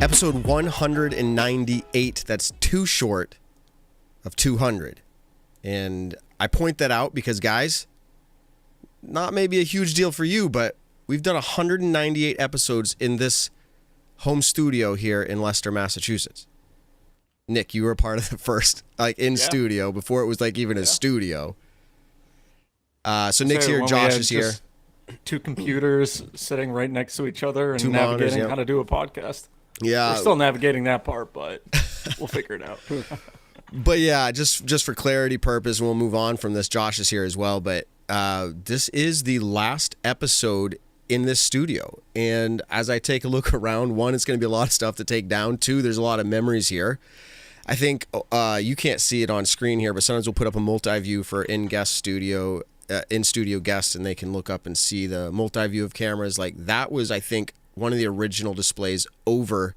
Episode 198. That's too short of 200. And I point that out because, guys, not maybe a huge deal for you, but we've done 198 episodes in this home studio here in Leicester, Massachusetts. Nick, you were a part of the first, studio, before it was even a studio. So Nick's here, Josh is here. Two computers sitting right next to each other and Two navigating monitors, how to do a podcast. Yeah. We're still navigating that part, but we'll figure it out. But yeah, just for clarity purpose, and we'll move on from this. Josh is here as well, but this is the last episode in this studio. And as I take a look around, one, it's going to be a lot of stuff to take down. Two, there's a lot of memories here. I think you can't see it on screen here, but sometimes we'll put up a multi-view for in-studio guests, and they can look up and see the multi-view of cameras. That was, I think, one of the original displays over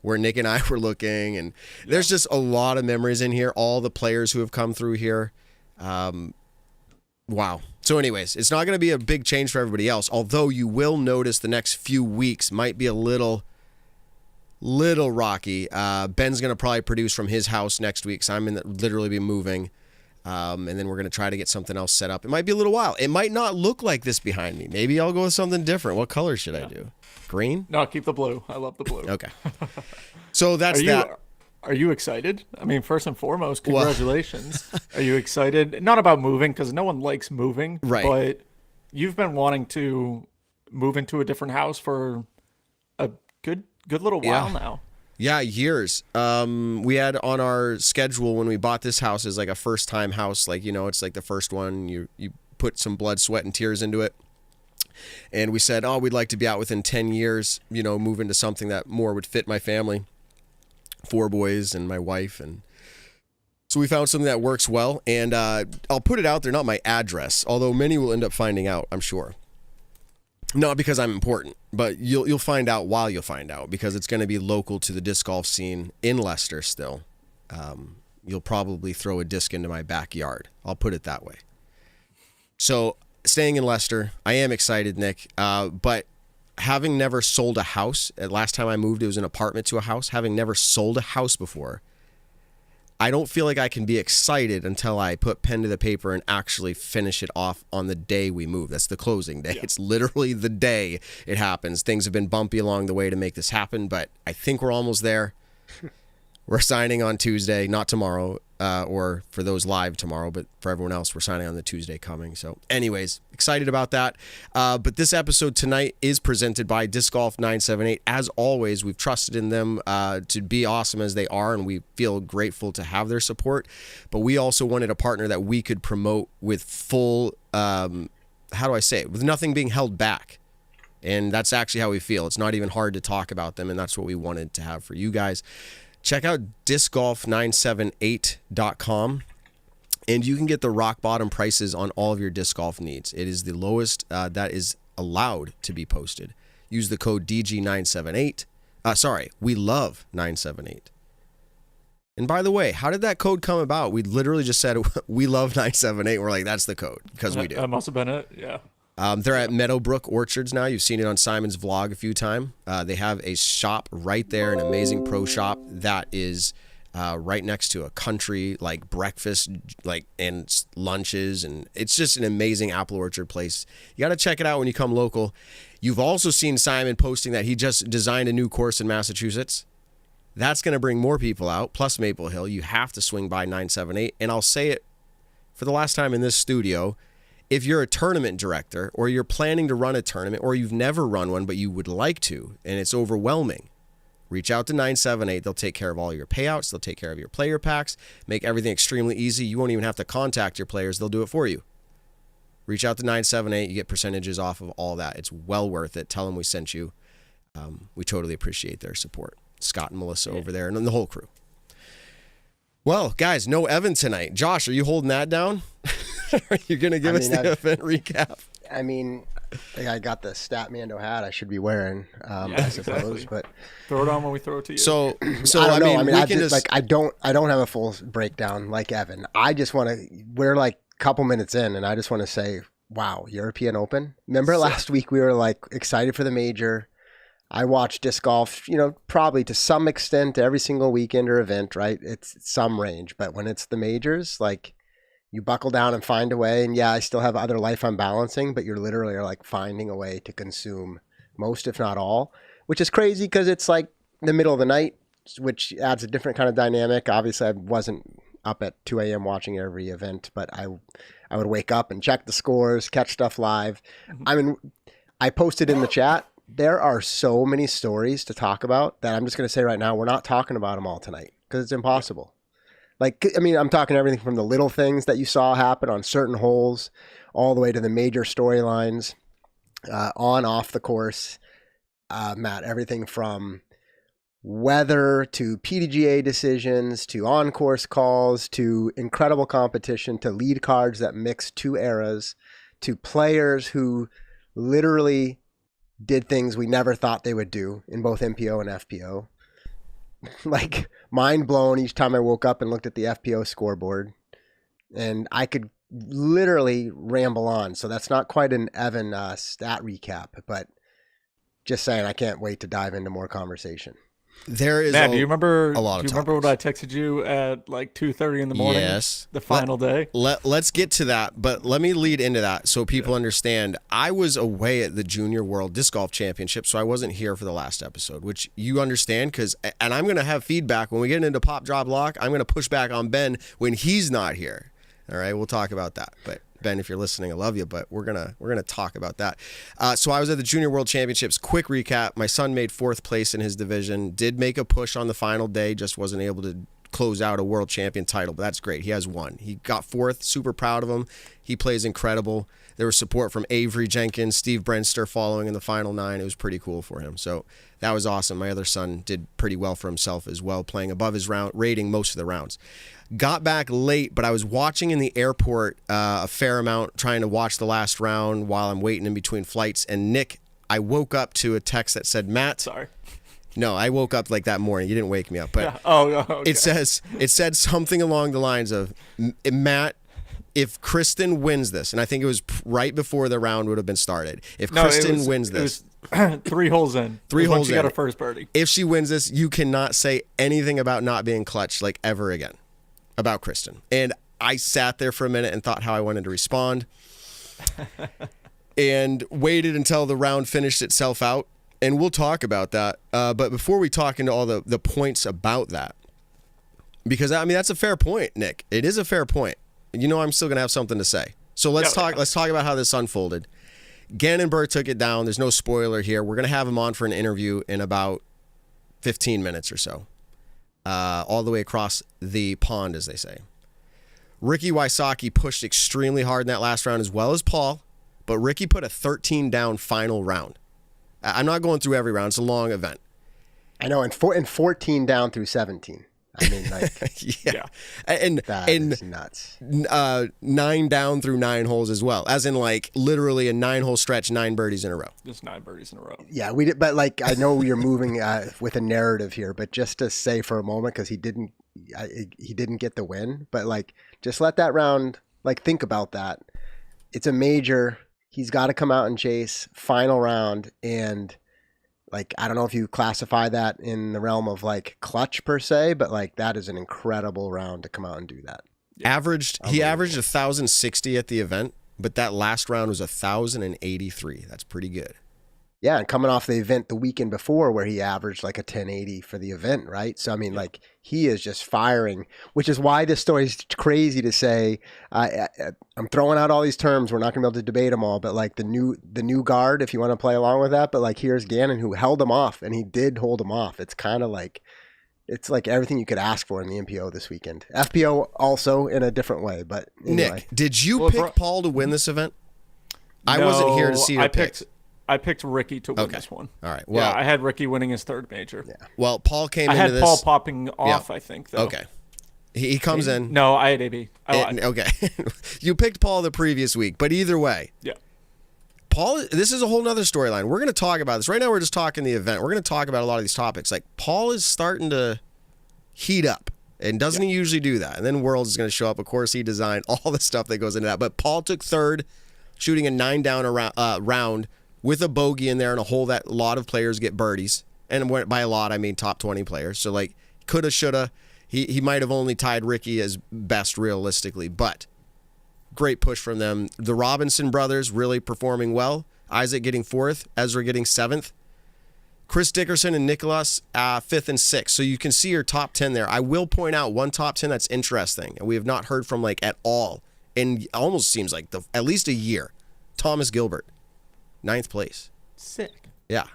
where Nick and I were looking, and there's just a lot of memories in here. All the players who have come through here. Wow. So anyways, it's not going to be a big change for everybody else, although you will notice the next few weeks might be a little rocky. Ben's going to probably produce from his house next week, so I'm going to literally be moving. And then we're going to try to get something else set up. It might be a little while. It might not look like this behind me. Maybe I'll go with something different. What color should I do? Green? No, keep the blue. I love the blue. Okay. So that's that. Are you excited? I mean, first and foremost, congratulations. Are you excited? Not about moving, because no one likes moving. Right. But you've been wanting to move into a different house for a good little while now. Yeah, years. We had on our schedule when we bought this house as a first-time house. It's the first one. You put some blood, sweat, and tears into it. And we said, we'd like to be out within 10 years, move into something that more would fit my family. 4 boys and my wife. And so we found something that works well. And I'll put it out there, not my address, although many will end up finding out, I'm sure. Not because I'm important, but you'll find out while you'll find out, because it's going to be local to the disc golf scene in Leicester still. You'll probably throw a disc into my backyard. I'll put it that way. So staying in Leicester, I am excited, Nick, but having never sold a house, last time I moved, it was an apartment to a house. Having never sold a house before, I don't feel like I can be excited until I put pen to the paper and actually finish it off on the day we move. That's the closing day. Yeah. It's literally the day it happens. Things have been bumpy along the way to make this happen, but I think we're almost there. We're signing on Tuesday, not tomorrow, or for those live tomorrow, but for everyone else, we're signing on the Tuesday coming. So anyways, excited about that. But this episode tonight is presented by Disc Golf 978. As always, we've trusted in them to be awesome as they are, and we feel grateful to have their support. But we also wanted a partner that we could promote with full, with nothing being held back. And that's actually how we feel. It's not even hard to talk about them, and that's what we wanted to have for you guys. Check out discgolf978.com, and you can get the rock bottom prices on all of your disc golf needs. It is the lowest that is allowed to be posted. Use the code DG978. We love 978. And by the way, how did that code come about? We literally just said we love 978. We're like, that's the code, because we do. That must have been it. Yeah. They're at Meadowbrook Orchards now. You've seen it on Simon's vlog a few times. They have a shop right there, an amazing pro shop that is right next to a country breakfast and lunches, and it's just an amazing apple orchard place. You got to check it out when you come local. You've also seen Simon posting that he just designed a new course in Massachusetts. That's going to bring more people out, plus Maple Hill. You have to swing by 978, and I'll say it for the last time in this studio. If you're a tournament director, or you're planning to run a tournament, or you've never run one but you would like to, and it's overwhelming, reach out to 978. They'll take care of all your payouts. They'll take care of your player packs, make everything extremely easy. You won't even have to contact your players. They'll do it for you. Reach out to 978. You get percentages off of all that. It's well worth it. Tell them we sent you. We totally appreciate their support. Scott and Melissa over there, and the whole crew. Well, guys, no Evan tonight. Josh, are you holding that down? Are you going to give us the event recap? I mean, I got the Statmando hat I should be wearing, I suppose. But throw it on when we throw it to you. So I don't know. I mean, I don't have a full breakdown like Evan. I just want to. We're a couple minutes in, and I just want to say, wow, European Open. Remember last week we were excited for the major. I watch disc golf, probably to some extent every single weekend or event, right? It's some range. But when it's the majors, like you buckle down and find a way. And yeah, I still have other life I'm balancing, but you're literally like finding a way to consume most, if not all, which is crazy because it's like the middle of the night, which adds a different kind of dynamic. Obviously, I wasn't up at 2 a.m. watching every event, but I would wake up and check the scores, catch stuff live. I mean, I posted in the chat, there are so many stories to talk about that I'm just going to say right now, we're not talking about them all tonight because it's impossible. Like, I mean, I'm talking everything from the little things that you saw happen on certain holes all the way to the major storylines on, off the course. Matt, everything from weather to PDGA decisions to on-course calls to incredible competition to lead cards that mix two eras to players who literally did things we never thought they would do in both MPO and FPO. Like, mind blown each time I woke up and looked at the FPO scoreboard. And I could literally ramble on. So that's not quite an Evan stat recap, but just saying, I can't wait to dive into more conversation. There is Matt, do you remember a lot of do you remember what I texted you at like 2:30 in the morning? Yes. The final day. Let's get to that, but let me lead into that so people understand. I was away at the Junior World Disc Golf Championship, so I wasn't here for the last episode, which you understand and I'm going to have feedback when we get into Pop Drop Lock. I'm going to push back on Ben when he's not here. All right, we'll talk about that. But Ben, if you're listening, I love you, but we're gonna talk about that. So I was at the Junior World Championships. Quick recap: my son made 4th place in his division. Did make a push on the final day, just wasn't able to close out a world champion title. But that's great. He has one. He got 4th. Super proud of him. He plays incredible. There was support from Avery Jenkins, Steve Brenster following in the final 9. It was pretty cool for him. So that was awesome. My other son did pretty well for himself as well, playing above his round rating most of the rounds. Got back late, but I was watching in the airport a fair amount, trying to watch the last round while I'm waiting in between flights. And Nick, I woke up to a text that said, Matt. Sorry. No, I woke up like that morning. You didn't wake me up, but Yeah. Oh, okay. it said something along the lines of, Matt, if Kristen wins this, and I think it was right before the round would have been started. If Kristen wins this, it was 3 holes in. 3 holes she in. got her first birdie. If she wins this, you cannot say anything about not being clutch like ever again about Kristen. And I sat there for a minute and thought how I wanted to respond and waited until the round finished itself out. And we'll talk about that. But before we talk into all the points about that, because I mean, that's a fair point, Nick. It is a fair point. You know, I'm still going to have something to say. So let's talk about how this unfolded. Gannon Burr took it down. There's no spoiler here. We're going to have him on for an interview in about 15 minutes or so. All the way across the pond, as they say. Ricky Wysocki pushed extremely hard in that last round as well as Paul, but Ricky put a 13 down final round. I'm not going through every round. It's a long event. I know, and 14 down through 17. I mean, like, yeah. And that is nuts. 9 down through 9 holes as well, as in like literally a 9-hole stretch, 9 birdies in a row. Just 9 birdies in a row. Yeah, we did, but like I know you're moving with a narrative here, but just to say for a moment, because he didn't get the win, but like just let that round, like think about that. It's a major. He's got to come out and chase final round, and like, I don't know if you classify that in the realm of like clutch per se, but like that is an incredible round to come out and do that. He averaged 1,060 at the event, but that last round was 1,083. That's pretty good. Yeah, and coming off the event the weekend before where he averaged like a 1080 for the event, right? So, I mean, like, he is just firing, which is why this story is crazy to say. I'm throwing out all these terms. We're not going to be able to debate them all, but like the new guard, if you want to play along with that. But like, here's Gannon who held him off, and he did hold him off. It's kind of like, it's like everything you could ask for in the MPO this weekend. FPO also in a different way, but anyway. Nick, did you pick Paul to win this event? I wasn't here to see your picks. I picked Ricky to win this one. All right. Well, yeah, I had Ricky winning his 3rd major. Yeah. Well, Paul came into this. I had Paul popping off, I think, though. Okay. He comes in. No, I had AB. Okay. You picked Paul the previous week, but either way. Yeah. Paul, this is a whole nother storyline. We're going to talk about this. Right now, we're just talking the event. We're going to talk about a lot of these topics. Like, Paul is starting to heat up, and doesn't he usually do that? And then Worlds is going to show up. Of course, he designed all the stuff that goes into that. But Paul took 3rd, shooting a 9 down round with a bogey in there and a hole that a lot of players get birdies. And by a lot, I mean top 20 players. So, like, coulda, shoulda. He might have only tied Ricky as best realistically, but great push from them. The Robinson brothers really performing well. Isaac getting 4th, Ezra getting 7th. Chris Dickerson and Nicholas 5th and 6th. So you can see your top 10 there. I will point out one top 10 that's interesting, and we have not heard from like at all. And almost seems like at least a year. Thomas Gilbert, 9th place. Sick. Yeah.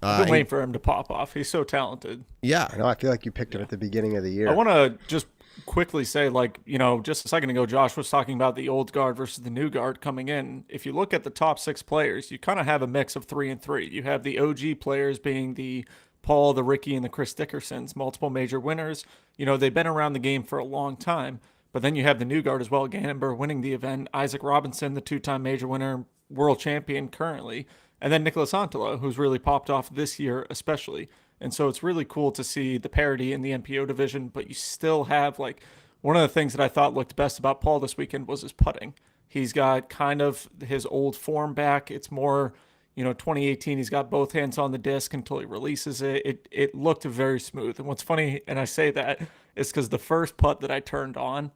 I've been waiting for him to pop off. He's so talented. Yeah. I know. I feel like you picked him at the beginning of the year. I want to just quickly say, like, you know, just a second ago, Josh was talking about the old guard versus the new guard coming in. If you look at the top 6 players, you kind of have a mix of 3 and 3. You have the OG players being the Paul, the Ricky, and the Chris Dickersons, multiple major winners. You know, they've been around the game for a long time. But then you have the new guard as well, Gannon Burr winning the event, Isaac Robinson, the 2-time major winner, world champion currently, and then Nicholas Antela, who's really popped off this year especially. And so it's really cool to see the parity in the NPO division, but you still have, like, one of the things that I thought looked best about Paul this weekend was his putting. He's got kind of his old form back. It's more, you know, 2018, he's got both hands on the disc until he releases it. It looked very smooth. And what's funny, and I say that, is because the first putt that I turned on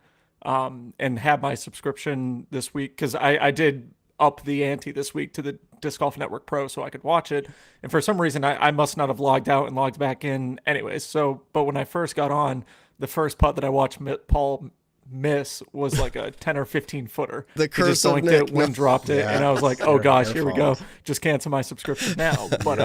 and had my subscription this week, because I did up the ante this week to the Disc Golf Network Pro so I could watch it. And for some reason, I must not have logged out and logged back in anyways. So, but when I first got on, the first putt that I watched Paul miss was like a 10 or 15 footer. The curse of Nick. Nick. Wind dropped it, and I was like, oh gosh, here we go. Just cancel my subscription now. But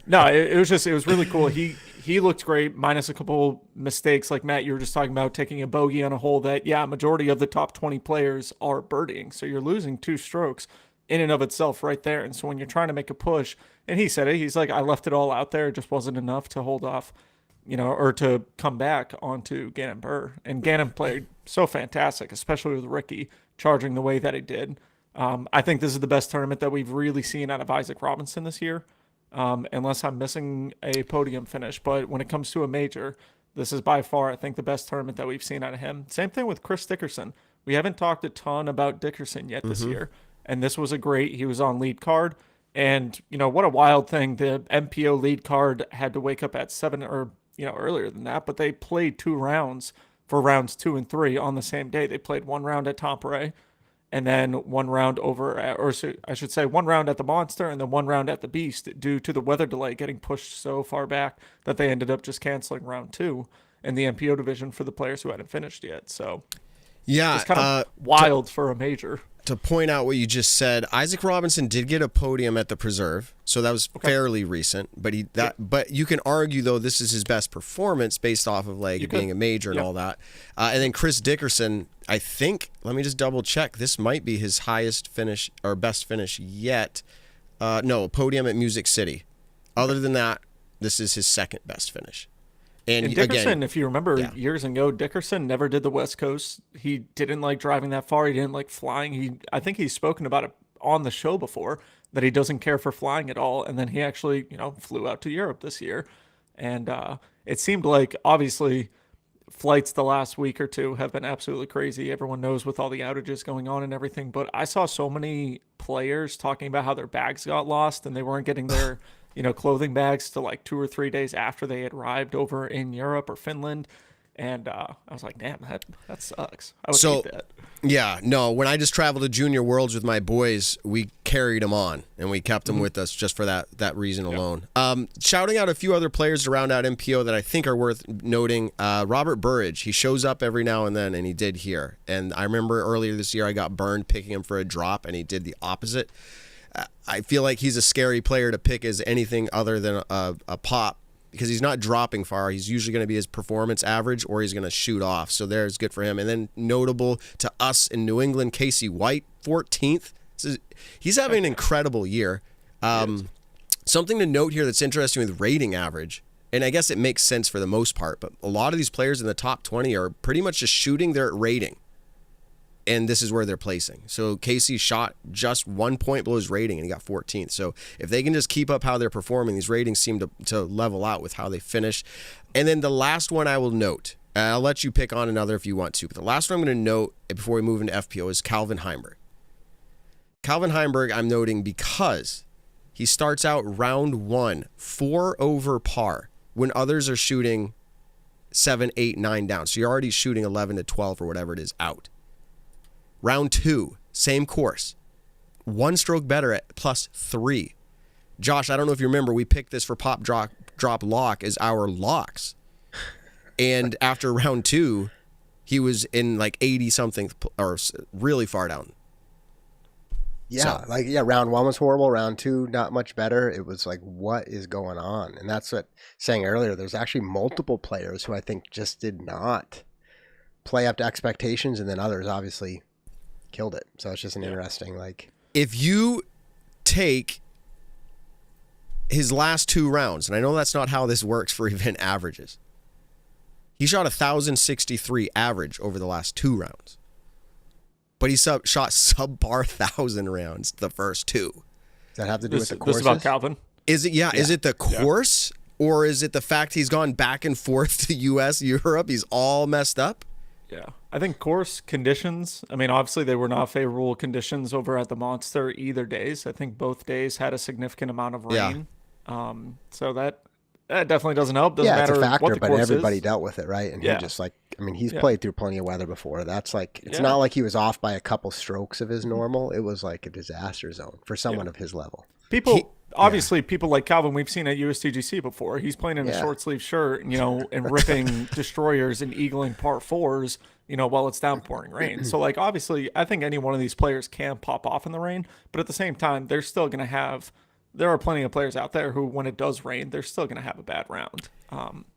no, it was really cool. He looked great, minus a couple mistakes like Matt, you were just talking about, taking a bogey on a hole that, yeah, majority of the top 20 players are birdieing. So you're losing 2 strokes in and of itself right there. And so when you're trying to make a push, and he said it, he's like, I left it all out there. It just wasn't enough to hold off, you know, or to come back onto Gannon Burr. And Gannon played so fantastic, especially with Ricky charging the way that he did. I think this is the best tournament that we've really seen out of Isaac Robinson this year, unless I'm missing a podium finish. But when it comes to a major, this is by far, I think, the best tournament that we've seen out of him. Same thing with Chris Dickerson. We haven't talked a ton about Dickerson yet this year. And this was he was on lead card. And, you know, what a wild thing. The MPO lead card had to wake up at 7 or, you know, earlier than that, but they played 2 rounds for rounds 2 and 3 on the same day. They played 1 round at Tampere and then 1 round over at, or I should say 1 round at the Monster and then 1 round at the Beast, due to the weather delay getting pushed so far back that they ended up just canceling round 2 in the MPO division for the players who hadn't finished yet. So yeah, it's kind of wild for a major. To point out what you just said, Isaac Robinson did get a podium at the Preserve, so that was fairly recent. But but you can argue, though, this is his best performance based off of like it being a major and all that. And then Chris Dickerson, I think, let me just double check. This might be his highest finish or best finish yet. No, podium at Music City. Other than that, this is his 2nd best finish. And Dickerson, again, if you remember years ago, Dickerson never did the West Coast. He didn't like driving that far. He didn't like flying. I think he's spoken about it on the show before, that he doesn't care for flying at all. And then he actually, you know, flew out to Europe this year. And it seemed like, obviously, flights the last week or 2 have been absolutely crazy. Everyone knows with all the outages going on and everything. But I saw so many players talking about how their bags got lost and they weren't getting their you know, clothing bags to like 2 or 3 days after they had arrived over in Europe or Finland. And I was like, damn, that sucks. I would hate that. Yeah, no, when I just traveled to Junior Worlds with my boys, we carried them on and we kept them with us just for that reason alone. Shouting out a few other players to round out MPO that I think are worth noting. Robert Burridge, he shows up every now and then, and he did here. And I remember earlier this year I got burned picking him for a drop, and he did the opposite. I feel like he's a scary player to pick as anything other than a pop, because he's not dropping far. He's usually going to be his performance average, or he's going to shoot off. So there's good for him. And then notable to us in New England, Casey White, 14th. He's having an incredible year. Something to note here that's interesting with rating average, and I guess it makes sense for the most part, but a lot of these players in the top 20 are pretty much just shooting their rating. And this is where they're placing. So Casey shot just 1 point below his rating, and he got 14th. So if they can just keep up how they're performing, these ratings seem to level out with how they finish. And then the last one I will note, I'll let you pick on another if you want to, but the last one I'm going to note before we move into FPO is Calvin Heimer. Calvin Heimberg, I'm noting because he starts out round 1, 4 over par when others are shooting 7, 8, 9 down. So you're already shooting 11 to 12 or whatever it is out. Round 2, same course. 1 stroke better at +3. Josh, I don't know if you remember, we picked this for Pop Drop Lock as our locks. And after round 2, he was in like 80 something or really far down. Yeah, so. Round 1 was horrible. Round 2, not much better. It was like, what is going on? And that's what saying earlier. There's actually multiple players who I think just did not play up to expectations, and then others obviously killed it. So it's just an interesting If you take his last 2 rounds, and I know that's not how this works for event averages, he shot 1,063 average over the last 2 rounds. But he shot subpar 1,000 rounds the first 2. Does that have to do with the courses? This about Calvin? Is it? Yeah. Is it the course, or is it the fact he's gone back and forth to U.S., Europe? He's all messed up. Yeah, I think course conditions. I mean, obviously they were not favorable conditions over at the Monster either days. I think both days had a significant amount of rain. Yeah. So that definitely doesn't help. Doesn't matter it's a factor, what the but course everybody is. dealt with it, right? And he just he's played through plenty of weather before. That's it's not like he was off by a couple strokes of his normal. It was like a disaster zone for someone of his level. People like Calvin, we've seen at USDGC before. He's playing in a short sleeve shirt, and ripping destroyers and eagling par 4s, while it's downpouring rain. So obviously I think any one of these players can pop off in the rain, but at the same time, they're still going to have. There are plenty of players out there who, when it does rain, they're still going to have a bad round.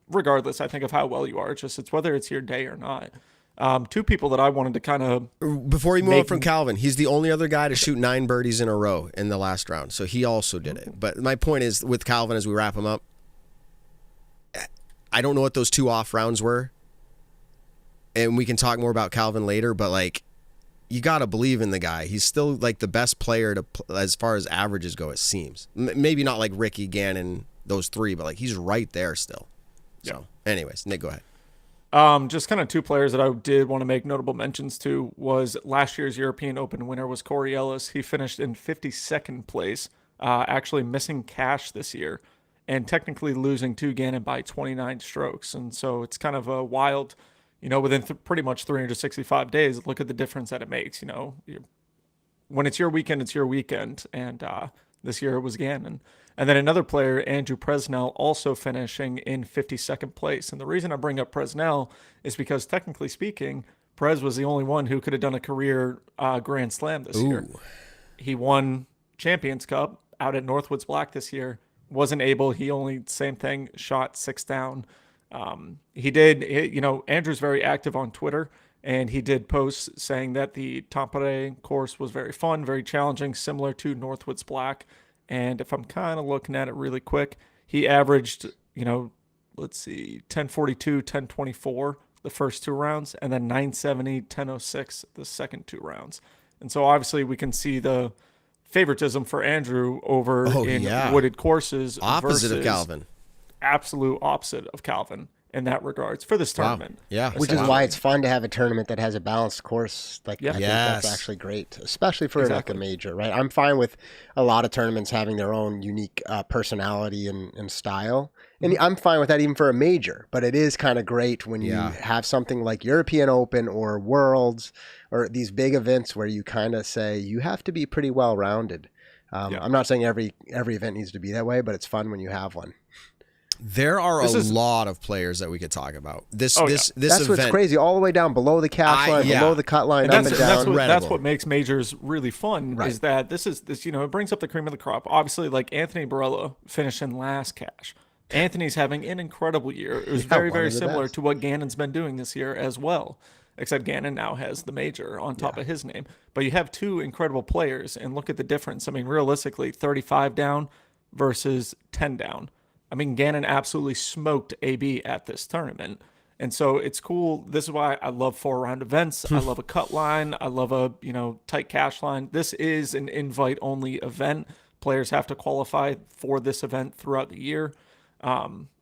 Regardless, I think, of how well you are. It's whether it's your day or not. 2 people that I wanted to kind of... Before you move on from Calvin, he's the only other guy to shoot 9 birdies in a row in the last round. So he also did it. But my point is, with Calvin, as we wrap him up, I don't know what those 2 off rounds were. And we can talk more about Calvin later, but you got to believe in the guy. He's still the best player as far as averages go, it seems. Maybe not like Ricky, Gannon, those 3, but he's right there still. So anyways, Nick, go ahead. Just kind of 2 players that I did want to make notable mentions to was last year's European Open winner was Corey Ellis. He finished in 52nd place, actually missing cash this year and technically losing to Gannon by 29 strokes. And so it's kind of a wild... within pretty much 365 days, look at the difference that it makes. When it's your weekend, it's your weekend. And this year it was Gannon. And then another player, Andrew Presnell, also finishing in 52nd place. And the reason I bring up Presnell is because, technically speaking, Prez was the only one who could have done a career Grand Slam this year. He won Champions Cup out at Northwoods Black this year. Wasn't able. He only, same thing, shot 6 down. Andrew's very active on Twitter, and he did posts saying that the Tampere course was very fun, very challenging, similar to Northwoods Black. And if I'm kind of looking at it really quick, he averaged, 1042, 1024 the first 2 rounds, and then 970, 1006 the second 2 rounds. And so obviously we can see the favoritism for Andrew over wooded courses. Opposite of Calvin. Absolute opposite of Calvin in that regards for this tournament. Yeah. Which is why it's fun to have a tournament that has a balanced course. I think that's actually great, especially for a major, right? I'm fine with a lot of tournaments having their own unique personality and style. And I'm fine with that even for a major, but it is kind of great when you have something like European Open or Worlds or these big events where you kind of say you have to be pretty well-rounded. I'm not saying every event needs to be that way, but it's fun when you have one. There are a lot of players that we could talk about. This That's event, what's crazy. All the way down below the cash line, below the cut line, up and down. That's what makes majors really fun. Right. Is that this it brings up the cream of the crop. Obviously, Anthony Barella finished in last cash. Anthony's having an incredible year. It was very, very similar to what Gannon's been doing this year as well. Except Gannon now has the major on top of his name. But you have 2 incredible players, and look at the difference. I mean, realistically, 35 down versus 10 down. I mean, Gannon absolutely smoked AB at this tournament. And so it's cool. This is why I love 4-round events. I love a cut line. I love a, tight cash line. This is an invite-only event. Players have to qualify for this event throughout the year,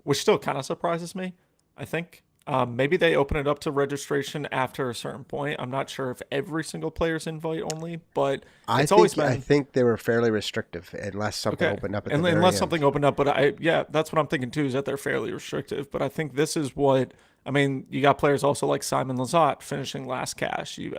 which still kind of surprises me, I think. Maybe they open it up to registration after a certain point. I'm not sure if every single player's invite only, but it's always been. I think they were fairly restrictive unless something opened up at the very unless end. something opened up. But that's what I'm thinking too, is that they're fairly restrictive. But I think this is what I mean. You got players also like Simon Lizotte finishing last cash. You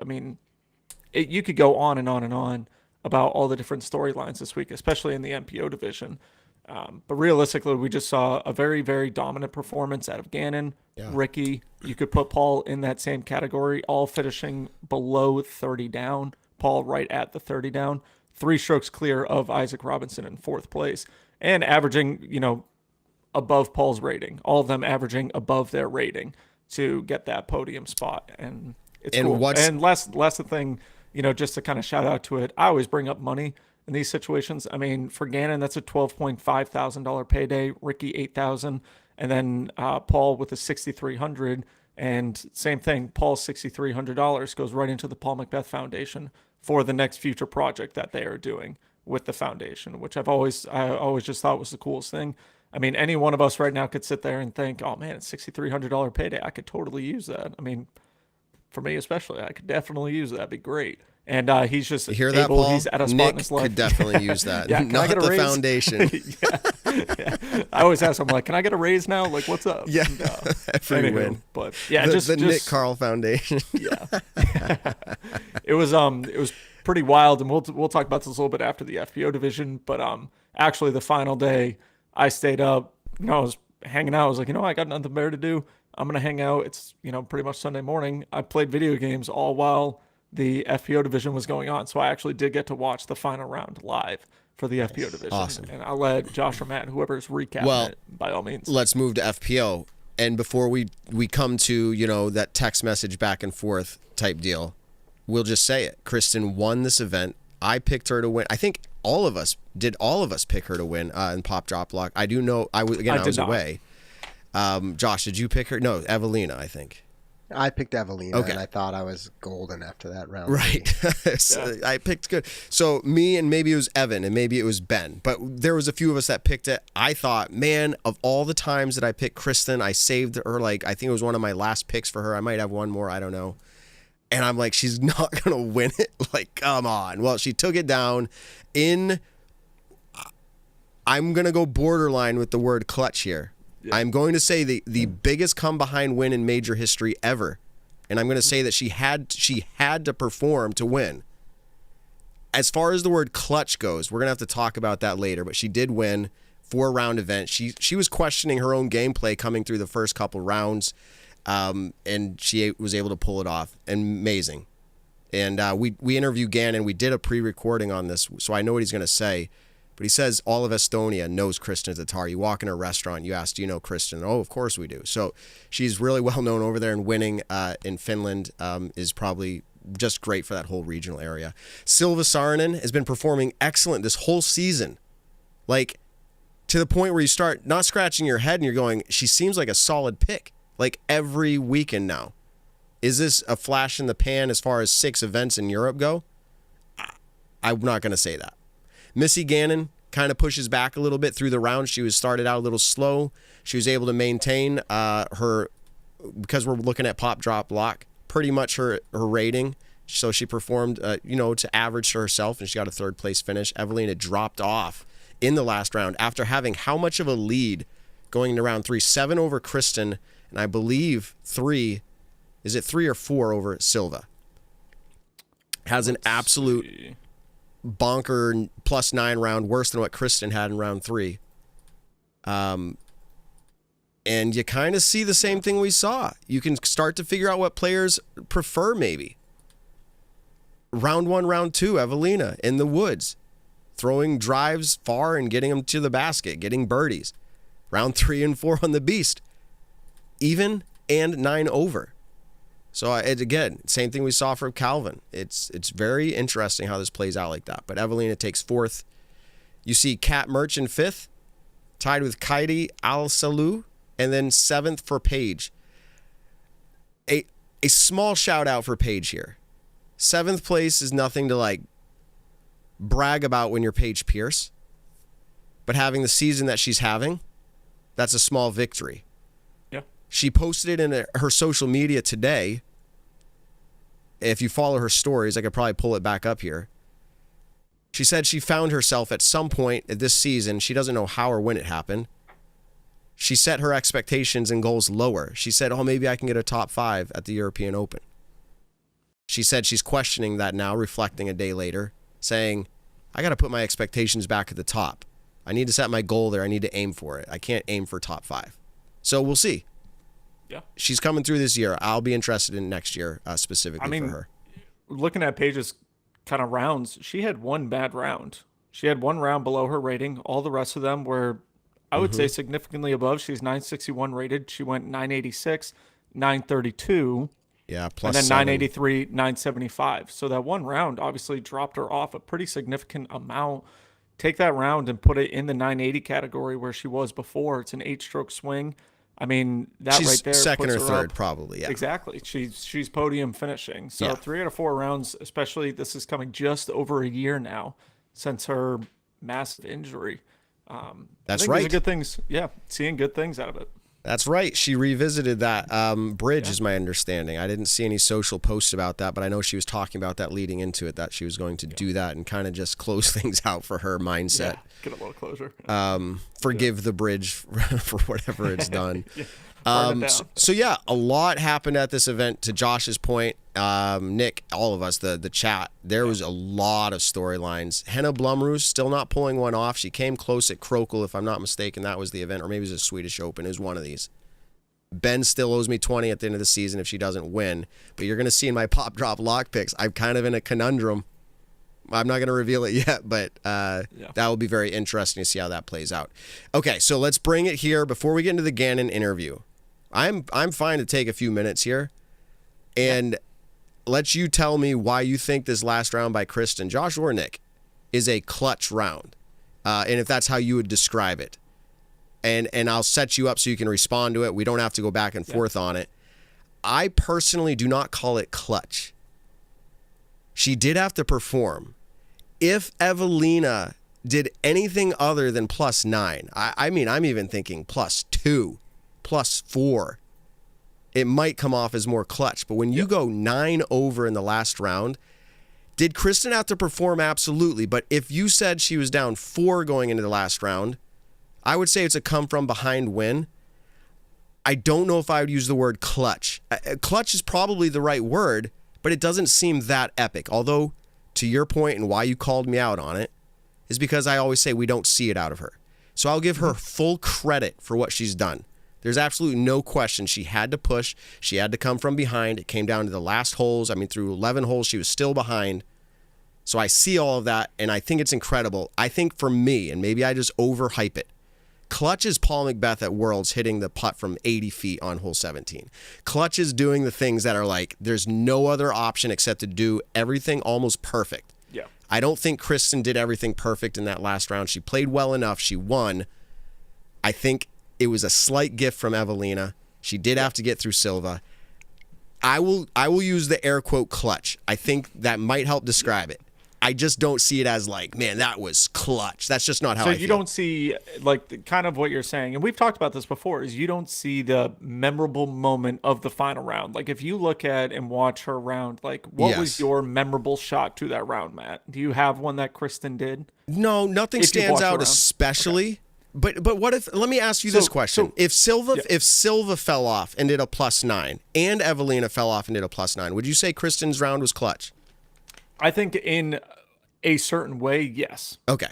could go on and on and on about all the different storylines this week, especially in the MPO division. But realistically, we just saw a very, very dominant performance out of Gannon, Ricky. You could put Paul in that same category, all finishing below 30 down. Paul right at the 30 down, 3 strokes clear of Isaac Robinson in 4th place, and averaging, above Paul's rating. All of them averaging above their rating to get that podium spot, and it's cool. And last thing, just to kind of shout out to it, I always bring up money in these situations. I mean, for Gannon, that's a $12.5 thousand payday. Ricky $8,000, and then Paul with a $6,300. And same thing, Paul's $6,300 goes right into the Paul Macbeth Foundation for the next future project that they are doing with the foundation, which I always just thought was the coolest thing. I mean, any one of us right now could sit there and think, oh man, it's $6,300 payday. I could totally use that. I mean, for me especially, I could definitely use that. That'd be great. And he's just hear that, Paul? He's at a spot Nick in his life. could definitely use that. Yeah, not the foundation. Yeah. I always ask him, like, can I get a raise now? Like, what's up? Yeah, every win. But yeah, the Nick Carl Foundation. Yeah, it was pretty wild, and we'll talk about this a little bit after the FPO division. But actually, the final day, I stayed up. I was hanging out. I was like, I got nothing better to do. I'm gonna hang out. It's pretty much Sunday morning. I played video games all while the FPO division was going on, so I actually did get to watch the final round live for the FPO division. Awesome. And I'll let Josh or Matt, whoever's recapping it, by all means. Let's move to FPO. And before we come to, that text message back and forth type deal, we'll just say it. Kristen won this event. I picked her to win. I think all of us pick her to win in Pop Drop Lock. I do know. I was away. Josh, did you pick her? No, Evelina, I think. I picked Evelina, and I thought I was golden after that round. Right. So I picked good. So me, and maybe it was Evan, and maybe it was Ben. But there was a few of us that picked it. I thought, man, of all the times that I picked Kristen, I saved her. I think it was one of my last picks for her. I might have one more. I don't know. And I'm like, she's not going to win it? Come on. Well, she took it down in... I'm going to go borderline with the word clutch here. Yeah. I'm going to say the biggest come-behind win in major history ever. And I'm going to say that she had to perform to win. As far as the word clutch goes, we're going to have to talk about that later, but she did win 4-round event. She was questioning her own gameplay coming through the first couple rounds, and she was able to pull it off. Amazing. And we interviewed Gannon. We did a pre-recording on this, so I know what he's going to say. But he says all of Estonia knows Kristen Tatar. You walk in a restaurant, you ask, do you know Kristen? Oh, of course we do. So she's really well known over there, and winning in Finland is probably just great for that whole regional area. Silva Saarinen has been performing excellent this whole season. To the point where you start not scratching your head and you're going, she seems like a solid pick, every weekend now. Is this a flash in the pan as far as 6 events in Europe go? I'm not going to say that. Missy Gannon kind of pushes back a little bit through the round. She was started out a little slow. She was able to maintain her, because we're looking at Pop Drop Lock, pretty much her rating. So she performed, to average to herself, and she got a 3rd place finish. Evelina dropped off in the last round after having how much of a lead going into round 3? 7 over Kristen, and I believe 3, is it 3 or 4 over Silva? Has an absolute bonker +9 round, worse than what Kristen had in round 3. And you kind of see the same thing we saw. You can start to figure out what players prefer, maybe. Round 1, round 2, Evelina in the woods, throwing drives far and getting them to the basket, getting birdies. Round 3 and 4 on the beast, even and 9 over. So again, same thing we saw from Calvin. It's very interesting how this plays out like that. But Evelina takes 4th. You see Kat Merch in 5th, tied with Kaidi Al-Salou, and then 7th for Paige. A small shout out for Paige here. 7th place is nothing to brag about when you're Paige Pierce. But having the season that she's having, that's a small victory. Yeah. She posted it in her social media today. If you follow her stories, I could probably pull it back up here. She said she found herself at some point this season, she doesn't know how or when it happened, she set her expectations and goals lower. She said, oh, maybe I can get a top 5 at the European Open. She said she's questioning that now, reflecting a day later, saying, I got to put my expectations back at the top. I need to set my goal there. I need to aim for it. I can't aim for top 5. So we'll see. Yeah. She's coming through this year. I'll be interested in next year specifically for her. Looking at Paige's kind of rounds, she had one bad round. She had one round below her rating. All the rest of them were, I would say, significantly above. She's 961 rated. She went 986, 932. Yeah, plus and then 7. 983, 975. So that one round obviously dropped her off a pretty significant amount. Take that round and put it in the 980 category where she was before. It's an 8-stroke swing. I mean, that she's right there second puts or her third, up. Probably. Yeah, exactly. She's podium finishing. So Yeah. 3 out of 4 rounds, especially this is coming just over a year now since her massive injury. That's I think right. these are good things. Yeah, seeing good things out of it. That's right. She revisited that bridge, is my understanding. I didn't see any social posts about that, but I know she was talking about that leading into it, that she was going to do that and kind of just close things out for her mindset. Yeah, get a little closer. Forgive the bridge for whatever it's done. Burn it down. So yeah, a lot happened at this event. To Josh's point, Nick, all of us, the chat, there was a lot of storylines. Henna Blumroos still not pulling one off. She came close at Krokel, if I'm not mistaken. That was the event, or maybe it was a Swedish Open. It was one of these. Ben still owes me 20 at the end of the season if she doesn't win. But you're going to see in my pop drop lock picks, I'm kind of in a conundrum. I'm not going to reveal it yet, but that will be very interesting to see how that plays out. Okay, so let's bring it here before we get into the Gannon interview. I'm fine to take a few minutes here and let you tell me why you think this last round by Kristen, Josh or Nick, is a clutch round, and if that's how you would describe it. And I'll set you up so you can respond to it. We don't have to go back and forth on it. I personally do not call it clutch. She did have to perform. If Evelina did anything other than +9, I mean, I'm even thinking +2, +4, it might come off as more clutch. But when you go 9 over in the last round, did Kristen have to perform? Absolutely. But if you said she was down 4 going into the last round, I would say it's a come from behind win. I don't know if I would use the word clutch. Clutch is probably the right word, but it doesn't seem that epic. Although, to your point and why you called me out on it, is because I always say we don't see it out of her. So I'll give her full credit for what she's done. There's absolutely no question she had to push. She had to come from behind. It came down to the last holes. I mean, through 11 holes, she was still behind. So I see all of that, and I think it's incredible. I think for me, and maybe I just overhype it, clutch is Paul Macbeth at Worlds hitting the putt from 80 feet on hole 17. Clutch is doing the things that are like, there's no other option except to do everything almost perfect. Yeah. I don't think Kristen did everything perfect in that last round. She played well enough. She won. I think it was a slight gift from Evelina. She did have to get through Silva. I will use the air quote clutch. I think that might help describe it. I just don't see it as like, man, that was clutch. That's just not how I feel. So you don't see, like, kind of what you're saying, and we've talked about this before, is you don't see the memorable moment of the final round. Like, if you look at and watch her round, like, what was your memorable shot to that round, Matt? Do you have one that Kristen did? No, nothing stands out especially. Okay. But what if, let me ask you this question. If Silva fell off and did a +9 and Evelina fell off and did a +9, would you say Kristen's round was clutch? I think in a certain way, yes. Okay.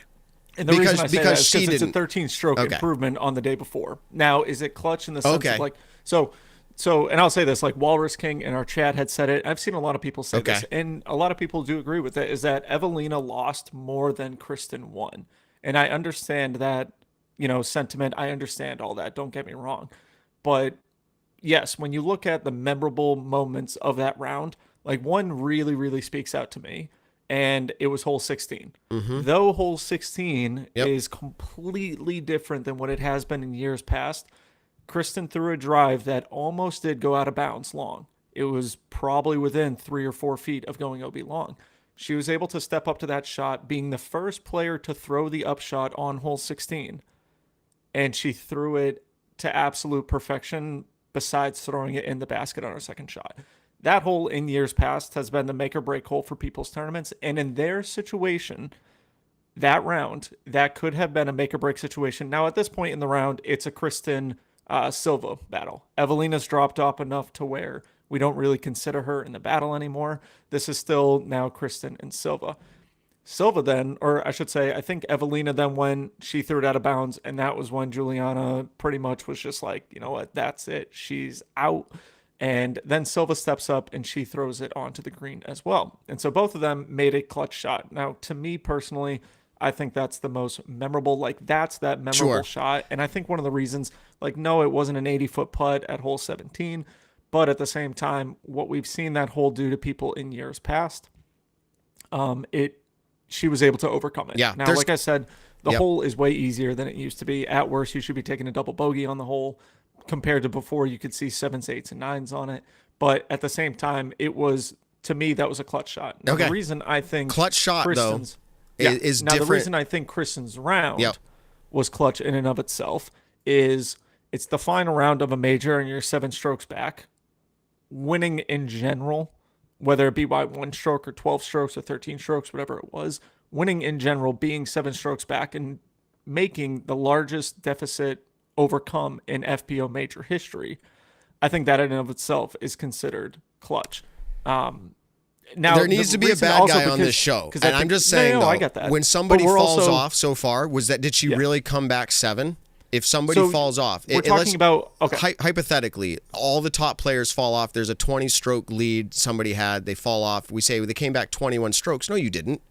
And the reason I say that is because it's a 13-stroke improvement on the day before. Now, is it clutch in the sense of like, so, and I'll say this, like Walrus King in our chat had said it. I've seen a lot of people say this, and a lot of people do agree with it, is that Evelina lost more than Kristen won. And I understand that, sentiment. I understand all that. Don't get me wrong. But yes, when you look at the memorable moments of that round, like one really, really speaks out to me, and it was hole 16. Though hole 16 is completely different than what it has been in years past, Kristen threw a drive that almost did go out of bounds long. It was probably within 3 or 4 feet of going OB long. She was able to step up to that shot, being the first player to throw the upshot on hole 16, and she threw it to absolute perfection besides throwing it in the basket on her second shot. That hole in years past has been the make or break hole for people's tournaments. And in their situation, that round, that could have been a make or break situation. Now, at this point in the round, it's a Kristen Silva battle. Evelina's dropped off enough to where we don't really consider her in the battle anymore. This is still now Kristen and Silva. Silva then, or I should say, I think Evelina then when she threw it out of bounds, and that was when Juliana pretty much was just like, you know what, that's it. She's out. And then Silva steps up and she throws it onto the green as well. And so both of them made a clutch shot. Now, to me personally, I think that's the most memorable. Like, that's that memorable shot. And I think one of the reasons, like, no, it wasn't an 80-foot putt at hole 17. But at the same time, what we've seen that hole do to people in years past, she was able to overcome it. Yeah, now, like I said, the hole is way easier than it used to be. At worst, you should be taking a double bogey on the hole compared to before. You could see 7s, 8s, and 9s on it. But at the same time, it was, to me, that was a clutch shot. Now, the reason I think clutch shot though is now different. The reason I think Kristen's round was clutch in and of itself is it's the final round of a major and you're 7 strokes back. Winning in general, whether it be by 1 stroke or 12 strokes or 13 strokes, whatever it was, winning in general, being 7 strokes back and making the largest deficit overcome in FPO major history, I think that in and of itself is considered clutch. Now there needs to be a bad guy on this show, and I'm just saying, I get that. When somebody falls off so far, did she really come back 7? If somebody falls off, we're talking about hypothetically, all the top players fall off. There's a 20-stroke lead somebody had. They fall off. We say they came back 21 strokes. No, you didn't.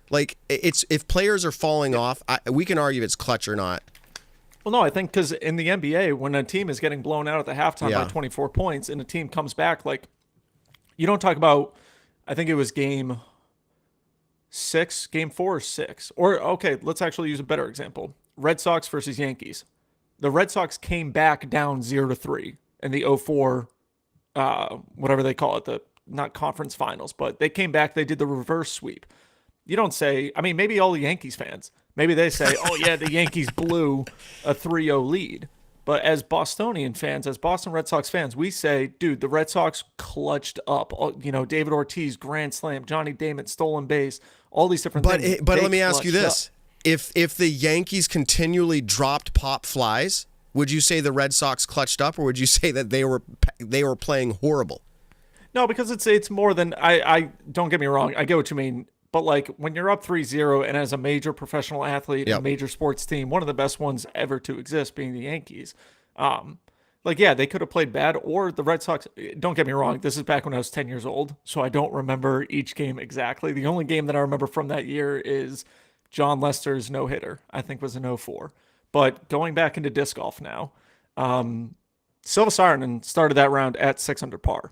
Like, it's if players are falling off, we can argue if it's clutch or not. Well, no, I think because in the NBA, when a team is getting blown out at the halftime by 24 points and a team comes back, like, you don't talk about, I think it was game 4 or 6. Or, okay, let's actually use a better example. Red Sox versus Yankees. The Red Sox came back down 0-3 in the 04, whatever they call it, not conference finals, but they came back, they did the reverse sweep. You don't say, I mean, maybe all the Yankees fans, maybe they say, oh yeah, the Yankees blew a 3-0 lead. But as Bostonian fans, as Boston Red Sox fans, we say, dude, the Red Sox clutched up. You know, David Ortiz, grand slam, Johnny Damon, stolen base, all these different things. But let me ask you this. If the Yankees continually dropped pop flies, would you say the Red Sox clutched up, or would you say that they were playing horrible? No, because it's more than I don't get me wrong. I get what you mean. But like when you're up 3-0 and as a major professional athlete, a major sports team, one of the best ones ever to exist being the Yankees. They could have played bad, or the Red Sox. Don't get me wrong. This is back when I was 10 years old, so I don't remember each game exactly. The only game that I remember from that year is John Lester's no-hitter, I think was an 04. But going back into disc golf now, Silva Saarinen started that round at 6 under par.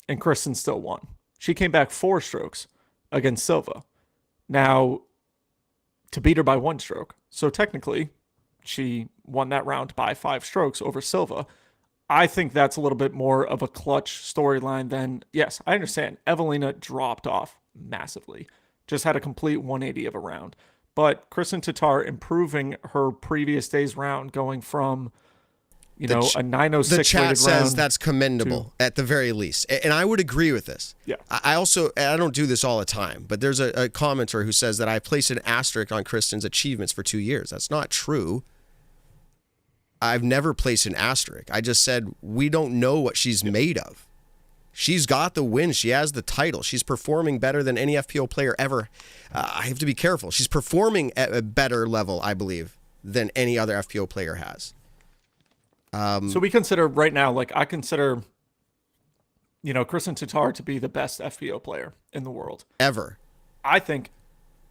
And Kristen still won. She came back 4 strokes against Silva. Now, to beat her by 1 stroke. So technically, she won that round by 5 strokes over Silva. I think that's a little bit more of a clutch storyline than, yes, I understand. Evelina dropped off massively. Just had a complete 180 of a round. But Kristen Tatar improving her previous day's round, going from, a 906 the chat rated says round that's commendable at the very least. And I would agree with this. Yeah. I don't do this all the time, but there's a commenter who says that I placed an asterisk on Kristen's achievements for 2 years. That's not true. I've never placed an asterisk. I just said we don't know what she's made of. She's got the win. She has the title. She's performing better than any FPO player ever. I have to be careful. She's performing at a better level, I believe, than any other FPO player has. So we consider right now, I consider, Kristen Tatar to be the best FPO player in the world. Ever. I think,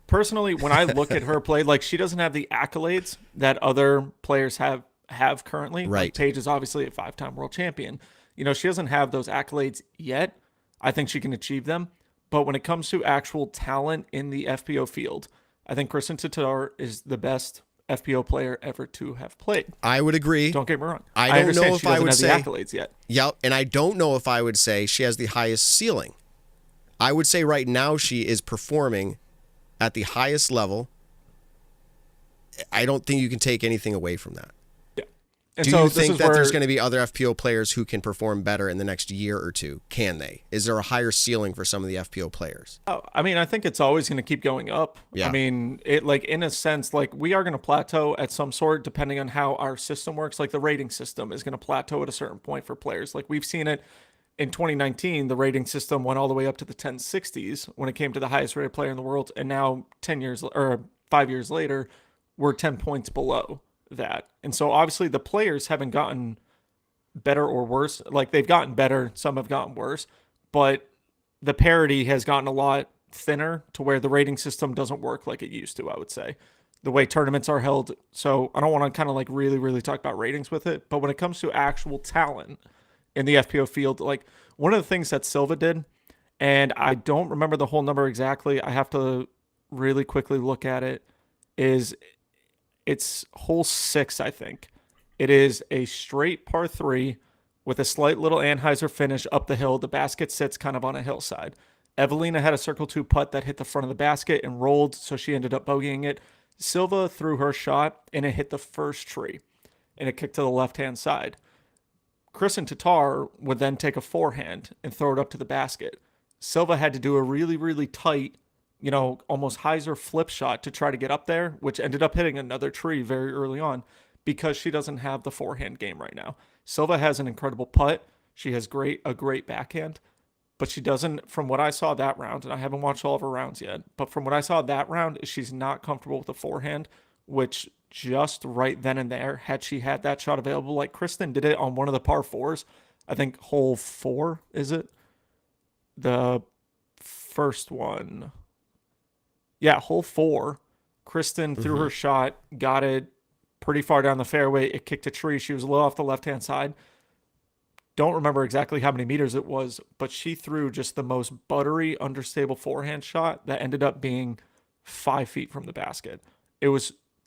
personally, when I look at her play, she doesn't have the accolades that other players have currently. Right. Like Paige is obviously a 5-time world champion. She doesn't have those accolades yet. I think she can achieve them. But when it comes to actual talent in the FPO field, I think Kristen Tatar is the best FPO player ever to have played. I would agree. Don't get me wrong. I don't know if I would say the accolades yet. Yeah, and I don't know if I would say she has the highest ceiling. I would say right now she is performing at the highest level. I don't think you can take anything away from that. And Do so you this think is that where, there's going to be other FPO players who can perform better in the next year or two? Can they? Is there a higher ceiling for some of the FPO players? I mean, I think it's always going to keep going up. Yeah. I mean, it like in a sense, like we are going to plateau at some sort depending on how our system works. Like the rating system is going to plateau at a certain point for players. Like we've seen it in 2019, the rating system went all the way up to the 1060s when it came to the highest rated player in the world. And now 5 years later, we're 10 points below that. And so obviously the players haven't gotten better or worse. Like they've gotten better, some have gotten worse, but the parity has gotten a lot thinner to where the rating system doesn't work like it used to, I would say. The way tournaments are held. So I don't want to kind of like really, really talk about ratings with it, but when it comes to actual talent in the FPO field, like one of the things that Silva did, and I don't remember the whole number exactly, I have to really quickly look at it, is it's hole 6, I think. It is a straight par 3 with a slight little Anheuser finish up the hill. The basket sits kind of on a hillside. Evelina had a circle 2 putt that hit the front of the basket and rolled, so she ended up bogeying it. Silva threw her shot, and it hit the first tree, and it kicked to the left-hand side. Kristen Tatar would then take a forehand and throw it up to the basket. Silva had to do a really, really tight, almost hyzer flip shot to try to get up there, which ended up hitting another tree very early on because she doesn't have the forehand game right now. Silva has an incredible putt. She has a great backhand, but she doesn't, from what I saw that round, and I haven't watched all of her rounds yet, but from what I saw that round, she's not comfortable with the forehand, which just right then and there, had she had that shot available, like Kristen did it on one of the par 4s, I think hole 4, is it? The first one. Yeah, hole 4. Kristen threw her shot, got it pretty far down the fairway. It kicked a tree. She was a little off the left-hand side. Don't remember exactly how many meters it was, but she threw just the most buttery, understable forehand shot that ended up being 5 feet from the basket.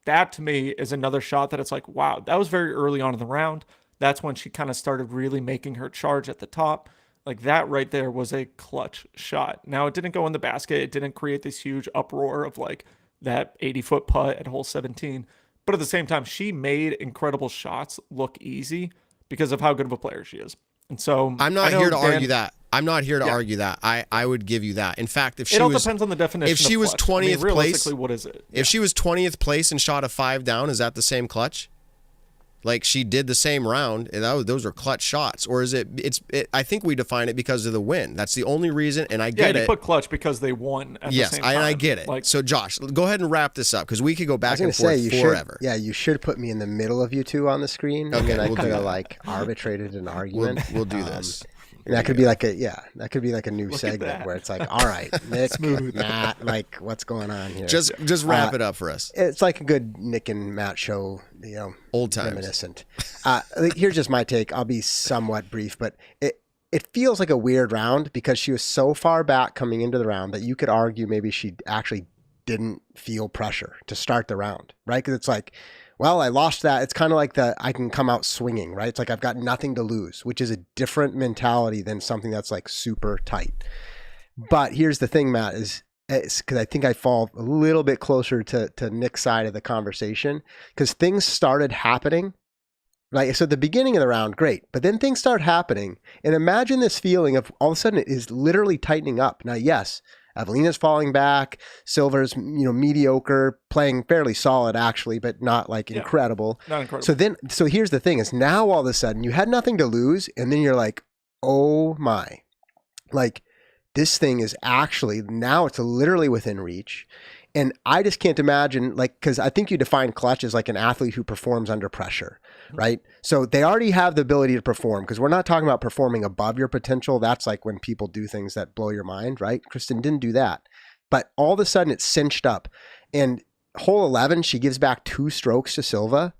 That to me is another shot that it's like, wow, that was very early on in the round. That's when she kind of started really making her charge at the top. Like that right there was a clutch shot. Now it didn't go in the basket. It didn't create this huge uproar of like that 80-foot putt at hole 17. But at the same time, she made incredible shots look easy because of how good of a player she is. And so I'm not here to argue that. I'm not here to argue that. I would give you that. In fact, if she depends on the definition. If she was 20th place, realistically, what is it? If she was 20th place and shot a 5 down, is that the same clutch? Like she did the same round, and those are clutch shots, or is it? I think we define it because of the win. That's the only reason, and I get it. You put clutch because they won. At the same time. I get it. Like, so Josh, go ahead and wrap this up because we could go back and forth forever. You should put me in the middle of you two on the screen, and then I could have like arbitrated an argument. We'll do this. And that could be like a new segment where it's like, all right, Nick, Matt, like what's going on here? Just wrap it up for us. It's like a good Nick and Matt show, old times. Reminiscent. Here's just my take. I'll be somewhat brief, but it feels like a weird round because she was so far back coming into the round that you could argue maybe she actually didn't feel pressure to start the round, right? Because it's like, well, I lost that. It's kind of like I can come out swinging, right? It's like I've got nothing to lose, which is a different mentality than something that's like super tight. But here's the thing, Matt, is because I think I fall a little bit closer to Nick's side of the conversation because things started happening. Like, so at the beginning of the round, great. But then things start happening. And imagine this feeling of all of a sudden it is literally tightening up. Now, yes, Evelina's falling back. Silver's, mediocre, playing fairly solid actually, but not like incredible. Not incredible. So here's the thing is now all of a sudden you had nothing to lose. And then you're like, oh my, like this thing is actually, now it's literally within reach. And I just can't imagine, like, because I think you define clutch as like an athlete who performs under pressure, right? So they already have the ability to perform because we're not talking about performing above your potential. That's like when people do things that blow your mind, right? Kristen didn't do that. But all of a sudden it's cinched up. And hole 11, she gives back 2 strokes to Silva.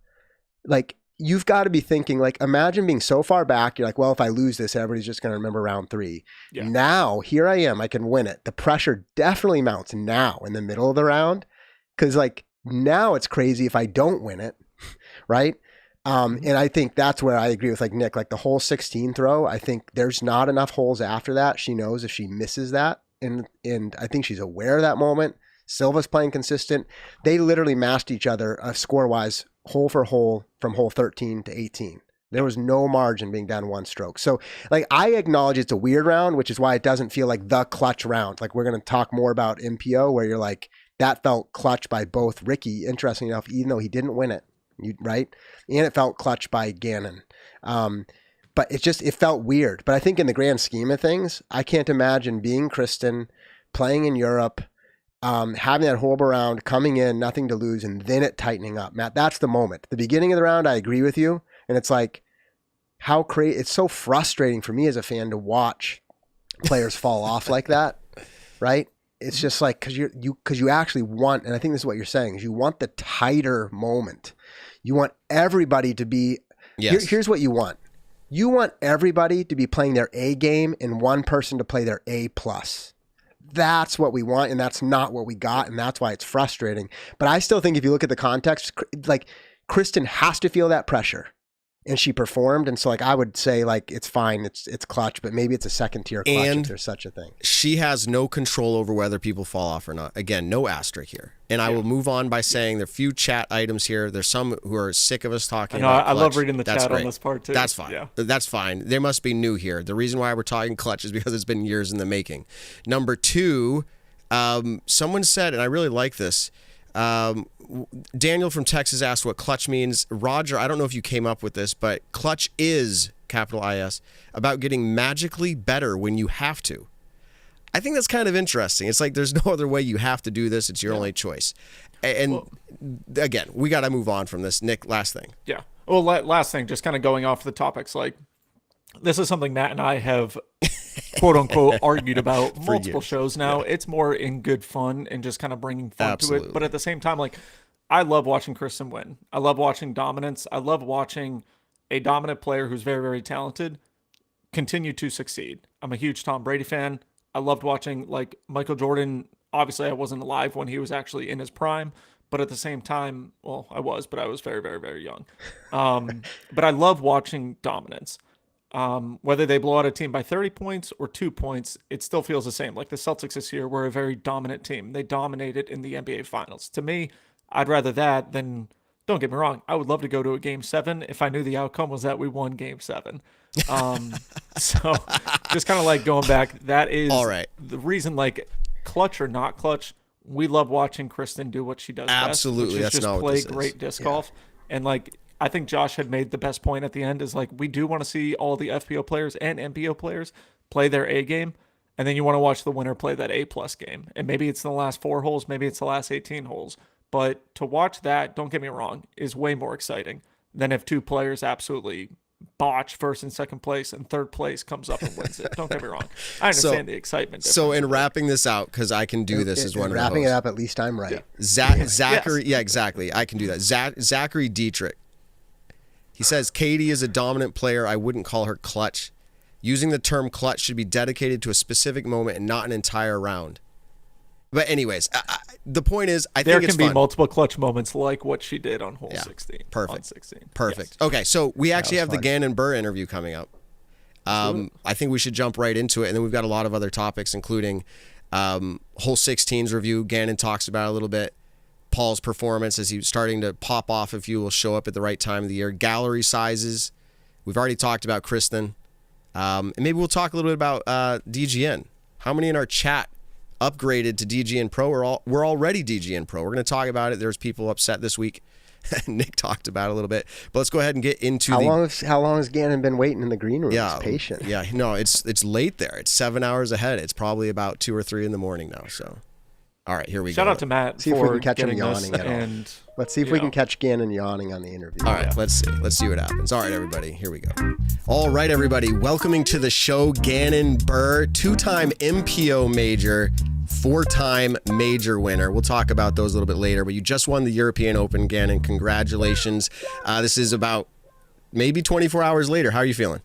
Like, you've got to be thinking, like, imagine being so far back. You're like, well, if I lose this, everybody's just going to remember round 3. Yeah. Now, here I am. I can win it. The pressure definitely mounts now in the middle of the round because, like, now it's crazy if I don't win it, right? And I think that's where I agree with, like, Nick. Like, the hole 16 throw, I think there's not enough holes after that. She knows if she misses that, and I think she's aware of that moment. Silva's playing consistent. They literally matched each other score-wise hole for hole from hole 13 to 18. There was no margin being down one stroke. So like I acknowledge it's a weird round, which is why it doesn't feel like the clutch round. Like we're going to talk more about MPO where you're like, that felt clutch by both Ricky, interesting enough, even though he didn't win it, right? And it felt clutch by Gannon. But it felt weird. But I think in the grand scheme of things, I can't imagine being Kristen, playing in Europe, having that horrible round, coming in, nothing to lose, and then it tightening up. Matt, that's the moment. The beginning of the round, I agree with you. And it's like, it's so frustrating for me as a fan to watch players fall off like that, right? It's just like, cause you actually want, and I think this is what you're saying, is you want the tighter moment. You want everybody to be, here's what you want. You want everybody to be playing their A game and one person to play their A plus. That's what we want, and that's not what we got, and that's why it's frustrating. But I still think if you look at the context, like Kristen has to feel that pressure, and she performed, and so like I would say like it's fine, it's clutch, but maybe it's a second tier clutch if there's such a thing. She has no control over whether people fall off or not. Again, no asterisk here. And I will move on by saying there are a few chat items here. There's some who are sick of us talking about clutch. I love reading the That's chat great. on this part too. That's fine. Yeah. That's fine. They must be new here. The reason why we're talking clutch is because it's been years in the making. Number two, someone said, and I really like this, Daniel from Texas asked what clutch means. Roger, I don't know if you came up with this, but clutch is, capital IS, about getting magically better when you have to. I think that's kind of interesting. It's like there's no other way you have to do this. It's your only choice. And again, we got to move on from this. Nick, last thing. Yeah. Well, last thing, just kind of going off the topics, like this is something Matt and I have quote unquote argued about multiple shows now. It's more in good fun and just kind of bringing fun to it. But at the same time, like I love watching Kristen win. I love watching dominance. I love watching a dominant player who's very, very talented continue to succeed. I'm a huge Tom Brady fan. I loved watching like Michael Jordan. Obviously, I wasn't alive when he was actually in his prime, but at the same time, well, I was very, very, very young. But I love watching dominance. Whether they blow out a team by 30 points or 2 points, it still feels the same. Like the Celtics this year were a very dominant team. They dominated in the NBA Finals. To me, I'd rather that than, don't get me wrong, I would love to go to a Game 7 if I knew the outcome was that we won Game 7. So just kind of like going back, that is all right. The reason, like clutch or not clutch, we love watching Kristen do what she does Absolutely. best, which is That's just not play what great disc golf. And like I think Josh had made the best point at the end is like we do want to see all the FPO players and MPO players play their A game, and then you want to watch the winner play that A plus game. And maybe it's in the last 4 holes, maybe it's the last 18 holes. But to watch that, don't get me wrong, is way more exciting than if 2 players absolutely botch first and second place and third place comes up and wins it. Don't get me wrong. I understand the excitement. So in wrapping this out, because I can do this as one of the wrapping it up, at least I'm right. Yeah. Zachary, yeah, exactly. I can do that. Zachary Dietrich. He says, Katie is a dominant player. I wouldn't call her clutch. Using the term clutch should be dedicated to a specific moment and not an entire round. But anyways, the point is, I think it's there can be multiple clutch moments like what she did on hole 16. Perfect. On 16. Perfect. Yes. Okay, so we actually have the Gannon BUHR interview coming up. I think we should jump right into it, and then we've got a lot of other topics, including hole 16's review. Gannon talks about it a little bit. Paul's performance as he's starting to pop off, if you will, show up at the right time of the year. Gallery sizes. We've already talked about Kristen. And maybe we'll talk a little bit about DGN. How many in our chat upgraded to DGN Pro? We're already DGN Pro. We're going to talk about it. There's people upset this week. Nick talked about it a little bit. But let's go ahead and get into how long has Gannon been waiting in the green room? Yeah, he's patient. Yeah, no, it's late there. It's 7 hours ahead. It's probably about 2 or 3 in the morning now. So, all right, here we go. Shout out to Matt. See if we can catch him yawning at all. Let's see if we can catch Gannon yawning on the interview. All right, let's see. Let's see what happens. All right, everybody, here we go. All right, everybody, welcoming to the show Gannon BUHR, 2-time MPO major, 4-time major winner. We'll talk about those a little bit later, but you just won the European Open, Gannon. Congratulations. This is about maybe 24 hours later. How are you feeling?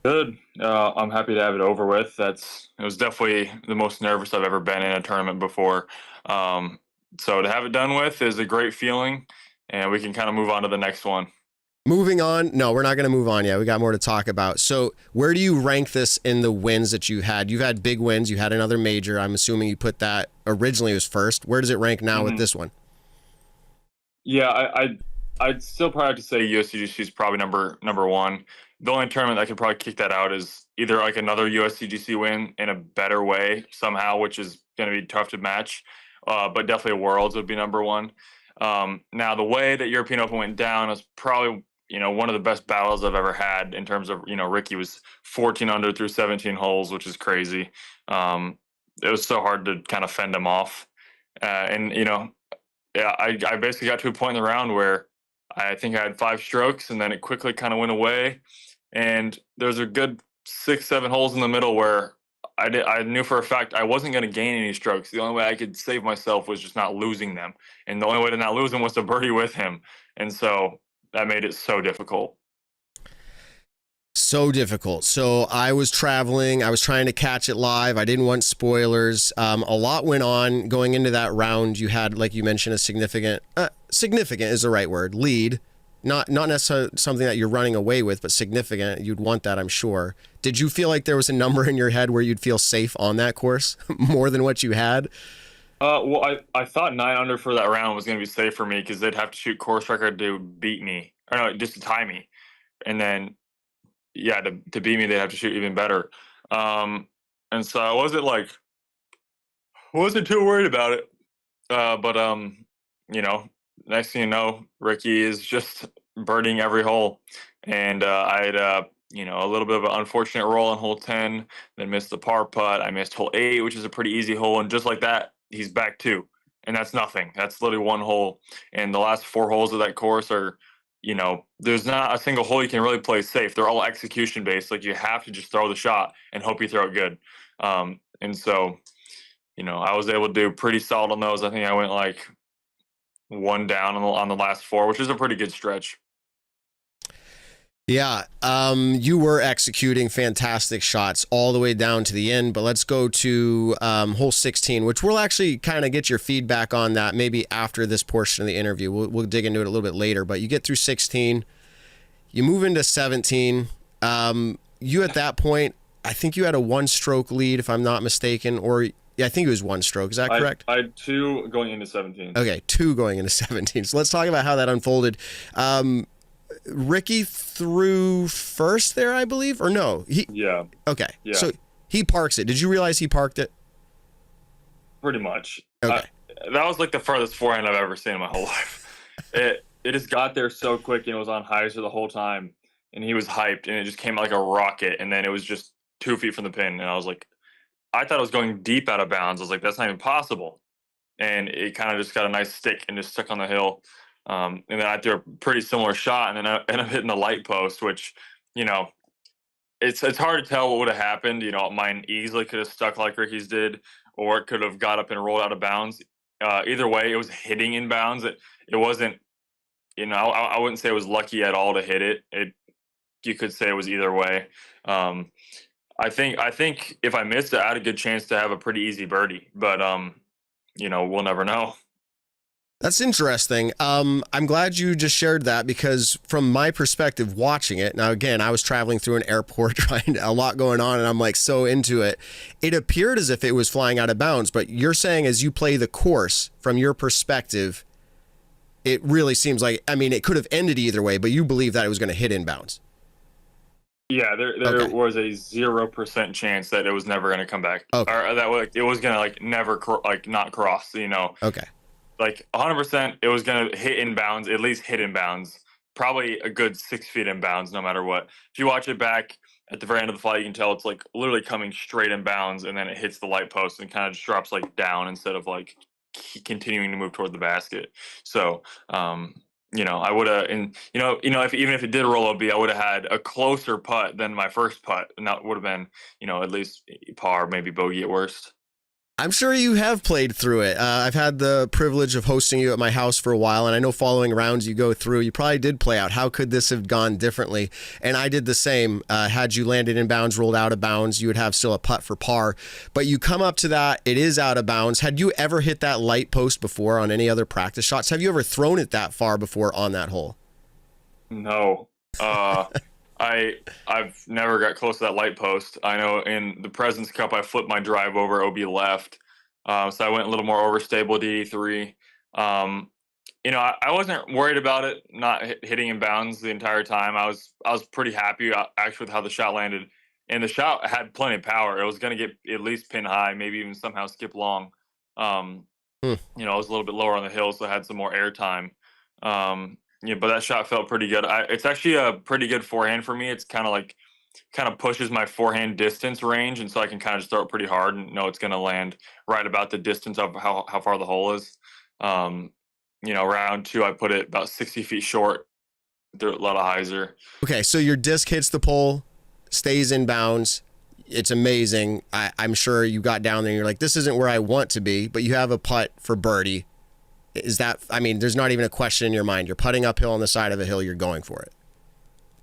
Good. I'm happy to have it over with. It was definitely the most nervous I've ever been in a tournament before. So to have it done with is a great feeling, and we can kind of move on to the next one. Moving on. No, we're not going to move on yet. We got more to talk about. So where do you rank this in the wins that you had? You've had big wins. You had another major. I'm assuming you put that originally as first. Where does it rank now with this one? Yeah, I'd still probably have to say USDGC is probably number one. The only tournament that could probably kick that out is either like another USDGC win in a better way somehow, which is going to be tough to match. But definitely Worlds would be number one. Now, the way that European Open went down is probably, one of the best battles I've ever had in terms of, Ricky was 14 under through 17 holes, which is crazy. It was so hard to kind of fend him off. And, yeah, I basically got to a point in the round where I think I had 5 strokes, and then it quickly kind of went away. And there's a good 6, 7 holes in the middle where I knew for a fact I wasn't going to gain any strokes. The only way I could save myself was just not losing them. And the only way to not lose them was to birdie with him. And so that made it so difficult. So difficult. So I was traveling. I was trying to catch it live. I didn't want spoilers. A lot went on going into that round. You had, like you mentioned, a significant is the right word, lead. Not necessarily something that you're running away with, but significant. You'd want that, I'm sure. Did you feel like there was a number in your head where you'd feel safe on that course more than what you had? Well, I thought 9 under for that round was going to be safe for me because they'd have to shoot course record to beat me, or no, just to tie me, and then yeah, to beat me they'd have to shoot even better. And so I wasn't too worried about it. But next thing you know, Ricky is just birding every hole, and I had a little bit of an unfortunate roll on hole 10, then missed the par putt. I missed hole 8, which is a pretty easy hole, and just like that, he's back 2, and that's nothing. That's literally 1 hole, and the last 4 holes of that course are, there's not a single hole you can really play safe. They're all execution based. Like, you have to just throw the shot and hope you throw it good. And so, I was able to do pretty solid on those. I think I went like 1 down on the last 4, which is a pretty good stretch. Yeah, you were executing fantastic shots all the way down to the end, but let's go to hole 16, which we'll actually kind of get your feedback on that maybe after this portion of the interview. We'll dig into it a little bit later, but you get through 16, you move into 17. You at that point, I think you had a 1-stroke lead, if I'm not mistaken, or yeah, I think it was 1 stroke. Is that correct? I had 2 going into 17. Okay, 2 going into 17. So let's talk about how that unfolded. Ricky threw first there, I believe, or no? Yeah. Okay. Yeah. So he parks it. Did you realize he parked it? Pretty much. Okay. That was like the furthest forehand I've ever seen in my whole life. It just got there so quick, and it was on hyzer the whole time, and he was hyped, and it just came out like a rocket, and then it was just 2 feet from the pin, and I was like, I thought it was going deep out of bounds. I was like, that's not even possible. And it kind of just got a nice stick and just stuck on the hill. And then I threw a pretty similar shot, and then I ended up hitting the light post, which, it's hard to tell what would have happened. Mine easily could have stuck like Ricky's did, or it could have got up and rolled out of bounds. Either way, it was hitting in bounds. It wasn't, I wouldn't say it was lucky at all to hit it. You could say it was either way. I think if I missed it, I had a good chance to have a pretty easy birdie, but we'll never know. That's interesting. I'm glad you just shared that, because from my perspective watching it, now again, I was traveling through an airport, a lot going on, and I'm like so into it. It appeared as if it was flying out of bounds, but you're saying as you play the course, from your perspective, it really seems like, it could have ended either way, but you believe that it was going to hit in bounds. Yeah, there Okay. was a 0% chance that it was never going to come back, Okay. or that it was going to never not cross. Okay. Like 100%, it was going to hit in bounds, at least hit in bounds, probably a good 6 feet in bounds, no matter what. If you watch it back at the very end of the flight, you can tell it's like literally coming straight in bounds, and then it hits the light post and kind of just drops like down instead of like continuing to move toward the basket. So, I would have, and even if it did roll OB, I would have had a closer putt than my first putt, and that would have been, at least par, maybe bogey at worst. I'm sure you have played through it. I've had the privilege of hosting you at my house for a while, and I know following rounds you go through, you probably did play out, how could this have gone differently? And I did the same. Had you landed in bounds, rolled out of bounds, you would have still a putt for par. But you come up to that, it is out of bounds. Had you ever hit that light post before on any other practice shots? Have you ever thrown it that far before on that hole? No. I've never got close to that light post. I know in the President's Cup, I flipped my drive over OB left. So I went a little more overstable DD3. I wasn't worried about it not hitting in bounds the entire time. I was pretty happy actually with how the shot landed, and the shot had plenty of power. It was going to get at least pin high, maybe even somehow skip long. Um, Hmm. it was a little bit lower on the hill, so I had some more air time. But that shot felt pretty good. It's actually a pretty good forehand for me. It's kind of pushes my forehand distance range, and so I can kind of just throw it pretty hard and know it's going to land right about the distance of how far the hole is. Um, round two, I put it about 60 feet short, threw a lot of hyzer. Okay, so your disc hits the pole, stays in bounds. It's amazing. I'm sure you got down there and you're like, this isn't where I want to be, but you have a putt for birdie. Is that, I mean, there's not even a question in your mind. You're putting uphill on the side of a hill, you're going for it.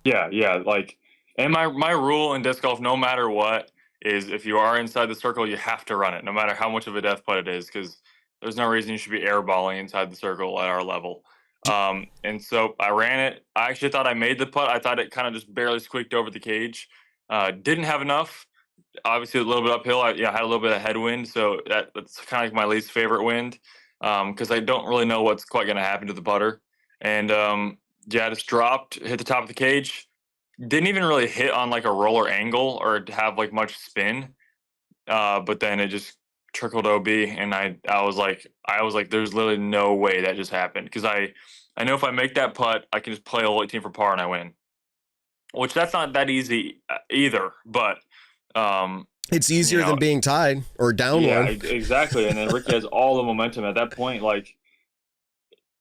Yeah. And my rule in disc golf, no matter what, is if you are inside the circle, you have to run it, no matter how much of a death putt it is, because there's no reason you should be airballing inside the circle at our level. And so I ran it. I actually thought I made the putt. I thought it kind of just barely squeaked over the cage. Didn't have enough. Obviously, a little bit uphill. I had a little bit of headwind, so that's kind of like my least favorite wind, because I don't really know what's quite going to happen to the putter. And I just dropped, hit the top of the cage. Didn't even really hit on like a roller angle or have like much spin. But then it just trickled OB, and I was like, there's literally no way that just happened, because I know if I make that putt, I can just play a hole 18 for par and I win. Which that's not that easy either, but it's easier than being tied or down one. Exactly. And then Ricky has all the momentum at that point. Like,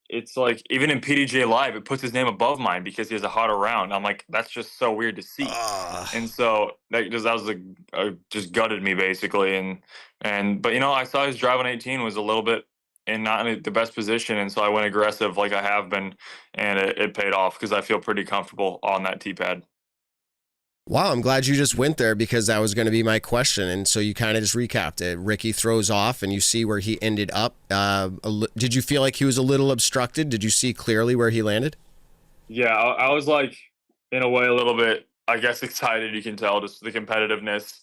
it's like, even in PDJ Live, it puts his name above mine because he has a hotter round. I'm like, that's just so weird to see. And so that just gutted me basically. But I saw his drive on 18 was a little bit not in the best position, and so I went aggressive like I have been, and it paid off because I feel pretty comfortable on that tee pad. Wow, I'm glad you just went there, because that was going to be my question. And so you kind of just recapped it. Ricky throws off and you see where he ended up. Did you feel like he was a little obstructed? Did you see clearly where he landed? Yeah, I was like, in a way, a little bit, I guess, excited. You can tell just the competitiveness,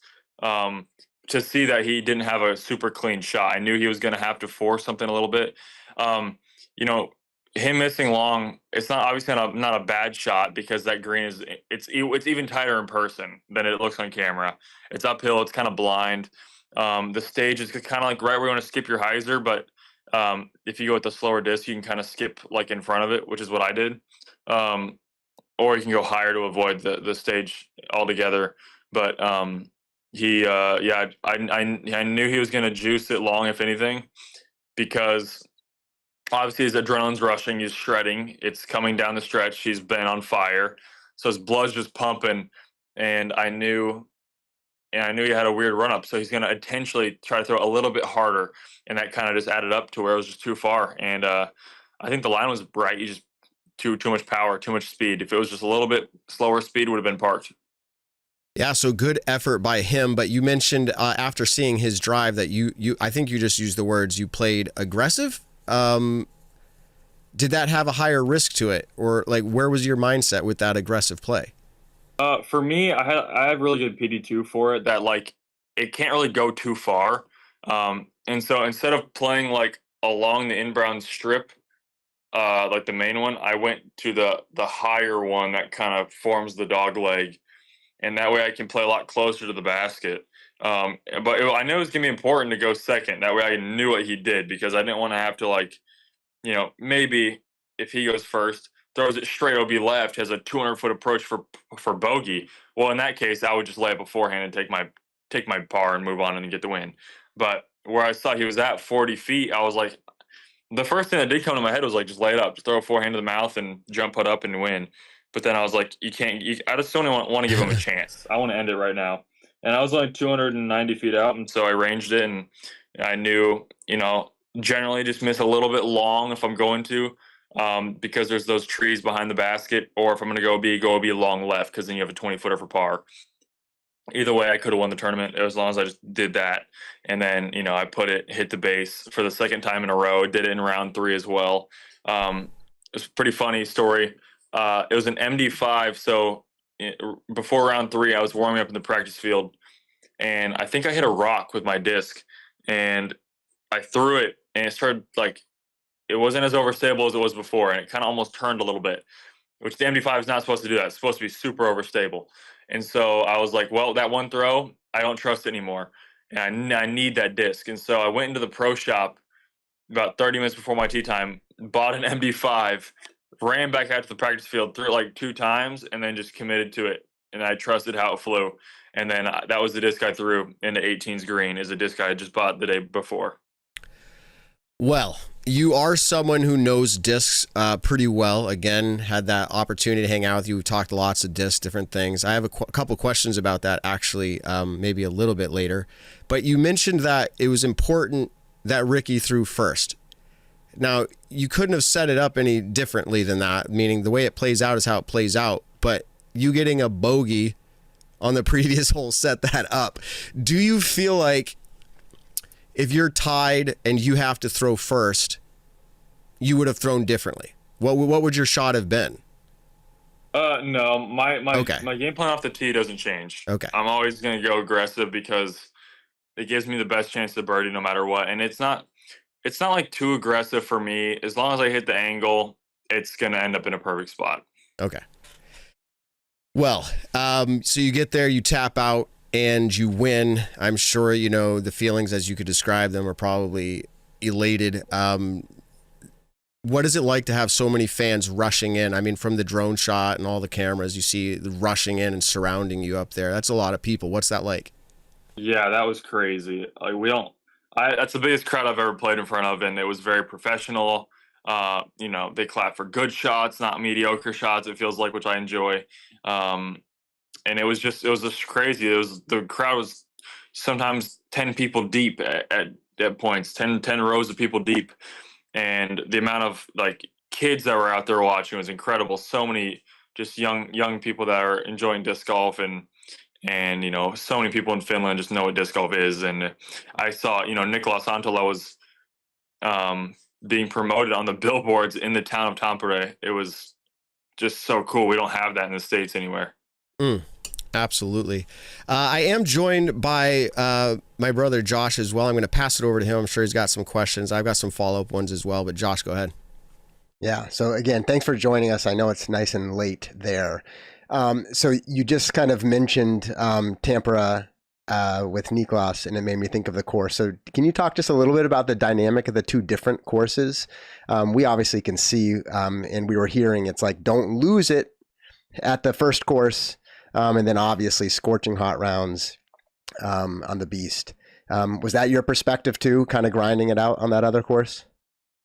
to see that he didn't have a super clean shot. I knew he was going to have to force something a little bit. Him missing long, it's not obviously not a bad shot, because that green it's even tighter in person than it looks on camera. It's uphill, it's kind of blind. The stage is kind of like right where you want to skip your hyzer, but if you go with the slower disc, you can kind of skip like in front of it, which is what I did. Or you can go higher to avoid the stage altogether. But I knew he was going to juice it long, if anything, because obviously his adrenaline's rushing, he's shredding, it's coming down the stretch, he's been on fire, so his blood's just pumping, and I knew he had a weird run up, so he's going to intentionally try to throw a little bit harder, and that kind of just added up to where it was just too far. And I think the line was right. You just too much power, too much speed. If it was just a little bit slower speed, would have been parked. Yeah, so good effort by him. But you mentioned after seeing his drive that I think you just used the words, you played aggressive. Did that have a higher risk to it, or like where was your mindset with that aggressive play? For me, I have really good PD2 for it, that like it can't really go too far. And so instead of playing like along the inbound strip, like the main one, I went to the higher one that kind of forms the dog leg, and that way I can play a lot closer to the basket. But I knew it was gonna be important to go second. That way I knew what he did, because I didn't want to have to, like, maybe if he goes first, throws it straight OB left, has a 200-foot approach for bogey. Well, in that case, I would just lay it beforehand and take my par and move on and get the win. But where I saw he was at 40 feet, I was like, the first thing that did come to my head was like, just lay it up, just throw a forehand to the mouth and jump put up and win. But then I was like, you can't. I just don't want to give him a chance. I want to end it right now. And I was like 290 feet out, and so I ranged it, and I knew, generally just miss a little bit long if I'm going to, because there's those trees behind the basket, or if I'm going to go be long left, because then you have a 20-footer for par. Either way, I could have won the tournament as long as I just did that. And then, I hit the base for the second time in a row. Did it in round 3 as well. It's a pretty funny story. It was an MD5. So before round 3, I was warming up in the practice field, and I think I hit a rock with my disc, and I threw it, and it started like it wasn't as overstable as it was before, and it kind of almost turned a little bit, which the MD5 is not supposed to do that. It's supposed to be super overstable. And so I was like, well, that one throw, I don't trust it anymore. And I need that disc. And so I went into the pro shop about 30 minutes before my tee time, bought an MD5, ran back out to the practice field, threw it like 2 times, and then just committed to it. And I trusted how it flew. And then that was the disc I threw into 18's green, is a disc I just bought the day before. Well, you are someone who knows discs pretty well. Again, had that opportunity to hang out with you. We've talked lots of discs, different things. I have a couple questions about that, actually, maybe a little bit later. But you mentioned that it was important that Ricky threw first. Now, you couldn't have set it up any differently than that, meaning the way it plays out is how it plays out. But you getting a bogey on the previous hole set that up. Do you feel like if you're tied and you have to throw first, you would have thrown differently? What would your shot have been? No, my Okay. my game plan off the tee doesn't change. Okay. I'm always going to go aggressive because it gives me the best chance to birdie no matter what. And it's not like too aggressive for me. As long as I hit the angle, it's going to end up in a perfect spot. Okay. Well, so you get there, you tap out, and you win. I'm sure, you know, the feelings as you could describe them are probably elated. What is it like to have so many fans rushing in? I mean, from the drone shot and all the cameras, you see rushing in and surrounding you up there. That's a lot of people. What's that like? Yeah, that was crazy. Like that's the biggest crowd I've ever played in front of, and it was very professional. You know, they clap for good shots, not mediocre shots, it feels like, which I enjoy. And it was just crazy. The crowd was sometimes 10 people deep at points, 10 rows of people deep. And the amount of like kids that were out there watching was incredible. So many just young people that are enjoying disc golf, and you know, so many people in Finland just know what disc golf is. And I saw, you know, Nicolas Antola was being promoted on the billboards in the town of Tampere. It was just so cool. We don't have that in the States anywhere. Absolutely. I am joined by my brother Josh as well. I'm going to pass it over to him. I'm sure he's got some questions. I've got some follow-up ones as well, but Josh, go ahead. Yeah. So again, thanks for joining us. I know it's nice and late there. So you just kind of mentioned Tampere with Niklas, and it made me think of the course. So can you talk just a little bit about the dynamic of the 2 different courses? We obviously can see, and we were hearing, it's like, don't lose it at the first course. And then obviously scorching hot rounds on the Beast. Was that your perspective too, kind of grinding it out on that other course?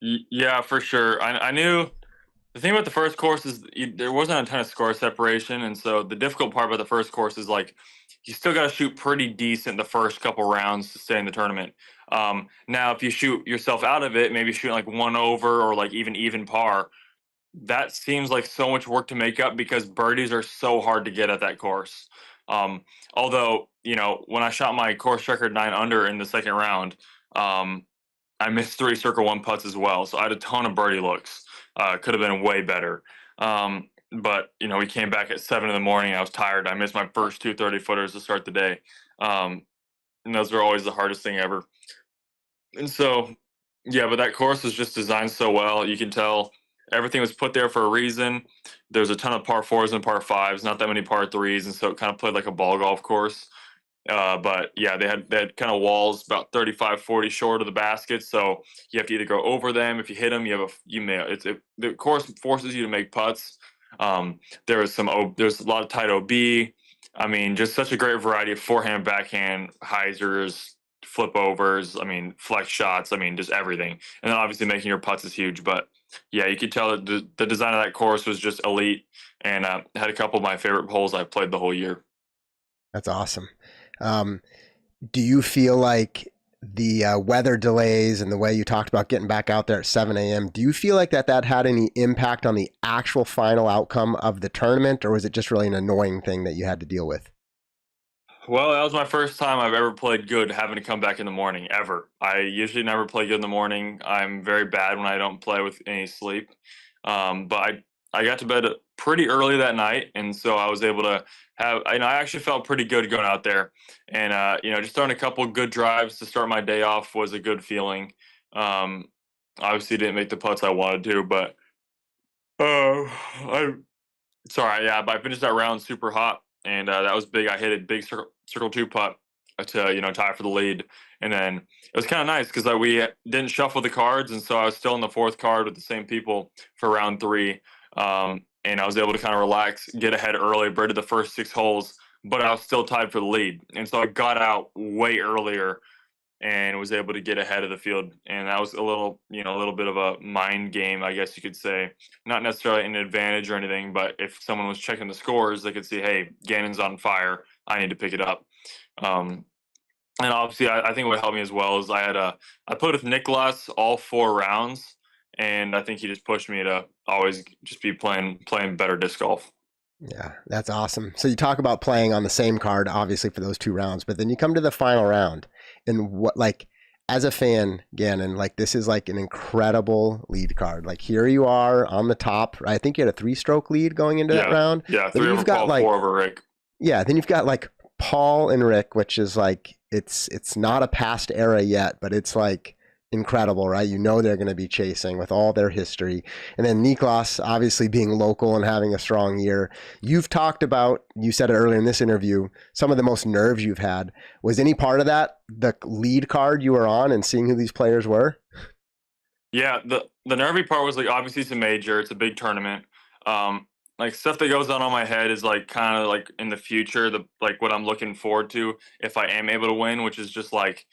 Yeah, for sure. I knew the thing about the first course is there wasn't a ton of score separation. And so the difficult part about the first course is like, you still got to shoot pretty decent the first couple rounds to stay in the tournament. Now, if you shoot yourself out of it, maybe shooting like 1 over or like even par, that seems like so much work to make up because birdies are so hard to get at that course. Although, you know, when I shot my course record 9 under in the second round, I missed 3 circle 1 putts as well. So I had a ton of birdie looks. Could have been way better. But, you know, we came back at 7 in the morning. I was tired. I missed my first 2 30-footers to start the day. And those are always the hardest thing ever. And so, yeah, but that course was just designed so well. You can tell everything was put there for a reason. There's a ton of par 4s and par 5s, not that many par 3s. And so it kind of played like a ball golf course. But yeah, they had kind of walls about 35, 40 short of the basket. So you have to either go over them. If you hit them, the course forces you to make putts. There's a lot of tight OB. I mean, just such a great variety of forehand, backhand, hyzers, flip overs. I mean, flex shots. I mean, just everything. And then obviously making your putts is huge. But yeah, you could tell that the design of that course was just elite, and had a couple of my favorite holes I played the whole year. That's awesome. Do you feel like the weather delays and the way you talked about getting back out there at 7 a.m., do you feel like that had any impact on the actual final outcome of the tournament, or was it just really an annoying thing that you had to deal with? Well, that was my first time I've ever played good having to come back in the morning, ever. I usually never play good in the morning. I'm very bad when I don't play with any sleep. But I got to bed pretty early that night, and so I was able to I actually felt pretty good going out there. And, just throwing a couple good drives to start my day off was a good feeling. Obviously didn't make the putts I wanted to, but I sorry, yeah, but I finished that round super hot, and that was big. I hit a big circle two putt to tie for the lead, and then it was kind of nice because we didn't shuffle the cards, and so I was still in the fourth card with the same people for round three, and I was able to kind of relax, get ahead early, birded the first 6 holes, but I was still tied for the lead, and so I got out way earlier and was able to get ahead of the field. And that was a little bit of a mind game, I guess you could say. Not necessarily an advantage or anything, but if someone was checking the scores, they could see, hey, Gannon's on fire. I need to pick it up. And obviously, I think what helped me as well is I played with Nicholas all 4 rounds, and I think he just pushed me to always just be playing better disc golf. Yeah, that's awesome. So you talk about playing on the same card, obviously, for those 2 rounds, but then you come to the final round, and what, like, as a fan, Gannon, like, this is like an incredible lead card. Like, here you are on the top. I think you had a 3-stroke lead going into that round. Yeah, 3 over Paul, 4 over Rick. Yeah, then you've got like Paul and Rick, which is like, it's not a past era yet, but it's like incredible, right? They're going to be chasing with all their history. And then Niklas, obviously being local and having a strong year. You've talked about, you said it earlier in this interview, some of the most nerves you've had. Was any part of that the lead card you were on and seeing who these players were? Yeah, the nervy part was, like, obviously it's a major, it's a big tournament. Like, stuff that goes on my head is like kind of like in the future, like what I'm looking forward to if I am able to win, which is just like,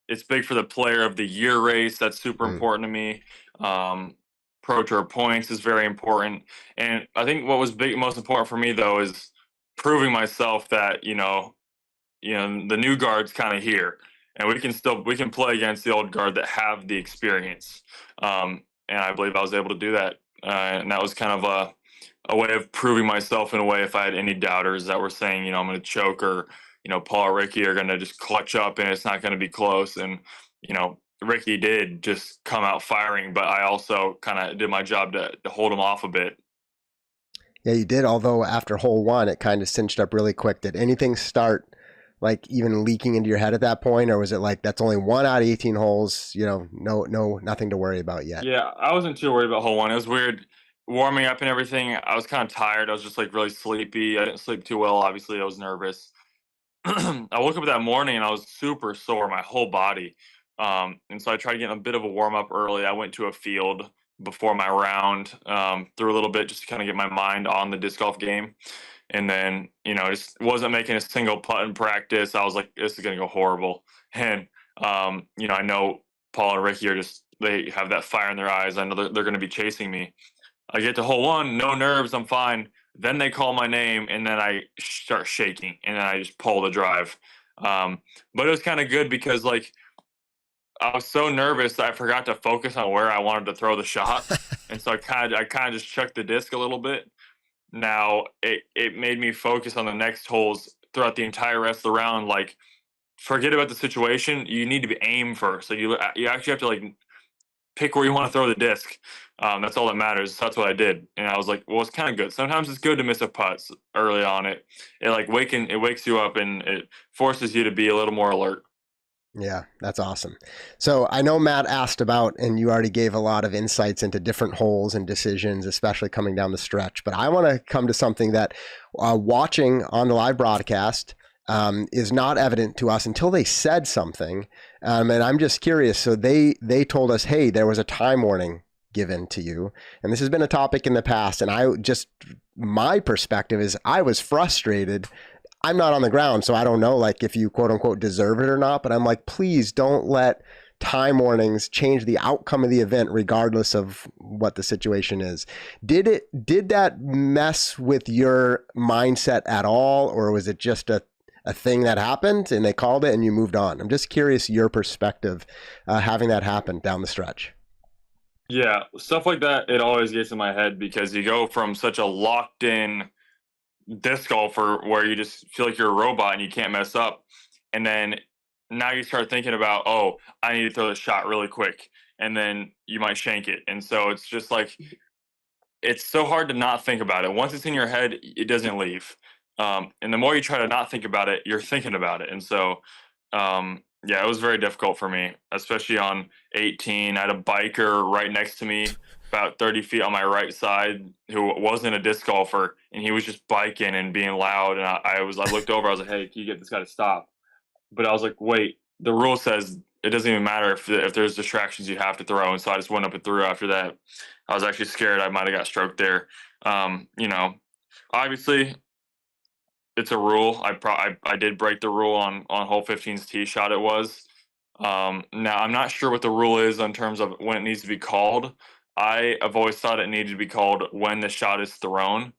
it's big for the player of the year race. That's super important to me. Pro Tour points is very important. And I think what was most important for me, though, is proving myself that, the new guard's kind of here. And we can play against the old guard that have the experience. And I believe I was able to do that. And that was kind of a way of proving myself in a way if I had any doubters that were saying, I'm going to choke, or Paul or Ricky are going to just clutch up and it's not going to be close. And, Ricky did just come out firing, but I also kind of did my job to hold him off a bit. Yeah, you did. Although after hole 1, it kind of cinched up really quick. Did anything start like even leaking into your head at that point? Or was it like, that's only 1 out of 18 holes, nothing to worry about yet? Yeah, I wasn't too worried about hole 1. It was weird warming up and everything. I was kind of tired. I was just like really sleepy. I didn't sleep too well. Obviously I was nervous. I woke up that morning and I was super sore, my whole body. And so I tried getting a bit of a warm up early. I went to a field before my round, threw a little bit just to kind of get my mind on the disc golf game. And then, just wasn't making a single putt in practice. I was like, this is going to go horrible. And, I know Paul and Ricky they have that fire in their eyes. I know they're going to be chasing me. I get to hole 1, no nerves, I'm fine. Then they call my name, and then I start shaking, and then I just pull the drive. But it was kind of good because, like, I was so nervous that I forgot to focus on where I wanted to throw the shot, and so I kind of just chucked the disc a little bit. Now it made me focus on the next holes throughout the entire rest of the round. Like, forget about the situation. You need to aim first. So you actually have to, like, pick where you want to throw the disc. That's all that matters. That's what I did. And I was like, well, it's kind of good. Sometimes it's good to miss a putt early on. It wakes you up and it forces you to be a little more alert. Yeah, that's awesome. So I know Matt asked about, and you already gave a lot of insights into different holes and decisions, especially coming down the stretch. But I want to come to something that watching on the live broadcast is not evident to us until they said something. And I'm just curious. So they told us, hey, there was a time warning given to you. And this has been a topic in the past. And my perspective is I was frustrated. I'm not on the ground, so I don't know, like, if you quote unquote deserve it or not, but I'm like, please don't let time warnings change the outcome of the event, regardless of what the situation is. Did that mess with your mindset at all? Or was it just a thing that happened and they called it and you moved on? I'm just curious your perspective, having that happen down the stretch. Yeah, stuff like that, it always gets in my head because you go from such a locked in disc golfer where you just feel like you're a robot and you can't mess up. And then now you start thinking about, oh, I need to throw the shot really quick. And then you might shank it. And so it's just like, it's so hard to not think about it. Once it's in your head, it doesn't leave. And the more you try to not think about it, you're thinking about it. And so, Yeah, it was very difficult for me, especially on 18. I had a biker right next to me, about 30 feet on my right side, who wasn't a disc golfer, and he was just biking and being loud. And I looked over, I was like, "Hey, can you get this guy to stop?" But I was like, "Wait, the rule says it doesn't even matter if there's distractions you have to throw." And so I just went up and threw after that. I was actually scared I might have got stroked there. You know, obviously it's a rule. I did break the rule on hole 15's tee shot. It was. Now I'm not sure what the rule is in terms of when it needs to be called. I have always thought it needed to be called when the shot is thrown,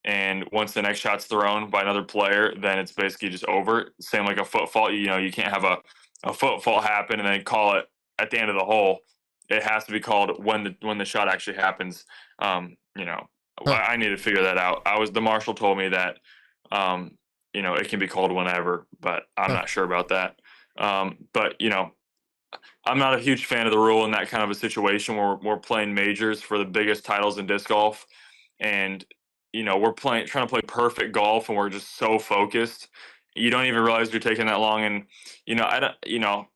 and once the next shot's thrown by another player, then it's basically just over. Same like a foot fault. You know, you can't have a foot fault happen and then call it at the end of the hole. It has to be called when the shot actually happens. You know, I need to figure that out. The marshal told me that you know, it can be called whenever, but I'm not sure about that. But you know, I'm not a huge fan of the rule in that kind of a situation where we're playing majors for the biggest titles in disc golf, and you know we're trying to play perfect golf, and we're just so focused. You don't even realize you're taking that long, and you know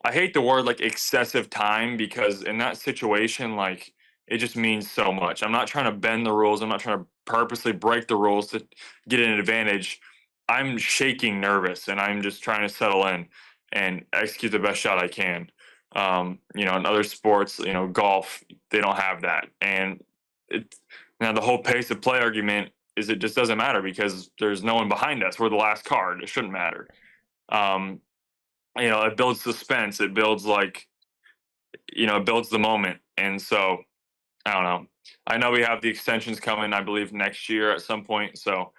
I hate the word like excessive time, because in that situation, like, it just means so much. I'm not trying to bend the rules. I'm not trying to purposely break the rules to get an advantage. I'm shaking nervous, and I'm just trying to settle in and execute the best shot I can. You know, in other sports, you know, golf, they don't have that. And now the whole pace of play argument is it just doesn't matter because there's no one behind us. We're the last card. It shouldn't matter. You know, it builds suspense. It builds it builds the moment. And so I don't know. I know we have the extensions coming, I believe, next year at some point. So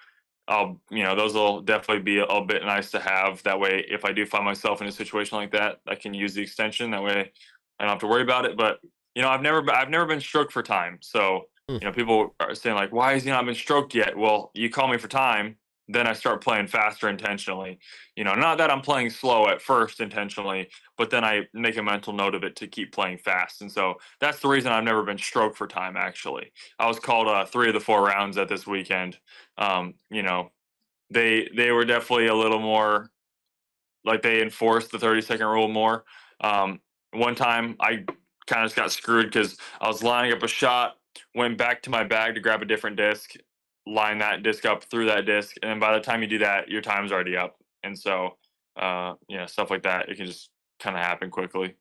those will definitely be a bit nice to have. That way, if I do find myself in a situation like that, I can use the extension. That way I don't have to worry about it. But, you know, I've never been stroked for time. So, you know, people are saying like, why has he not been stroked yet? Well, you call me for time, then I start playing faster intentionally. You know, not that I'm playing slow at first intentionally, but then I make a mental note of it to keep playing fast. And so that's the reason I've never been stroked for time, actually. I was called 3 of the 4 rounds at this weekend. You know, they were definitely a little more like they enforced the 30-second rule more. One time I kind of just got screwed because I was lining up a shot, went back to my bag to grab a different disc, line that disc up through that disc, and then by the time you do that, your time's already up. And so, stuff like that, it can just kind of happen quickly.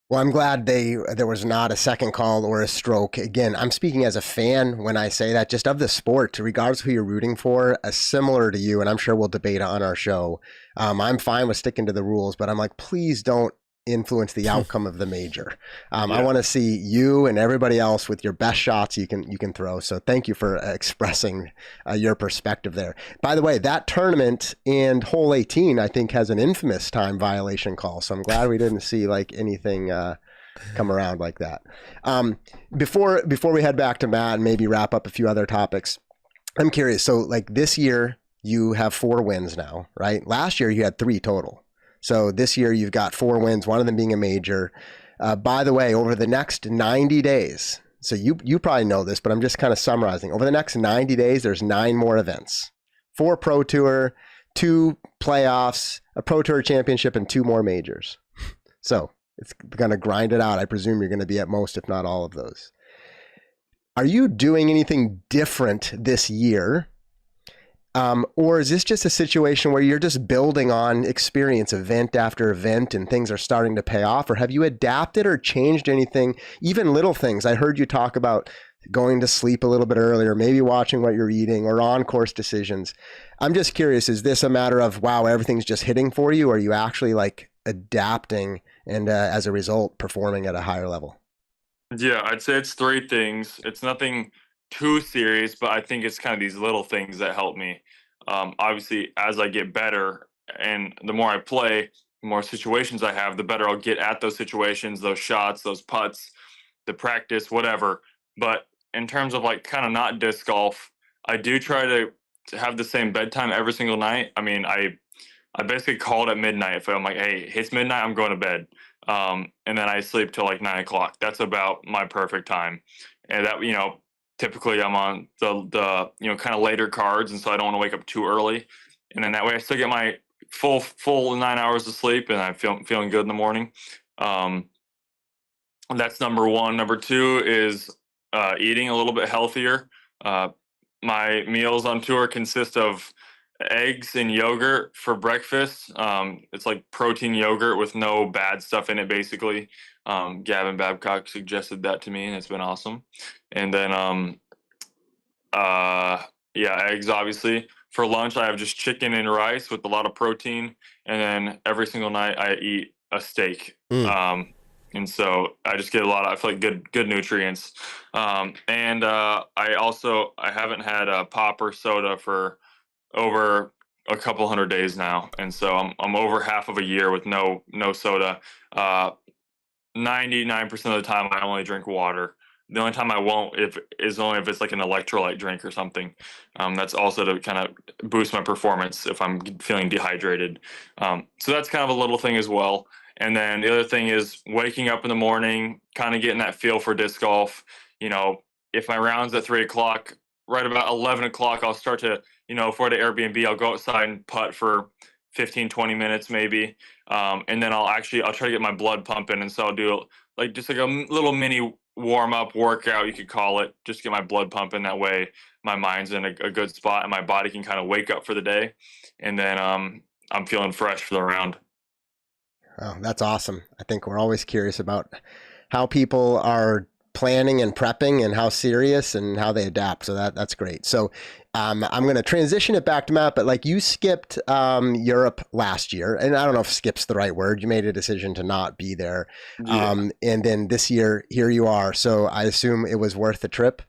Well, I'm glad there was not a second call or a stroke. Again, I'm speaking as a fan when I say that, just of the sport, regardless of who you're rooting for, similar to you, and I'm sure we'll debate on our show. I'm fine with sticking to the rules, but I'm like, please don't influence the outcome of the major. I want to see you and everybody else with your best shots you can throw. So thank you for expressing your perspective there. By the way, that tournament and hole 18, I think, has an infamous time violation call. So I'm glad we didn't see like anything come around like that. Before we head back to Matt and maybe wrap up a few other topics, I'm curious. So like this year you have 4 wins now, right? Last year you had 3 total. So this year you've got 4 wins, one of them being a major. By the way, over the next 90 days, so you probably know this, but I'm just kind of summarizing. Over the next 90 days, there's 9 more events. 4 Pro Tour, 2 playoffs, a Pro Tour championship, and 2 more majors. So it's going to grind it out. I presume you're going to be at most, if not all of those. Are you doing anything different this year? Or is this just a situation where you're just building on experience event after event and things are starting to pay off? Or have you adapted or changed anything, even little things? I heard you talk about going to sleep a little bit earlier, maybe watching what you're eating or on-course decisions. I'm just curious, is this a matter of, wow, everything's just hitting for you? Or are you actually like adapting and as a result, performing at a higher level? Yeah, I'd say it's 3 things. It's nothing too serious, but I think it's kind of these little things that help me. Obviously, as I get better and the more I play, the more situations I have, the better I'll get at those situations, those shots, those putts, the practice, whatever. But in terms of like kind of not disc golf, I do try to have the same bedtime every single night. I mean, I basically call it at midnight. If I'm like, hey, it's midnight, I'm going to bed. And then I sleep till like 9 o'clock. That's about my perfect time. And that, you know, typically I'm on the kind of later cards, and so I don't want to wake up too early. And then that way I still get my full 9 hours of sleep, and I'm feeling good in the morning. That's number one. Number two is eating a little bit healthier. My meals on tour consist of eggs and yogurt for breakfast. It's like protein yogurt with no bad stuff in it, basically. Gavin Babcock suggested that to me, and it's been awesome. And then, eggs, obviously. For lunch, I have just chicken and rice with a lot of protein. And then every single night, I eat a steak. And so I just get I feel like good nutrients. I haven't had a pop or soda for over a couple hundred days now. And so I'm over half of a year with no soda. 99% of the time I only drink water. The only time I won't is only if it's like an electrolyte drink or something. That's also to kind of boost my performance if I'm feeling dehydrated. So that's kind of a little thing as well. And then the other thing is waking up in the morning, kind of getting that feel for disc golf. If my round's at 3 o'clock, right about 11 o'clock, I'll start to, if we're at an Airbnb, I'll go outside and putt for 15, 20 minutes maybe. And then I'll try to get my blood pumping. And so I'll do just like a little mini warm-up workout, you could call it, just to get my blood pumping. That way my mind's in a good spot and my body can kind of wake up for the day. And then I'm feeling fresh for the round. Oh, that's awesome. I think we're always curious about how people are planning and prepping and how serious and how they adapt. So that's great. So I'm going to transition it back to Matt, but like you skipped Europe last year, and I don't know if skip's the right word. You made a decision to not be there. Yeah. And then this year, here you are. So I assume it was worth the trip,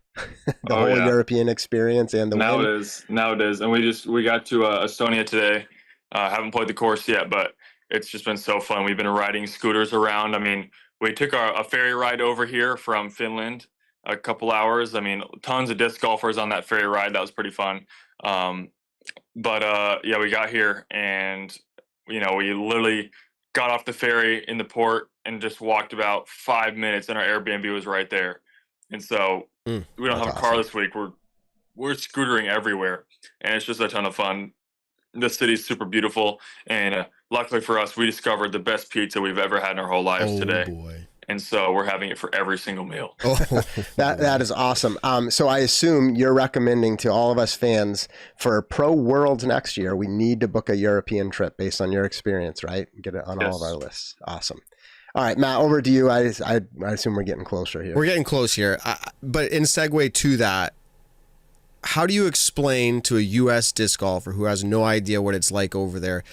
the whole European experience and the now win. Now it is. And we got to Estonia today. Haven't played the course yet, but it's just been so fun. We've been riding scooters around. I mean, we took a ferry ride over here from Finland, a couple hours. I mean, tons of disc golfers on that ferry ride. That was pretty fun. We got here and, we literally got off the ferry in the port and just walked about 5 minutes and our Airbnb was right there. And so we don't have a car this week. We're scootering everywhere and it's just a ton of fun. The city's super beautiful, and luckily for us, we discovered the best pizza we've ever had in our whole lives today. Boy. And so we're having it for every single meal. That is awesome. So I assume you're recommending to all of us fans for Pro Worlds next year, we need to book a European trip based on your experience, right? Get it on all of our lists. Awesome. All right, Matt, over to you. I assume we're getting closer here. We're getting close here. But in segue to that, how do you explain to a U.S. disc golfer who has no idea what it's like over there?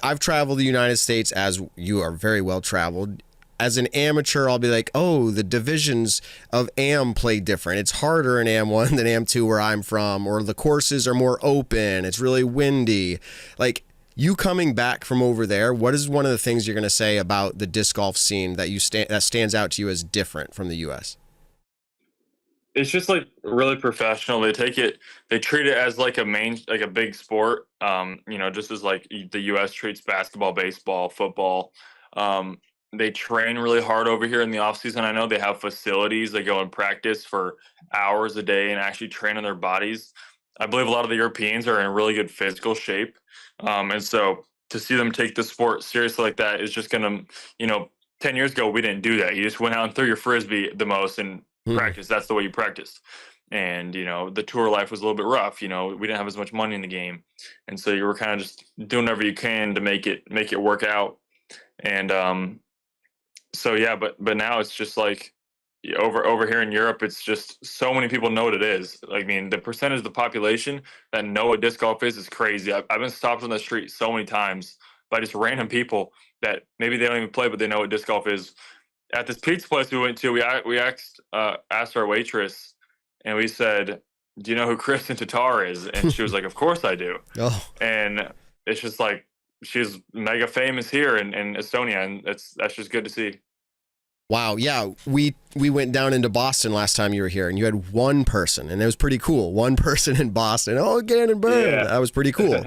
I've traveled the United States, as you are very well traveled. As an amateur, I'll be like, oh, the divisions of AM play different. It's harder in AM1 than AM2 where I'm from, or the courses are more open. It's really windy. Like, you coming back from over there, what is one of the things you're going to say about the disc golf scene that that stands out to you as different from the U.S.? It's just like really professional. They treat it as like a big sport. Just as like the U.S. treats basketball, baseball, football. They train really hard over here in the off season. I know they have facilities. They go and practice for hours a day and actually train on their bodies. I believe a lot of the Europeans are in really good physical shape. And so to see them take the sport seriously like that is just going to, 10 years ago, we didn't do that. You just went out and threw your Frisbee the most and practice. That's the way you practiced. And, the tour life was a little bit rough. We didn't have as much money in the game. And so you were kind of just doing whatever you can to make it work out. And but now it's just like over here in Europe, it's just so many people know what it is. I mean, the percentage of the population that know what disc golf is crazy. I've been stopped on the street so many times by just random people that maybe they don't even play, but they know what disc golf is. At this pizza place we went to, we asked our waitress, and we said, "Do you know who Kristen Tatar is?" And she was like, "Of course I do." Oh. And it's just like she's mega famous here in Estonia, and that's just good to see. Wow. Yeah. We we went down into Boston last time you were here, and you had one person, and it was pretty cool. One person in Boston. Oh, Gannon Bird. Yeah. That was pretty cool.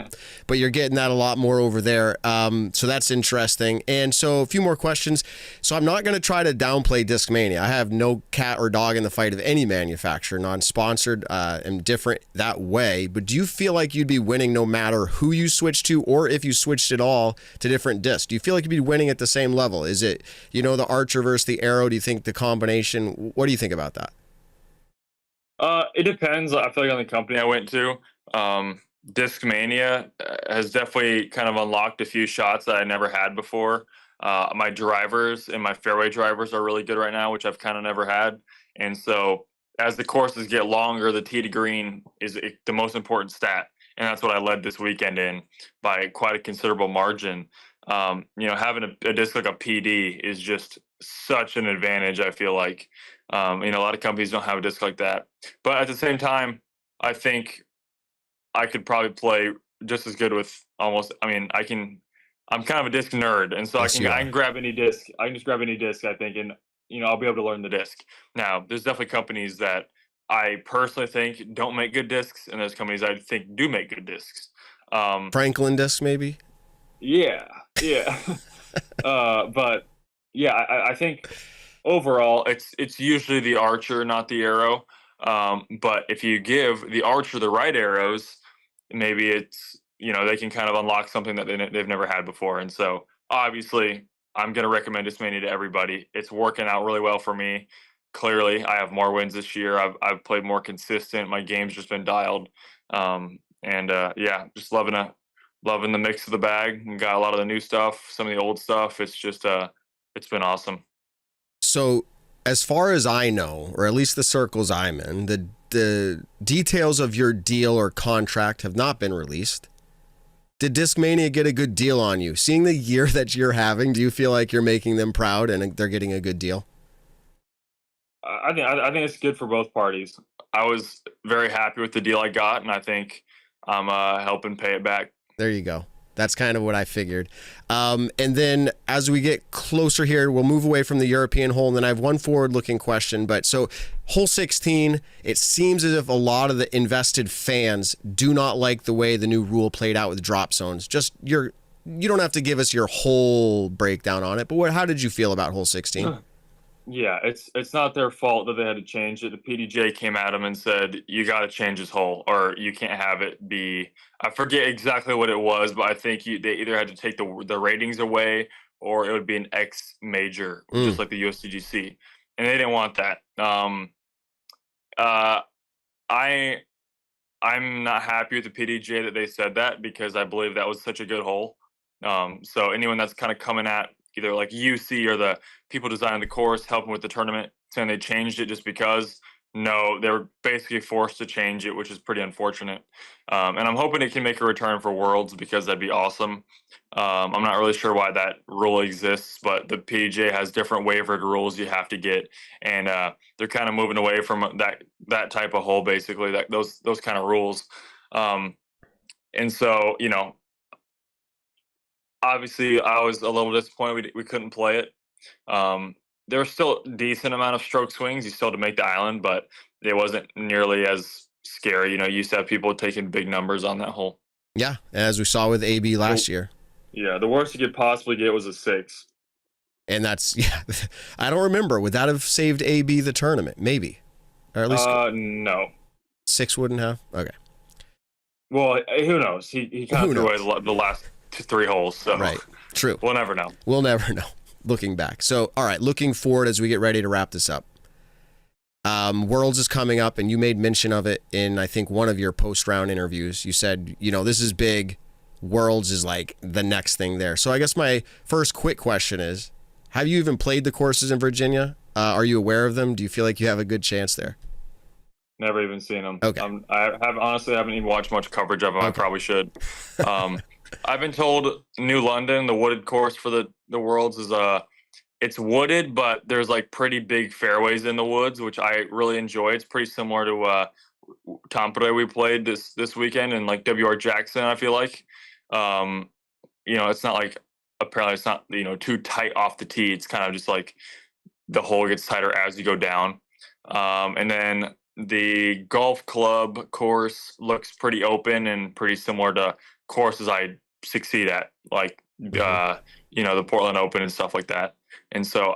But you're getting that a lot more over there. So that's interesting. And so a few more questions. So I'm not going to try to downplay Discmania. I have no cat or dog in the fight of any manufacturer, non-sponsored, and different that way. But do you feel like you'd be winning no matter who you switch to, or if you switched at all to different discs? Do you feel like you'd be winning at the same level? Is it, the Archer versus the Arrow? Do you think the combination? What do you think about that? It depends. I feel like on the company I went to, Discmania has definitely kind of unlocked a few shots that I never had before. My drivers and my fairway drivers are really good right now, which I've kind of never had. And so as the courses get longer, the tee to green is the most important stat. And that's what I led this weekend in by quite a considerable margin. Having a disc like a PD is just such an advantage, I feel like. A lot of companies don't have a disc like that. But at the same time, I think I could probably play just as good with I'm kind of a disc nerd, and so Yes, I can grab any disc. I can just grab any disc, I think, and I'll be able to learn the disc. Now, there's definitely companies that I personally think don't make good discs, and there's companies I think do make good discs. Franklin disc, maybe? Yeah. But yeah, I think overall it's usually the Archer, not the Arrow. But if you give the Archer the right arrows, maybe it's they can kind of unlock something that they've never had before. And so obviously I'm going to recommend Discmania to everybody. It's working out really well for me. Clearly I have more wins this year. I've played more consistent. My game's just been dialed. Just loving the mix of the bag. We got a lot of the new stuff, some of the old stuff. It's just it's been awesome. So as far as I know, or at least the circles I'm in, the details of your deal or contract have not been released. Did Discmania get a good deal on you? Seeing the year that you're having, do you feel like you're making them proud and they're getting a good deal? I think it's good for both parties. I was very happy with the deal I got, and I think I'm helping pay it back. There you go. That's kind of what I figured. And then as we get closer here, we'll move away from the European hole. And then I have one forward-looking question. But so hole 16, it seems as if a lot of the invested fans do not like the way the new rule played out with drop zones. Just you don't have to give us your whole breakdown on it. But how did you feel about hole 16? Yeah, it's not their fault that they had to change it. The PDJ came at them and said, you got to change this hole, or you can't have it be. I forget exactly what it was, but I think they either had to take the ratings away, or it would be an X major, just like the USDGC, and they didn't want that. I'm not happy with the PDJ that they said that, because I believe that was such a good hole. So anyone that's kind of coming at either like UC or the people designing the course, helping with the tournament, saying they changed it just because, no, they were basically forced to change it, which is pretty unfortunate. And I'm hoping it can make a return for Worlds, because that'd be awesome. I'm not really sure why that rule exists, but the PDJ has different waivered rules you have to get, and they're kind of moving away from that type of hole, basically, those kind of rules. And so, obviously I was a little disappointed we couldn't play it. There was still a decent amount of stroke swings. You still had to make the island, but it wasn't nearly as scary. You used to have people taking big numbers on that hole. Yeah, as we saw with AB last year. Yeah, the worst you could possibly get was a 6. And that's, I don't remember. Would that have saved AB the tournament? Maybe. Or at least no. 6 wouldn't have? Okay. Well, who knows? He kind of threw away the last 3 holes. So right. True. We'll never know. We'll never know. Looking back. So, all right, looking forward as we get ready to wrap this up. Worlds is coming up, and you made mention of it in, I think, one of your post-round interviews. You said, this is big. Worlds is like the next thing there. So I guess my first quick question is, have you even played the courses in Virginia? Are you aware of them? Do you feel like you have a good chance there? Never even seen them. Okay. I haven't even watched much coverage of them. Okay. I probably should. I've been told New London, the wooded course for the Worlds, is it's wooded, but there's like pretty big fairways in the woods, which I really enjoy. It's pretty similar to Tampere we played this weekend, and like WR Jackson, I feel like. It's not like, apparently it's not too tight off the tee. It's kind of just like the hole gets tighter as you go down. And then the golf club course looks pretty open and pretty similar to courses I succeed at, like, you know, the Portland Open and stuff like that. And so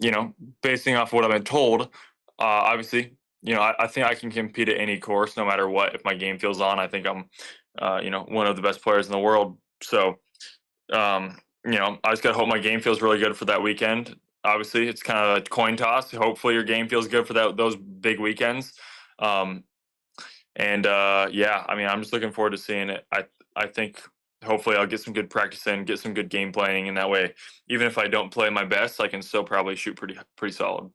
you know, basing off what I've been told, obviously, you know, I think I can compete at any course, no matter what. If my game feels on, I think I'm, you know, one of the best players in the world. So, you know, I just got to hope my game feels really good for that weekend. Obviously, it's kind of a coin toss. Hopefully your game feels good for those big weekends. Yeah, I mean, I'm just looking forward to seeing it. I think hopefully I'll get some good practice in, get some good game playing, and that way, even if I don't play my best, I can still probably shoot pretty solid.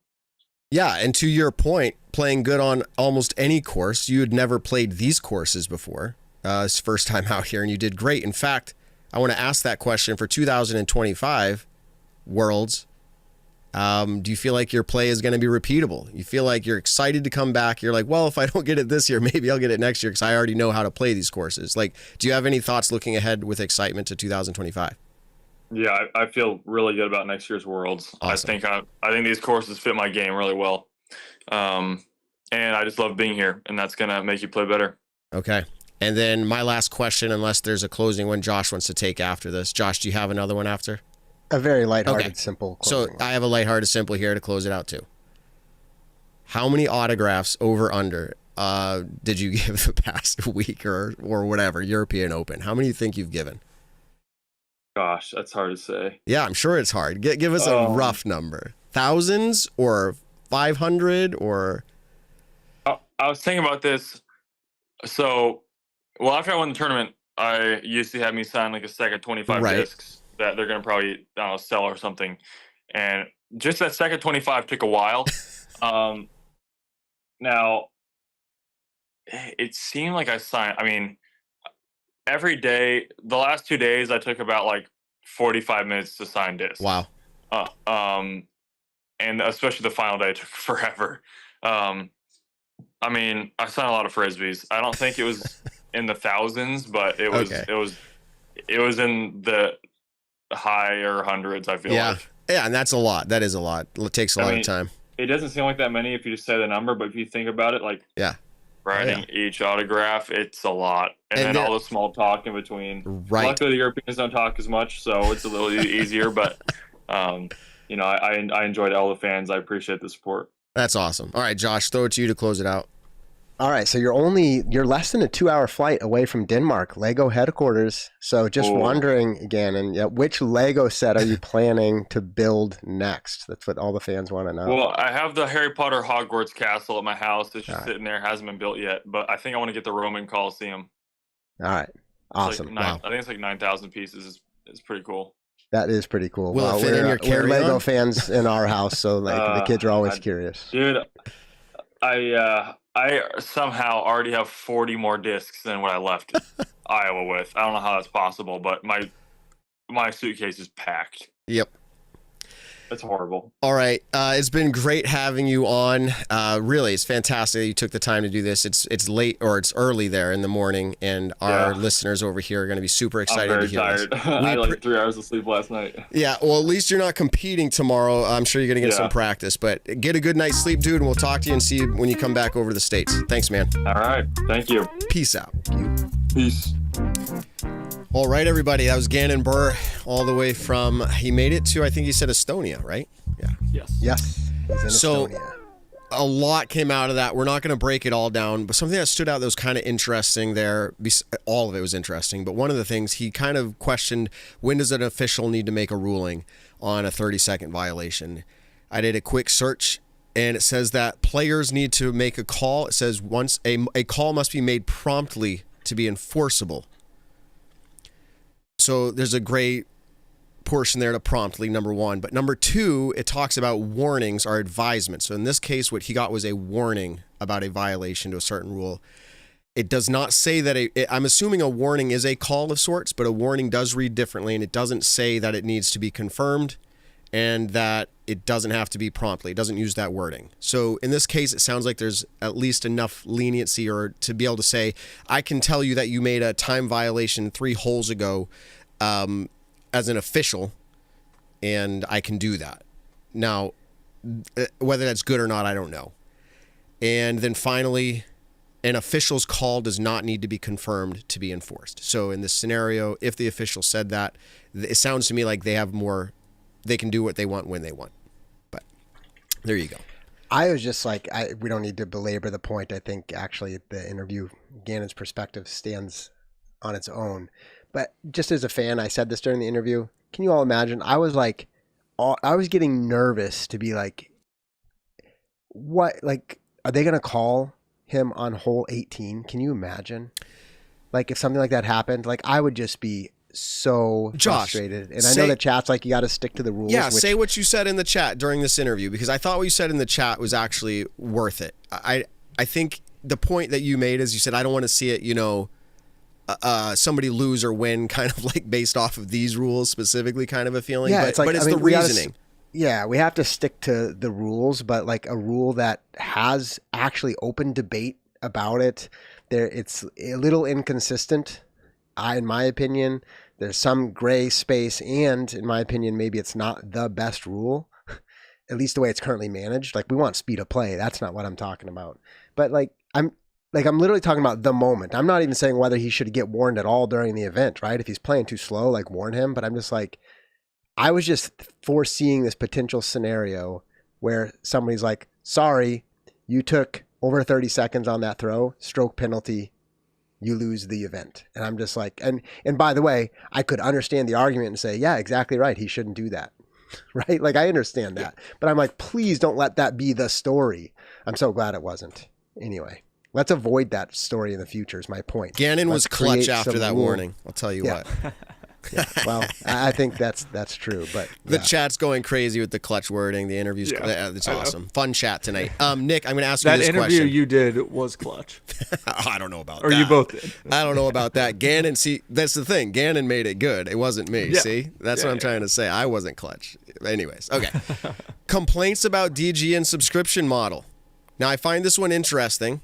Yeah, and to your point, playing good on almost any course, you had never played these courses before. It's first time out here, and you did great. In fact, I want to ask that question for 2025 Worlds. Do you feel like your play is going to be repeatable? You feel like you're excited to come back? You're like, well, if I don't get it this year, maybe I'll get it next year because I already know how to play these courses. Like, do you have any thoughts looking ahead with excitement to 2025? Yeah, I feel really good about next year's Worlds. Awesome. I think these courses fit my game really well. And I just love being here, and that's going to make you play better. Okay. And then my last question, unless there's a closing one Josh wants to take after this. Josh, do you have another one after? A very lighthearted, simple closing. So I have a lighthearted, simple here to close it out too. How many autographs over under did you give the past week or whatever, European Open? How many do you think you've given? Gosh, that's hard to say. Yeah, I'm sure it's hard. Give us a rough number. Thousands or 500 or... I was thinking about this. So, well, after I won the tournament, I used to have me sign like a second 25 discs that they're going to probably, I don't know, sell or something. And just that second 25 took a while. Now, it seemed like I signed, I mean, every day, the last 2 days, I took about like 45 minutes to sign discs. Wow. And especially the final day took forever. I mean, I signed a lot of Frisbees. I don't think it was in the thousands, but it was it was in the higher hundreds, I feel like. Yeah, and that's a lot. That is a lot. It takes a lot of time. It doesn't seem like that many if you just say the number, but if you think about it, like writing each autograph, it's a lot. And then all the small talk in between. Right. Luckily, the Europeans don't talk as much, so it's a little easier. But, you know, I enjoyed all the fans. I appreciate the support. That's awesome. All right, Josh, throw it to you to close it out. All right, so you're less than a 2-hour flight away from Denmark, Lego headquarters. So just wondering again, and which Lego set are you planning to build next? That's what all the fans want to know. Well, I have the Harry Potter Hogwarts castle at my house. It's just sitting there, hasn't been built yet. But I think I want to get the Roman Colosseum. All right, awesome. I think it's like 9,000 pieces. It's pretty cool. That is pretty cool. Will it fit in your we're Lego fans in our house, so like the kids are always curious. Dude, I somehow already have 40 more discs than what I left Iowa with. I don't know how that's possible, but my suitcase is packed. Yep. That's horrible. All right. It's been great having you on. Really, it's fantastic that you took the time to do this. It's late, or it's early there in the morning, and our listeners over here are going to be super excited to hear tired. this. I had like 3 hours of sleep last night. Yeah, well, at least you're not competing tomorrow. I'm sure you're going to get some practice, but get a good night's sleep, dude, and we'll talk to you and see you when you come back over to the States. Thanks, man. All right. Thank you. Peace out. Peace. All right, everybody. That was Gannon BUHR all the way from, he made it to, I think he said Estonia, right? Yeah. Yes. He's in Estonia. A lot came out of that. We're not going to break it all down, but something that stood out that was kind of interesting there, all of it was interesting, but one of the things he kind of questioned, when does an official need to make a ruling on a 30-second violation? I did a quick search, and it says that players need to make a call. It says once a call must be made promptly to be enforceable. So there's a great portion there to promptly, number one. But number two, it talks about warnings or advisements. So in this case, what he got was a warning about a violation to a certain rule. It does not say that I'm assuming a warning is a call of sorts, but a warning does read differently, and it doesn't say that it needs to be confirmed and that it doesn't have to be promptly. It doesn't use that wording. So in this case, it sounds like there's at least enough leniency or to be able to say, I can tell you that you made a time violation 3 holes ago as an official, and I can do that. Now, Whether that's good or not, I don't know. And then finally, an official's call does not need to be confirmed to be enforced. So in this scenario, if the official said that, it sounds to me like they have more, they can do what they want when they want. But there you go. I was just like, we don't need to belabor the point. I think actually the interview, Gannon's perspective stands on its own. But just as a fan, I said this during the interview. Can you all imagine? I was like, I was getting nervous to be like, what, like, are they going to call him on hole 18? Can you imagine? Like if something like that happened, like I would just be so frustrated. And I know the chat's like, you got to stick to the rules. Yeah, say what you said in the chat during this interview, because I thought what you said in the chat was actually worth it. I think the point that you made is you said, I don't want to see it, you know, somebody lose or win kind of like based off of these rules specifically kind of a feeling. Yeah, but, it's like, but it's the reasoning. Yeah, we have to stick to the rules, but like a rule that has actually open debate about it. It's a little inconsistent. In my opinion, there's some gray space, and in my opinion, maybe it's not the best rule, at least the way it's currently managed. Like we want speed of play. That's not what I'm talking about. But I'm literally talking about the moment. I'm not even saying whether he should get warned at all during the event, right? If he's playing too slow, like warn him. But I'm just like, I was just foreseeing this potential scenario where somebody's like, sorry, you took over 30 seconds on that throw, stroke penalty, you lose the event. And I'm just like, and by the way, I could understand the argument and say, yeah, exactly right. He shouldn't do that. Right? Like I understand that, but I'm like, please don't let that be the story. I'm so glad it wasn't. Anyway, let's avoid that story in the future is my point. Gannon was clutch after that warning. I'll tell you what. Yeah, well, I think that's true, but the chat's going crazy with the clutch wording. The interviews, it's awesome. Fun chat tonight. Nick, I'm going to ask you this question. That interview you did was clutch. I don't know about that. Or you both did. I don't know about that. Gannon, see, that's the thing. Gannon made it good. It wasn't me. Yeah. See, that's what I'm trying to say. I wasn't clutch. Anyways, okay. Complaints about DGN subscription model. Now, I find this one interesting.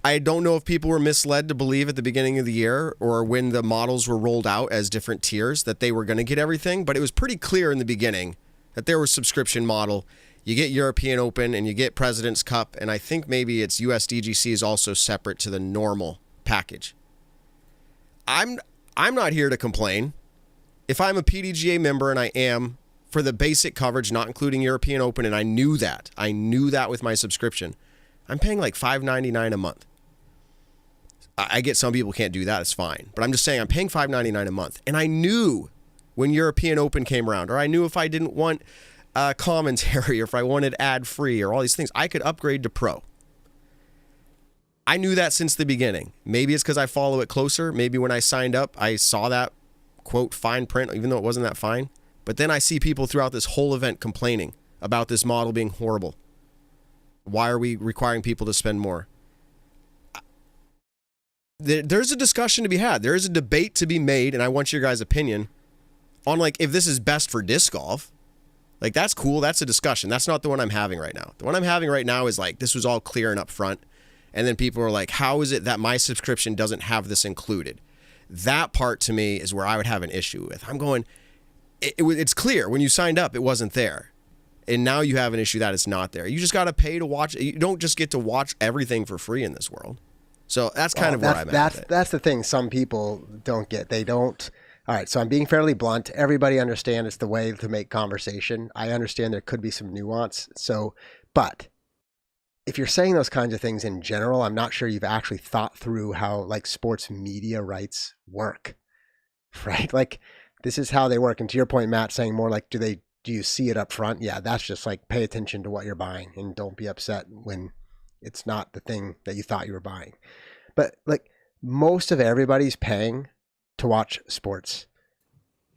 I don't know if people were misled to believe at the beginning of the year or when the models were rolled out as different tiers that they were going to get everything, but it was pretty clear in the beginning that there was subscription model. You get European Open and you get President's Cup, and I think maybe it's USDGC is also separate to the normal package. I'm not here to complain. If I'm a PDGA member, and I am, for the basic coverage, not including European Open, and I knew that with my subscription, I'm paying like $5.99 a month. I get some people can't do that. It's fine. But I'm just saying I'm paying $5.99 a month. And I knew when European Open came around, or I knew if I didn't want commentary or if I wanted ad-free or all these things, I could upgrade to Pro. I knew that since the beginning. Maybe it's because I follow it closer. Maybe when I signed up, I saw that, quote, fine print, even though it wasn't that fine. But then I see people throughout this whole event complaining about this model being horrible. Why are we requiring people to spend more? There's a discussion to be had. There is a debate to be made, and I want your guys' opinion on like if this is best for disc golf. Like that's cool. That's a discussion. That's not the one I'm having right now. The one I'm having right now is like this was all clear and up front, and then people are like, how is it that my subscription doesn't have this included? That part to me is where I would have an issue with. I'm going, it's clear when you signed up, it wasn't there. And now you have an issue that it's not there. You just got to pay to watch. You don't just get to watch everything for free in this world. So that's kind of where I'm at. That's the thing some people don't get. They don't. All right, so I'm being fairly blunt. Everybody understands it's the way to make conversation. I understand there could be some nuance. So, but if you're saying those kinds of things in general, I'm not sure you've actually thought through how like sports media rights work, right? Like this is how they work. And to your point, Matt, saying more like, do you see it up front? Yeah, that's just like pay attention to what you're buying and don't be upset when it's not the thing that you thought you were buying. But like most of everybody's paying to watch sports.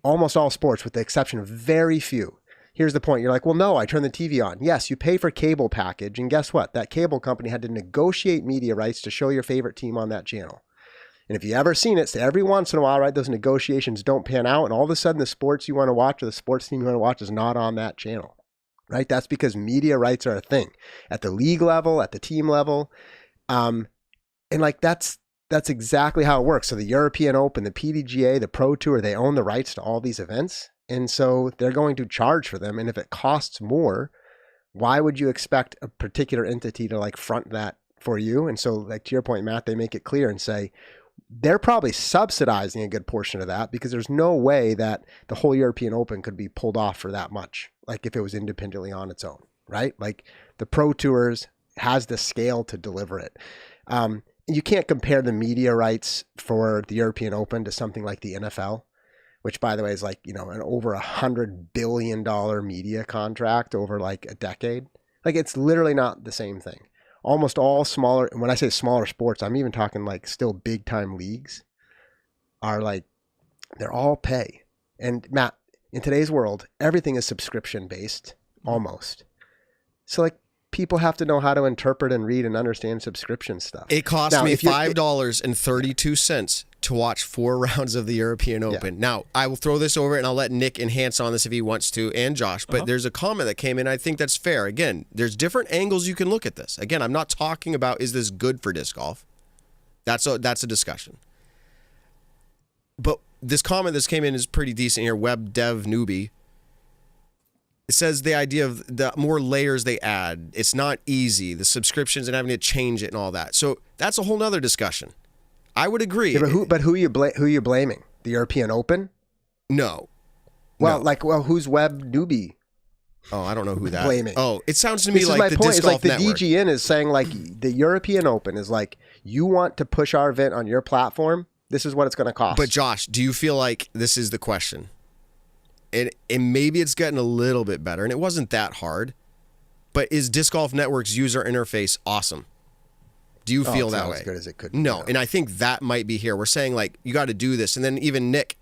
Almost all sports with the exception of very few. Here's the point. You're like, well, no, I turn the TV on. Yes, you pay for cable package. And guess what? That cable company had to negotiate media rights to show your favorite team on that channel. And if you ever seen it, so every once in a while, right, those negotiations don't pan out. And all of a sudden the sports you want to watch or the sports team you want to watch is not on that channel. Right? That's because media rights are a thing at the league level, at the team level. And like that's exactly how it works. So the European Open, the PDGA, the Pro Tour, they own the rights to all these events. And so they're going to charge for them. And if it costs more, why would you expect a particular entity to like front that for you? And so, like, to your point, Matt, they make it clear and say they're probably subsidizing a good portion of that, because there's no way that the whole European Open could be pulled off for that much, like if it was independently on its own, right? Like the Pro Tours has the scale to deliver it. You can't compare the media rights for the European Open to something like the NFL, which, by the way, is like, you know, an over $100 billion media contract over like a decade. Like, it's literally not the same thing. Almost all smaller, and when I say smaller sports, I'm even talking like still big time leagues, are like, they're all pay. And Matt, in today's world, everything is subscription based, almost. So like, people have to know how to interpret and read and understand subscription stuff. It cost me $5.32 to watch 4 rounds of the European Open. Now, I will throw this over and I'll let Nick enhance on this if he wants to, and Josh, but there's a comment that came in. I think that's fair. Again, there's different angles you can look at this. Again, I'm not talking about, is this good for disc golf? That's a discussion. But this comment that came in is pretty decent here. Web Dev Newbie. It says the idea of the more layers they add, it's not easy, the subscriptions and having to change it and all that. So that's a whole nother discussion. I would agree. Yeah, but who are you blaming? The European Open? No. Well, who's Web Newbie? Oh, I don't know who that. Blaming. Oh, it sounds to me this like is my the point. Disc It's Golf like the Network. DGN is saying, like, the European Open is like, you want to push our event on your platform, this is what it's going to cost. But Josh, do you feel like this is the question? And maybe it's getting a little bit better, and it wasn't that hard. But is Disc Golf Network's user interface awesome? Do you feel that way? As good as it could. No, and I think that might be here. We're saying, like, you got to do this, and then even Nick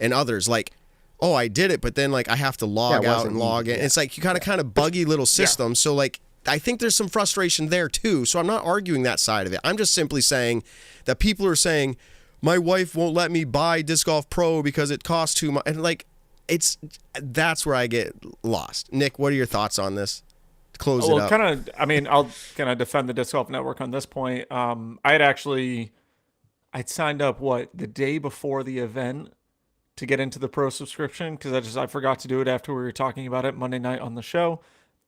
and others, like, oh, I did it, but then like I have to log out and log in. Yeah. It's like you kind of buggy little system. So like, I think there's some frustration there too. So I'm not arguing that side of it. I'm just simply saying that people are saying my wife won't let me buy Disc Golf Pro because it costs too much, and like. That's where I get lost. Nick, what are your thoughts on this? To close it up. I'll kind of defend the Disc Golf Network on this point. I'd signed up the day before the event to get into the pro subscription, because I forgot to do it after we were talking about it Monday night on the show.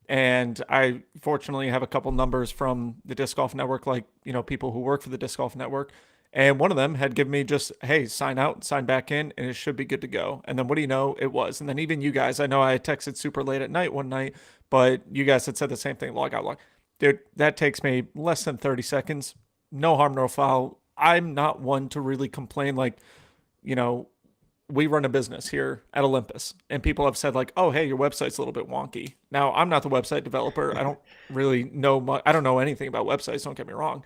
And I fortunately have a couple numbers from the Disc Golf Network, like, you know, people who work for the Disc Golf Network. And one of them had given me just, hey, sign out, sign back in, and it should be good to go. And then what do you know? It was. And then even you guys, I know I texted super late at night one night, but you guys had said the same thing, log out. Dude, that takes me less than 30 seconds. No harm, no foul. I'm not one to really complain. Like, you know, we run a business here at Olympus, and people have said like, oh, hey, your website's a little bit wonky. Now, I'm not the website developer. I don't really know much. I don't know anything about websites. Don't get me wrong.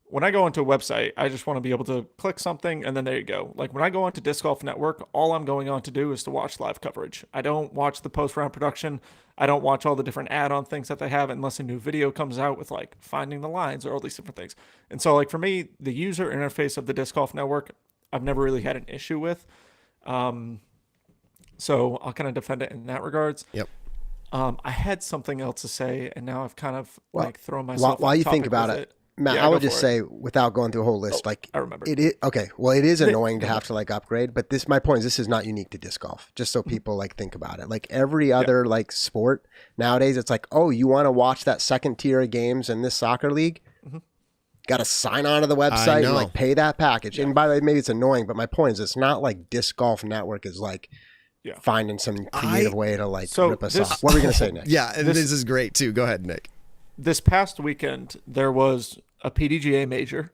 When I go into a website, I just want to be able to click something and then there you go. Like when I go onto Disc Golf Network, all I'm going on to do is to watch live coverage. I don't watch the post-round production. I don't watch all the different add-on things that they have unless a new video comes out with like finding the lines or all these different things. And so like for me, the user interface of the Disc Golf Network, I've never really had an issue with. So I'll kind of defend it in that regards. Yep. I had something else to say, and now I've kind of thrown myself. While you think about it, Matt, I would just say, without going through a whole list, I remember it is okay. Well, it is annoying to have to like upgrade, but my point is, this is not unique to disc golf. Just so people like think about it. Like every other like sport nowadays, it's like, oh, you want to watch that second tier of games in this soccer league? Got to sign on to the website and like pay that package. And by the way, maybe it's annoying, but my point is, it's not like Disc Golf Network is like finding some creative way to like rip us off. What were we gonna say, Nick? Yeah, and this is great too. Go ahead, Nick. This past weekend, there was a PDGA major,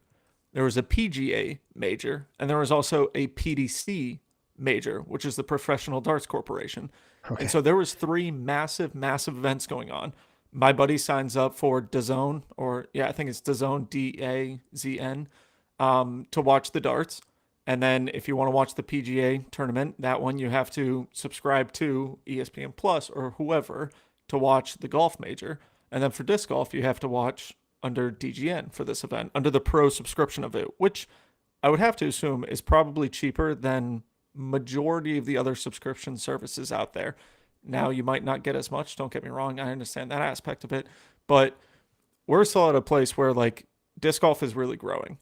there was a PGA major, and there was also a PDC major, which is the Professional Darts Corporation. Okay. And so there was 3 massive events going on. My buddy signs up for DAZN, I think it's DAZN, DAZN, to watch the darts. And then if you want to watch the PGA tournament, that one you have to subscribe to ESPN Plus or whoever to watch the golf major. And then for disc golf, you have to watch under DGN for this event, under the pro subscription of it, which I would have to assume is probably cheaper than majority of the other subscription services out there. Now, you might not get as much, don't get me wrong, I understand that aspect of it, but we're still at a place where like disc golf is really growing.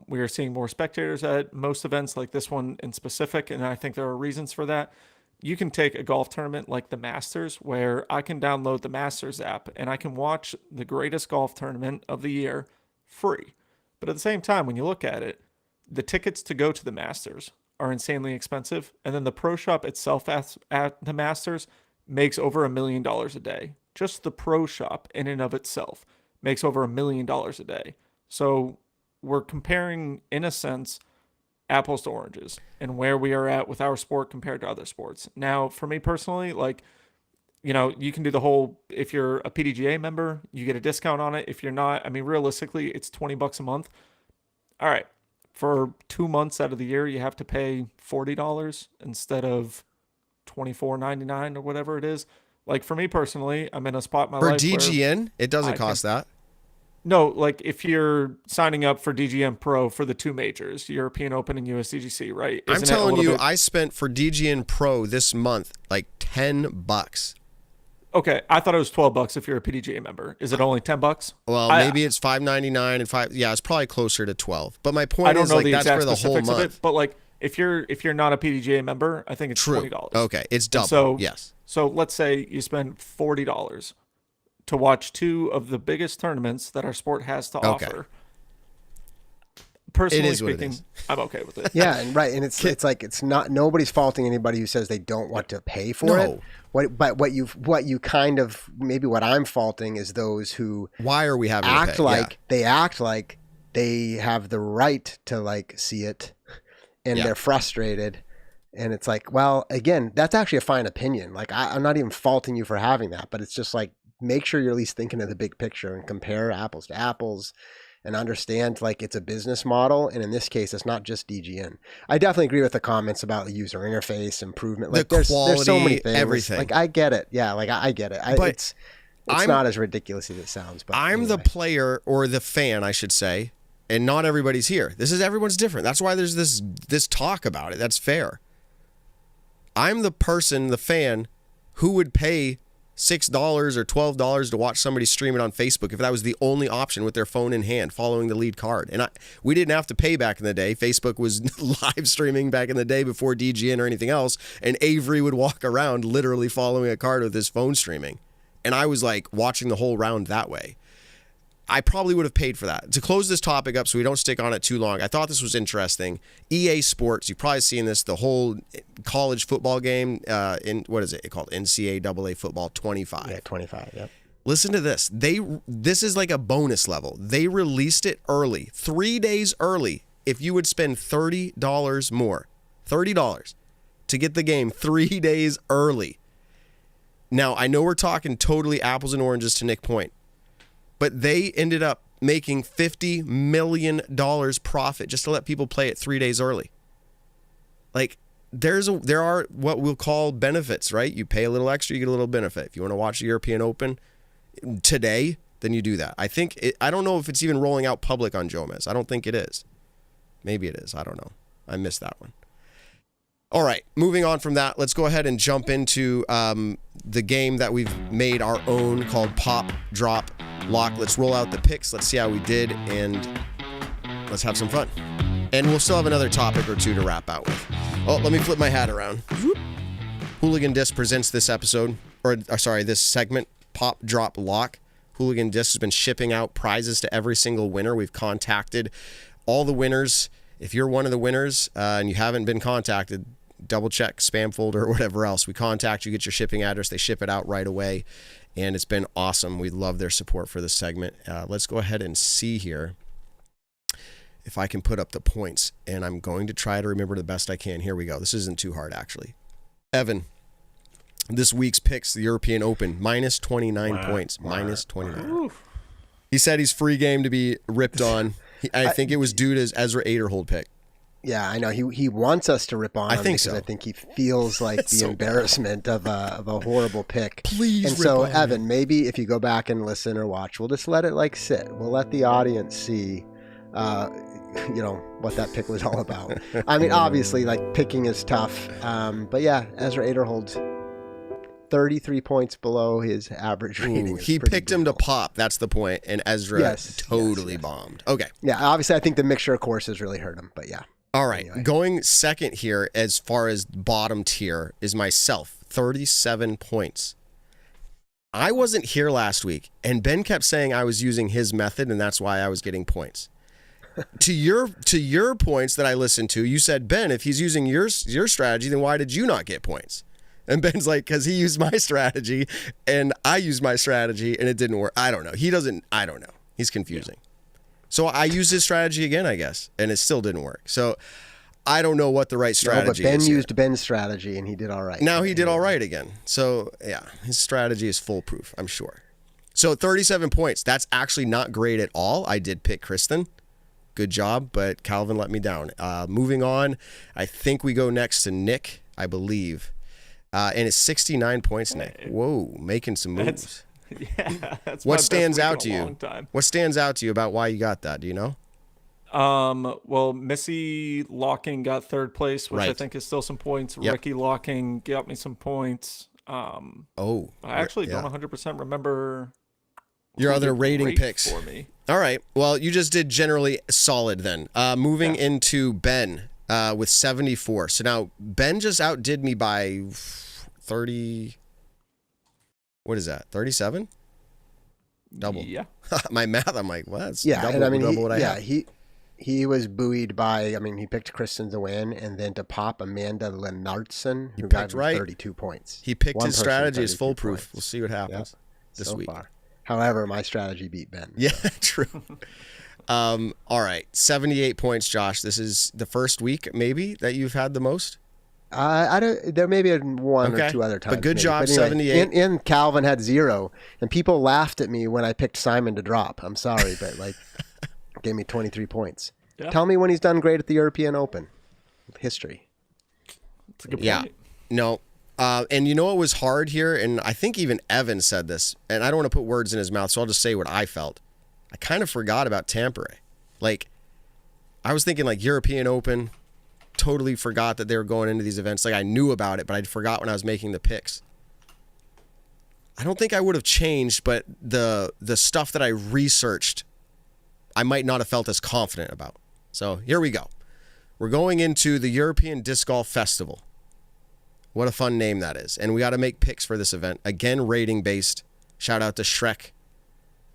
We are seeing more spectators at most events like this one in specific, and I think there are reasons for that. you can take a golf tournament like the Masters, where I can download the Masters app and I can watch the greatest golf tournament of the year free. But at the same time, when you look at it, the tickets to go to the Masters are insanely expensive. And then the pro shop itself at the Masters makes over $1 million a day. Just the pro shop in and of itself makes over $1 million a day. So we're comparing, in a sense, apples to oranges and where we are at with our sport compared to other sports. Now, for me personally, like, you know, you can do the whole, if you're a PDGA member, you get a discount on it. If you're not, I mean, realistically, it's $20 a month. All right. For 2 months out of the year, you have to pay $40 instead of $24.99 or whatever it is. Like, for me personally, I'm in a spot in my life for DGN, it doesn't cost that. No, like if you're signing up for DGN Pro for the 2 majors, European Open and USDGC, right? I'm telling you, I spent for DGN Pro this month like $10. Okay, I thought it was $12 if you're a PDGA member. Is it only $10? Well, maybe it's $5.99 and $5. Yeah, it's probably closer to 12. But my point is, like, that's for the whole month. Of it, but like, if you're not a PDGA member, I think it's $20. Okay, it's double. So, yes. So let's say you spend $40 to watch 2 of the biggest tournaments that our sport has to offer. Personally speaking, I'm okay with it. Yeah, and right, and it's like, it's not, nobody's faulting anybody who says they don't want to pay for it. But what you kind of, maybe what I'm faulting is those who why are we having act like they act like they have the right to like see it, and they're frustrated. And it's like, well, again, that's actually a fine opinion. Like, I'm not even faulting you for having that, but it's just like, make sure you're at least thinking of the big picture and compare apples to apples and understand, like, it's a business model. And in this case, it's not just DGN. I definitely agree with the comments about the user interface improvement. Like, there's so many things. Everything. Like, I get it. Yeah, like, I get it. But it's not as ridiculous as it sounds. But I'm the player, or the fan, I should say, and not everybody's here. Everyone's different. That's why there's this talk about it. That's fair. I'm the person, the fan, who would pay $6 or $12 to watch somebody stream it on Facebook if that was the only option, with their phone in hand following the lead card. And we didn't have to pay back in the day. Facebook was live streaming back in the day before DGN or anything else, and Avery would walk around literally following a card with his phone streaming. And I was like watching the whole round that way. I probably would have paid for that. To close this topic up so we don't stick on it too long, I thought this was interesting. EA Sports, you've probably seen this, the whole college football game, what is it called? NCAA Football 25. Yeah, 25, yep. Listen to this. This is like a bonus level. They released it early, 3 days early. If you would spend $30 more, $30 to get the game 3 days early. Now, I know we're talking totally apples and oranges to Nick Point, but they ended up making $50 million profit just to let people play it 3 days early. Like, there are what we'll call benefits, right? You pay a little extra, you get a little benefit. If you want to watch the European Open today, then you do that. I don't know if it's even rolling out public on Jomez. I don't think it is. Maybe it is. I don't know. I missed that one. All right, moving on from that, let's go ahead and jump into the game that we've made our own, called Pop, Drop, Lock. Let's roll out the picks. Let's see how we did, and let's have some fun. And we'll still have another topic or two to wrap out with. Oh, let me flip my hat around. Hooligan Disc presents this episode, this segment, Pop, Drop, Lock. Hooligan Disc has been shipping out prizes to every single winner. We've contacted all the winners. If you're one of the winners and you haven't been contacted, double check spam folder or whatever else. We contact you, get your shipping address, they ship it out right away, and it's been awesome. We love their support for this segment. Let's go ahead and see here if I can put up the points, and I'm going to try to remember the best I can. Here we go. This isn't too hard, actually. Evan, this week's picks, the European Open, minus 29 points. Minus 29. He said he's free game to be ripped on. I think it was due to his Ezra Aderhold pick. Yeah, I know. He wants us to rip on him because I think he feels like the embarrassment of a horrible pick. Please, and so Evan, maybe if you go back and listen or watch, we'll just let it like sit. We'll let the audience see, what that pick was all about. I mean, obviously, like, picking is tough, but yeah, Ezra Aderhold, 33 points below his average rating. He picked him to pop. That's the point. And Ezra totally bombed. Okay. Yeah, obviously, I think the mixture of courses really hurt him, but yeah. All right. Anyway. Going second here as far as bottom tier is myself, 37 points. I wasn't here last week, and Ben kept saying I was using his method, and that's why I was getting points. To your points that I listened to, you said, Ben, if he's using your strategy, then why did you not get points? And Ben's like, because he used my strategy, and I used my strategy, and it didn't work. I don't know. I don't know. He's confusing. Yeah. So I used his strategy again, I guess, and it still didn't work. So I don't know what the right strategy is. But Ben used Ben's strategy, and he did all right. Now he did all right again. So, yeah, his strategy is foolproof, I'm sure. So 37 points. That's actually not great at all. I did pick Kristen. Good job, but Calvin let me down. Moving on, I think we go next to Nick, I believe. And it's 69 points, Nick. Whoa, making some moves. That's what stands out to you? What stands out to you about why you got that? Do you know? Well, Missy Locking got third place, which I think is still some points. Yep. Ricky Locking got me some points. I actually don't 100% remember your other rating picks for me. All right. Well, you just did generally solid then. Moving into Ben with 74. So now Ben just outdid me by 30. What is that? 37? Double. Yeah. My math, I'm like, well, that's double, and I mean, double what I have. He was buoyed by, I mean, he picked Kristen to win, and then to pop Amanda Lennartson, who got 32 points. He picked his strategy as foolproof. Points. We'll see what happens this week. Far. However, my strategy beat Ben. Yeah, true. All right, 78 points, Josh. This is the first week, maybe, that you've had the most? I don't. There may be one or two other times. But good job, anyway, 78. And Calvin had 0, and people laughed at me when I picked Simon to drop. I'm sorry, but gave me 23 points. Yeah. Tell me when he's done great at the European Open. History. That's a good point. Yeah. No. And you know what was hard here? And I think even Evan said this, and I don't want to put words in his mouth, so I'll just say what I felt. I kind of forgot about Tampere. I was thinking European Open, totally forgot that they were going into these events. I knew about it, but I forgot when I was making the picks. I don't think I would have changed, but the stuff that I researched, I might not have felt as confident about. So here we go. We're going into the European Disc Golf Festival. What a fun name that is. And we got to make picks for this event. Again, rating based. Shout out to Shrek,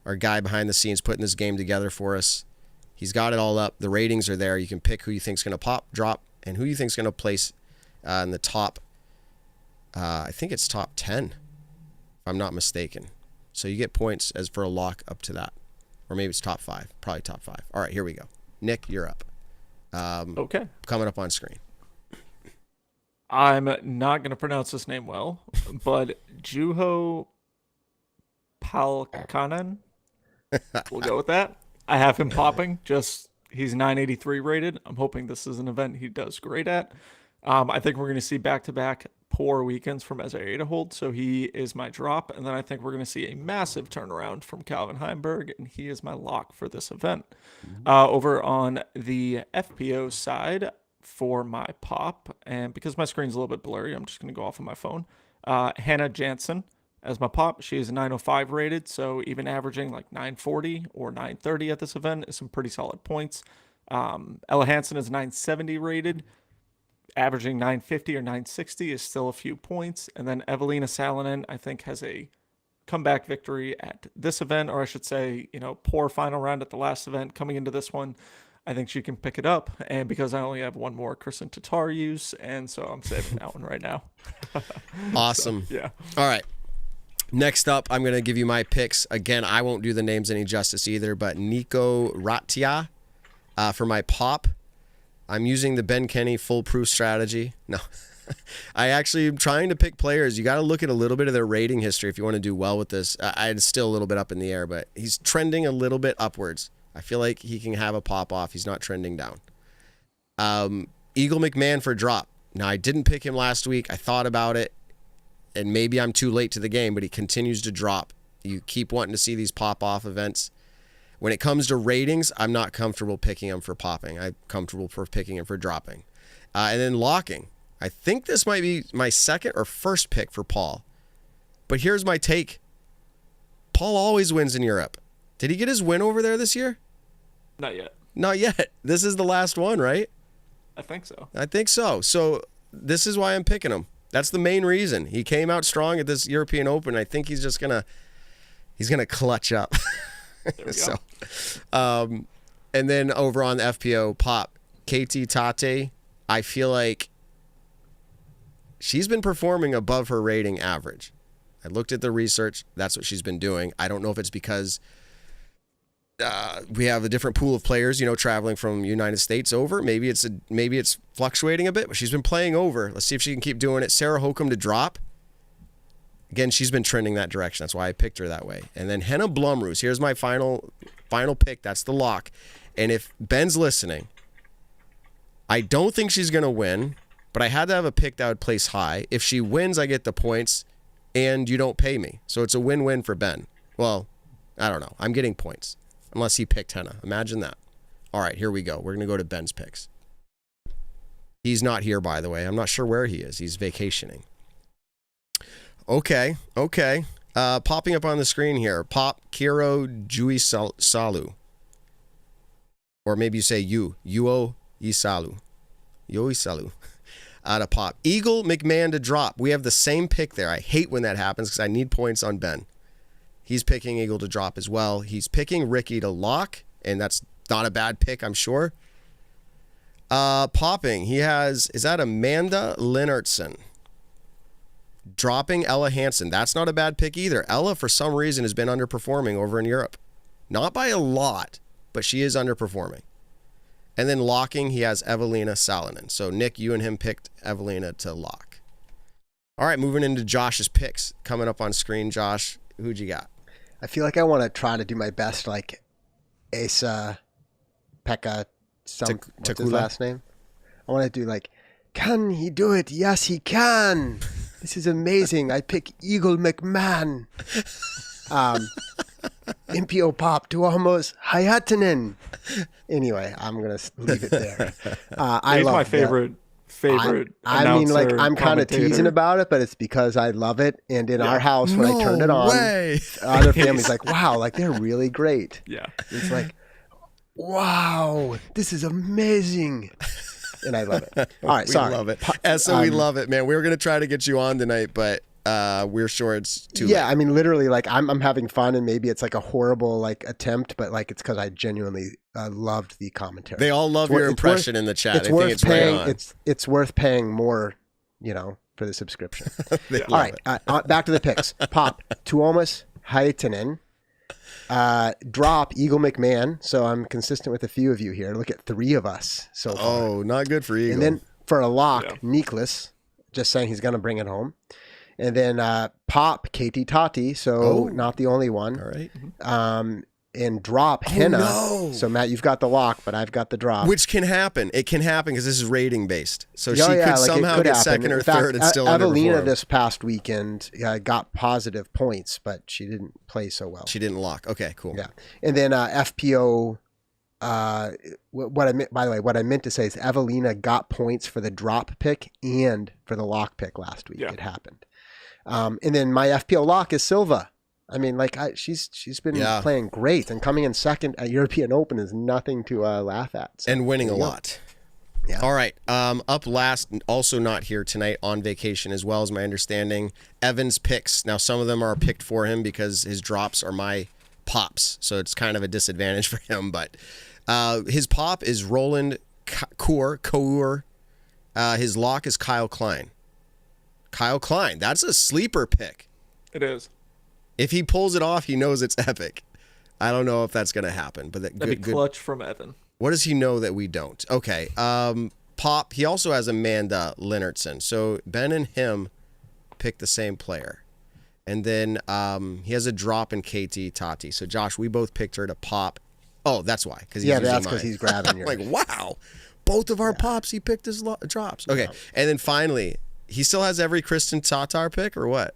our guy behind the scenes putting this game together for us. He's got it all up. The ratings are there. You can pick who you think's going to pop, drop, and who you think's going to place in the top. I think it's top 10, if I'm not mistaken. So you get points as for a lock up to that. Or maybe it's top 5. Probably top 5. All right, here we go. Nick, you're up. Okay. Coming up on screen. I'm not going to pronounce this name well, but Juho Palkkanen. We'll go with that. I have him popping. He's 983 rated. I'm hoping this is an event he does great at. I think we're going to see back-to-back poor weekends from Ezra Hold, so he is my drop. And then I think we're going to see a massive turnaround from Calvin Heimberg, and he is my lock for this event. Over on the FPO side for my pop, and because my screen's a little bit blurry, I'm just going to go off on my phone. Hannah Jansen as my pop. She is 905 rated, so even averaging 940 or 930 at this event is some pretty solid points. Ella Hansen is 970 rated. Averaging 950 or 960 is still a few points. And then Evelina Salonen, I think, has a comeback victory at this event, or I should say, poor final round at the last event. Coming into this one, I think she can pick it up. And because I only have one more Kristen Tatar use, and so I'm saving that one right now. Awesome. So, yeah. All right. Next up, I'm going to give you my picks. Again, I won't do the names any justice either, but Nico Ratia for my pop. I'm using the Ben Kenny foolproof strategy. No, I actually am trying to pick players. You got to look at a little bit of their rating history if you want to do well with this. It's still a little bit up in the air, but he's trending a little bit upwards. I feel like he can have a pop off. He's not trending down. Eagle McMahon for drop. Now, I didn't pick him last week. I thought about it, and maybe I'm too late to the game, but he continues to drop. You keep wanting to see these pop off events. When it comes to ratings, I'm not comfortable picking him for popping. I'm comfortable for picking him for dropping. And then locking. I think this might be my second or first pick for Paul. But here's my take. Paul always wins in Europe. Did he get his win over there this year? Not yet. Not yet. This is the last one, right? I think so. I think so. So this is why I'm picking him. That's the main reason. He came out strong at this European Open. I think he's just gonna clutch up. There we So, go. and then over on the FPO Pop, KT Tate, I feel like she's been performing above her rating average. I looked at the research. That's what she's been doing. I don't know if it's because we have a different pool of players, traveling from United States over. Maybe it's fluctuating a bit, but she's been playing over. Let's see if she can keep doing it. Sarah Hokum to drop. Again, she's been trending that direction. That's why I picked her that way. And then Henna Blumroos. Here's my final pick. That's the lock. And if Ben's listening, I don't think she's going to win, but I had to have a pick that would place high. If she wins, I get the points, and you don't pay me. So it's a win-win for Ben. Well, I don't know. I'm getting points, unless he picked Henna. Imagine that. All right, here we go. We're going to go to Ben's picks. He's not here, by the way. I'm not sure where he is. He's vacationing. Okay. Popping up on the screen here. Pop Kiro Jui Salu. Or maybe you say Yuo Isalu. Yo Isalu. To pop. Eagle McMahon to drop. We have the same pick there. I hate when that happens because I need points on Ben. He's picking Eagle to drop as well. He's picking Ricky to lock, and that's not a bad pick, I'm sure. Popping. Is that Amanda Lennartson? Dropping Ella Hansen. That's not a bad pick either. Ella, for some reason, has been underperforming over in Europe. Not by a lot, but she is underperforming. And then locking, he has Evelina Salonen. So, Nick, you and him picked Evelina to lock. All right, moving into Josh's picks. Coming up on screen, Josh, who'd you got? I feel like I want to try to do my best, like Asa Pekka, what's his last name? I want to do like, can he do it? Yes, he can. This is amazing. I pick Eagle McMahon. Impio Pop Tuomas Hayatanen. Anyway, I'm going to leave it there. He's my favorite I mean, like, I'm kind of commentator. teasing about it, but it's because I love it. And in our house, when I turned it on, way. other family's like, wow, like, they're really great. Yeah. It's like, wow, this is amazing. And I love it. All right, sorry. We love it. Essa, we love it, man. We were going to try to get you on tonight, but we're sure it's too late. I mean, literally, like, I'm having fun, and maybe it's like a horrible, like, attempt, but, like, it's because I genuinely loved the commentary. They all love your impression in the chat. It's worth paying. It's worth paying more, for the subscription. All right, back to the picks. Pop Tuomas Haitanen. Drop Eagle McMahon. So I'm consistent with a few of you here. Look at 3 of us so far. Oh, not good for Eagle. And then for a lock, Niklas, just saying he's going to bring it home. And then Pop KT Tati, so not the only one. All right. And drop Henna. No. So Matt, you've got the lock, but I've got the drop. Which can happen. It can happen because this is rating based. So she it could somehow get happen. second or In fact, third and still Evelina underperform. this past weekend got positive points, but she didn't play so well. She didn't lock. Okay, cool. Yeah. And then FPO, what I meant to say is Evelina got points for the drop pick and for the lock pick last week. Yeah. It happened. And then my FPO lock is Silva. I mean, like, she's been playing great, and coming in second at European Open is nothing to laugh at. So, and winning a lot. Yeah. All right. Up last, also not here tonight, on vacation as well, as my understanding. Evan's picks. Now, some of them are picked for him because his drops are my pops, so it's kind of a disadvantage for him. But his pop is Roland Kaur. His lock is Kyle Klein. Kyle Klein. That's a sleeper pick. It is. If he pulls it off, he knows it's epic. I don't know if that's going to happen, but that'd be clutch from Evan. What does he know that we don't? Okay. Pop. He also has Amanda Lennartson. So Ben and him pick the same player, and then he has a drop in KT Tati. So Josh, we both picked her to pop. Oh, that's why. Because that's because he's grabbing your. Like, wow, both of our pops. He picked his drops. Okay, and then finally, he still has every Kristen Tatar pick, or what?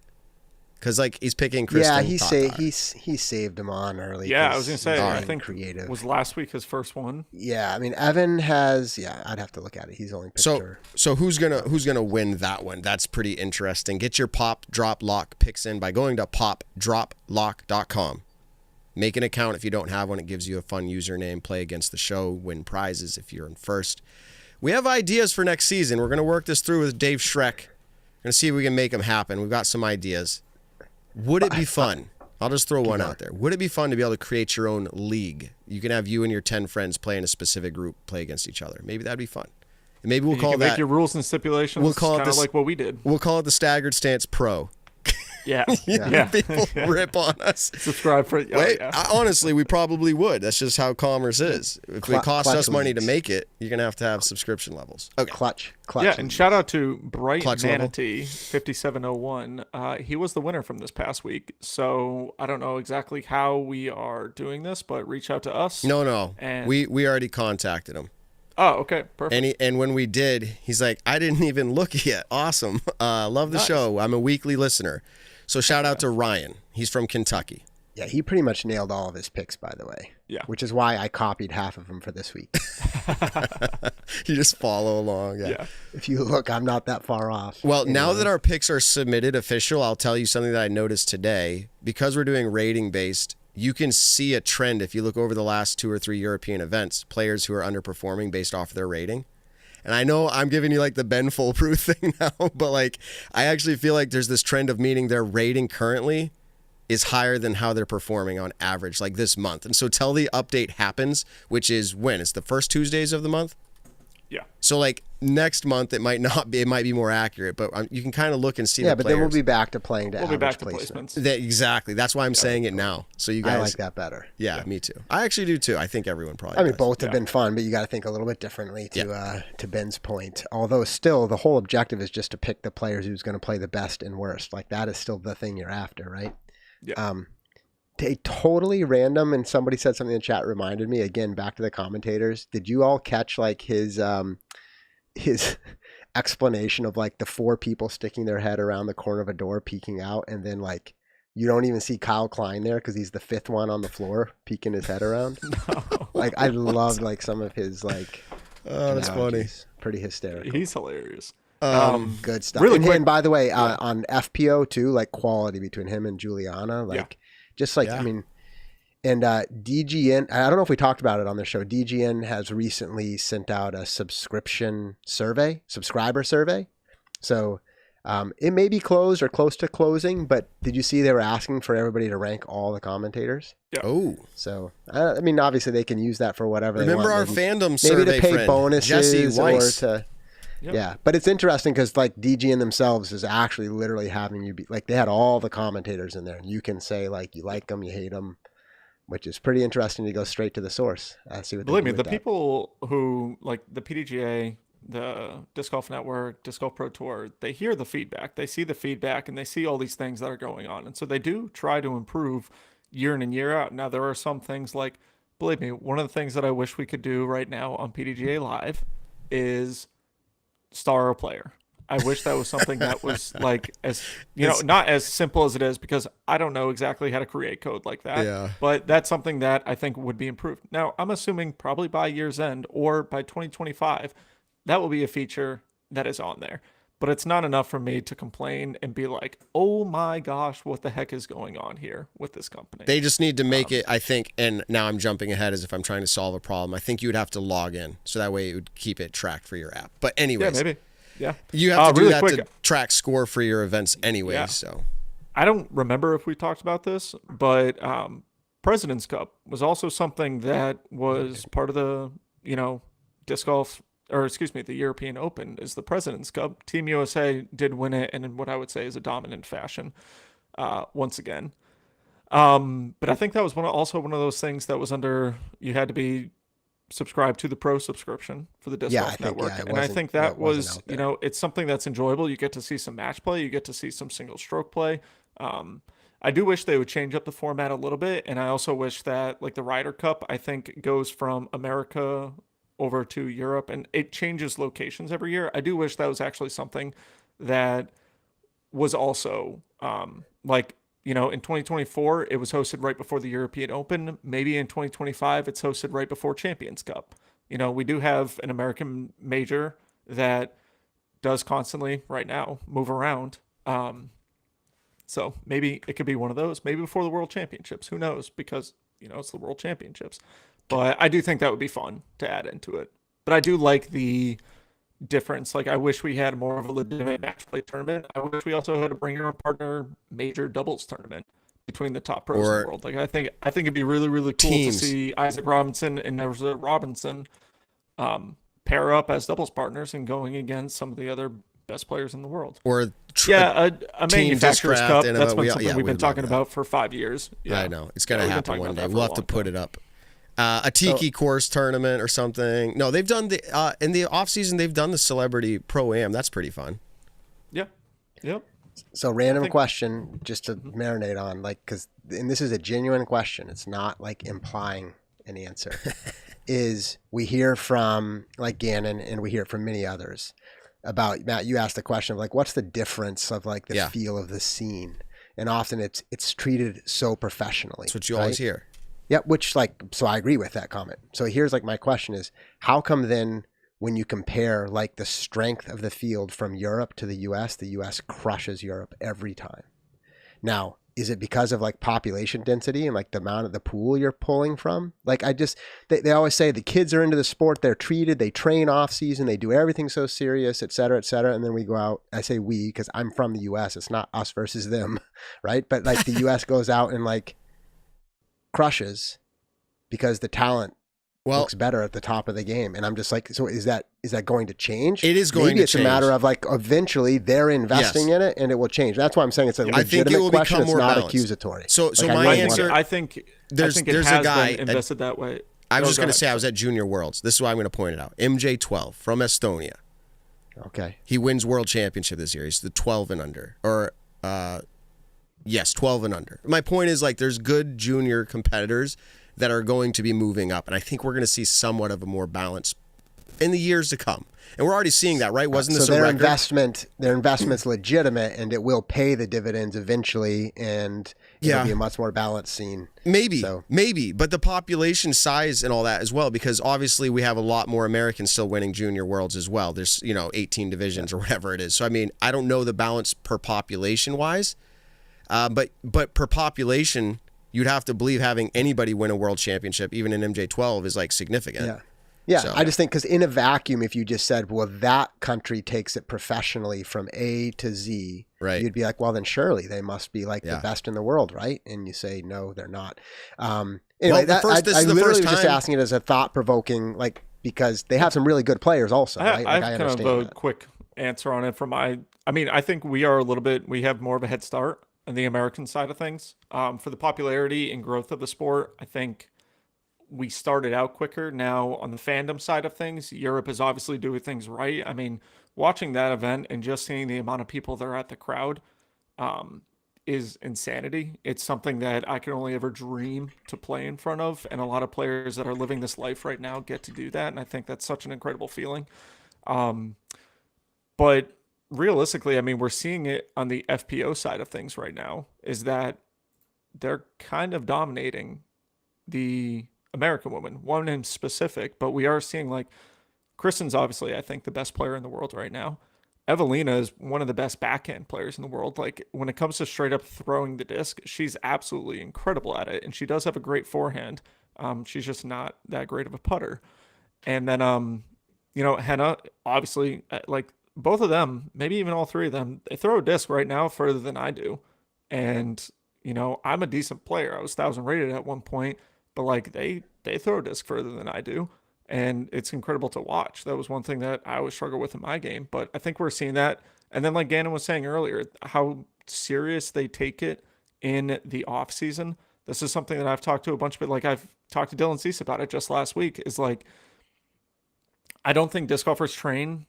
Because, like, he's picking Kristen Tatar. he saved him on early. Yeah, I was going to say, I think creative. Was last week his first one? Yeah, I mean, Evan has, I'd have to look at it. He's only picked her. So who's gonna win that one? That's pretty interesting. Get your pop, drop, lock picks in by going to popdroplock.com. Make an account if you don't have one. It gives you a fun username. Play against the show. Win prizes if you're in first. We have ideas for next season. We're going to work this through with Dave Schreck. We're going to see if we can make them happen. We've got some ideas. Would it be fun? I'll just throw one out there. Would it be fun to be able to create your own league? You can have you and your 10 friends play in a specific group, play against each other. Maybe that'd be fun. And maybe we'll call that. Make your rules and stipulations. We'll call it kind of like what we did. We'll call it the Staggered Stance Pro. Yeah. People rip on us. Subscribe for it. Wait, honestly, we probably would. That's just how commerce is. If it costs us money to make it, you're gonna have to have subscription levels. Okay. Clutch. Yeah, and shout out to Bright Clutch Manatee 5701. He was the winner from this past week. So I don't know exactly how we are doing this, but reach out to us. No. And We already contacted him. Oh, okay, perfect. And when we did, he's like, I didn't even look yet. Awesome. Love the show. I'm a weekly listener. So shout out to Ryan. He's from Kentucky. Yeah, he pretty much nailed all of his picks, by the way. Yeah. Which is why I copied half of them for this week. You just follow along. Yeah. If you look, I'm not that far off. Well, now that our picks are submitted official, I'll tell you something that I noticed today. Because we're doing rating based, you can see a trend if you look over the last 2 or 3 European events, players who are underperforming based off of their rating. And I know I'm giving you like the Ben Foolproof thing now, but like I actually feel like there's this trend of meaning their rating currently is higher than how they're performing on average, like this month. And so till the update happens, which is when? It's the first Tuesdays of the month? Yeah. So like next month, it might not be, it might be more accurate, but you can kind of look and see the but players. then we'll be back to playing to We'll be average back to placement. placements. Exactly. That's why I'm saying it now. So you guys. I like that better. Yeah, me too. I actually do too. I think everyone probably I mean, does. both have been fun, but you got to think a little bit differently to Ben's point. Although still, the whole objective is just to pick the players who's going to play the best and worst. Like that is still the thing you're after, right? Yeah. They totally random, and somebody said something in the chat reminded me again. Back to the commentators. Did you all catch like his explanation of like the 4 people sticking their head around the corner of a door peeking out, and then like you don't even see Kyle Klein there because he's the 5th one on the floor peeking his head around. Like I loved like some of his like that's funny. Pretty hysterical. He's hilarious. Good stuff. Really and, quick. and by the way, on FPO too, like quality between him and Juliana, like just like I mean, and DGN. I don't know if we talked about it on the show. DGN has recently sent out a subscriber survey. So it may be closed or close to closing, but did you see they were asking for everybody to rank all the commentators? Yeah. Oh. So I mean, obviously they can use that for whatever they want. Remember our Maybe- fandom maybe survey to pay friend, bonuses Jesse or Weiss. to. Yep. Yeah, but it's interesting because like DGN themselves is actually literally having you be like they had all the commentators in there, and you can say like you like them, you hate them, which is pretty interesting to go straight to the source. See what Believe they me, do the with that. people who like the PDGA, the Disc Golf Network, Disc Golf Pro Tour, they hear the feedback, they see the feedback, and they see all these things that are going on, and so they do try to improve year in and year out. Now there are some things like, believe me, one of the things that I wish we could do right now on PDGA Live is star a player. I wish that was something that was like as not as simple as it is, because I don't know exactly how to create code like that. Yeah. But that's something that I think would be improved. Now, I'm assuming probably by year's end or by 2025, that will be a feature that is on there. But it's not enough for me to complain and be like, oh my gosh, what the heck is going on here with this company? They just need to make it, I think, and now I'm jumping ahead as if I'm trying to solve a problem. I think you would have to log in, so that way it would keep it tracked for your app. But anyways, yeah, maybe. Yeah. you have to do really that quick, to track score for your events anyway. Yeah. So I don't remember if we talked about this, but President's Cup was also something that was part of the, disc golf, or excuse me, the European Open is the President's Cup. Team USA did win it, and in what I would say is a dominant fashion once again. But I think that was also one of those things that was under, you had to be subscribed to the pro subscription for the Disc Golf Network. And I think that was, it's something that's enjoyable. You get to see some match play. You get to see some single stroke play. I do wish they would change up the format a little bit. And I also wish that like the Ryder Cup, I think goes from America over to Europe, and it changes locations every year. I do wish that was actually something that was also in 2024, it was hosted right before the European Open. Maybe in 2025, it's hosted right before Champions Cup. We do have an American major that does constantly right now move around. So maybe it could be one of those, maybe before the World Championships, who knows? Because, it's the World Championships. But I do think that would be fun to add into it. But But I do like the difference. Like, I wish we had more of a legitimate match play tournament. I wish we also had a bring your own partner major doubles tournament between the top pros in the world. Like, I think it'd be really, really cool to see Isaac Robinson and Nevzat Robinson pair up as doubles partners and going against some of the other best players in the world. Or a manufacturer's cup. That's been something we've been talking about for 5 years. Yeah. I know. It's going to happen one day. We'll have to put it up. A tiki course tournament or something. No, they've done the in the off season. They've done the celebrity pro-am. That's pretty fun. Yeah. Yep. So random question, just to marinate on, like, and this is a genuine question. It's not like implying an answer. Is we hear from like Gannon and we hear from many others about, Matt, you asked the question of like, what's the difference of like the feel of the scene? And often it's treated so professionally. That's what you always hear. Yeah, which so I agree with that comment. So here's like my question is, how come then when you compare like the strength of the field from Europe to the US crushes Europe every time? Now, is it because of like population density and like the amount of the pool you're pulling from? Like they always say the kids are into the sport, they're treated, they train off season, they do everything so serious, et cetera, et cetera. And then we go out, I say we, because I'm from the US, it's not us versus them, right? But like the US goes out and like crushes because the talent looks better at the top of the game. And I'm just like, so is that going to change? It is going to change. Maybe it's a matter of like eventually they're investing in it and it will change. That's why I'm saying it's a legitimate question. It's not accusatory. So my answer, I think there's a guy invested that way. I was just going to say I was at Junior Worlds. This is why I'm going to point it out. MJ12 from Estonia. Okay. He wins world championship this year. He's the 12 and under, or yes, 12 and under. My point is like there's good junior competitors that are going to be moving up, and I think we're going to see somewhat of a more balance in the years to come. And we're already seeing that, right? Wasn't this a record? Their investment's legitimate, and it will pay the dividends eventually, and it'll be a much more balanced scene. Maybe, but the population size and all that as well, because obviously we have a lot more Americans still winning junior worlds as well. There's 18 divisions or whatever it is. So I mean, I don't know the balance per population wise, but per population, you'd have to believe having anybody win a world championship, even in MJ12, is like significant. Yeah. So, I just think because in a vacuum, if you just said, well, that country takes it professionally from A to Z, right, you'd be like, well, then surely they must be like the best in the world, right? And you say, no, they're not. Anyway, I literally was just asking it as a thought-provoking, like, because they have some really good players also, right? I have kind of a quick answer on it from I think we have more of a head start on the American side of things. For the popularity and growth of the sport, I think we started out quicker. Now, on the fandom side of things, Europe is obviously doing things right. I mean, watching that event and just seeing the amount of people that are at the crowd is insanity. It's something that I can only ever dream to play in front of, and a lot of players that are living this life right now get to do that, and I think that's such an incredible feeling. But realistically, I mean, we're seeing it on the FPO side of things right now, is that they're kind of dominating the American women, one in specific, but we are seeing like Kristen's obviously, I think, the best player in the world right now. Evelina is one of the best backhand players in the world. Like when it comes to straight up throwing the disc, she's absolutely incredible at it. And she does have a great forehand. She's just not that great of a putter. And then, Henna, obviously, like both of them, maybe even all three of them, they throw a disc right now further than I do. And, I'm a decent player. I was 1,000 rated at one point. But like they throw a disc further than I do, and it's incredible to watch. That was one thing that I always struggle with in my game, but I think we're seeing that. And then like Gannon was saying earlier, how serious they take it in the off season. This is something that I've talked to a bunch of people. Like I've talked to Dylan Cease about it just last week. Is like I don't think disc golfers train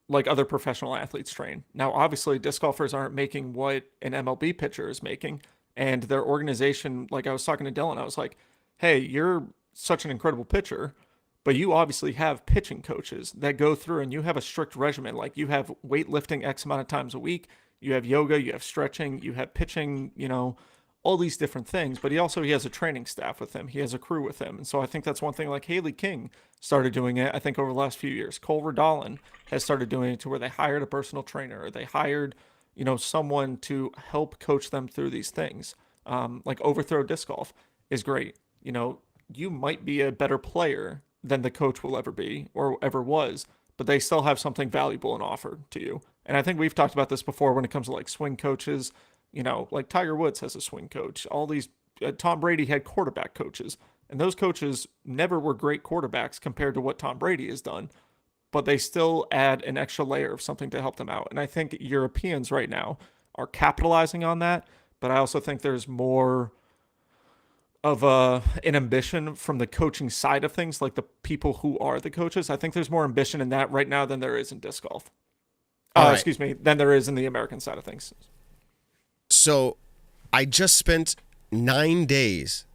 like other professional athletes train. Now, obviously, disc golfers aren't making what an MLB pitcher is making, and their organization. Like I was talking to Dylan, I was like, hey, you're such an incredible pitcher, but you obviously have pitching coaches that go through and you have a strict regimen. Like you have weightlifting X amount of times a week, you have yoga, you have stretching, you have pitching, all these different things. But he has a training staff with him. He has a crew with him. And so I think that's one thing. Like Haley King started doing it, I think, over the last few years. Cole Redolin has started doing it to where they hired a personal trainer, or they hired, someone to help coach them through these things. Like overthrow disc golf is great. You might be a better player than the coach will ever be or ever was, but they still have something valuable and offer to you. And I think we've talked about this before when it comes to like swing coaches, you know, like Tiger Woods has a swing coach, all these, Tom Brady had quarterback coaches, and those coaches never were great quarterbacks compared to what Tom Brady has done, but they still add an extra layer of something to help them out. And I think Europeans right now are capitalizing on that, but I also think there's more of an ambition from the coaching side of things, like the people who are the coaches. I think there's more ambition in that right now than there is in disc golf. Excuse me, than there is in the American side of things. So I just spent 9 days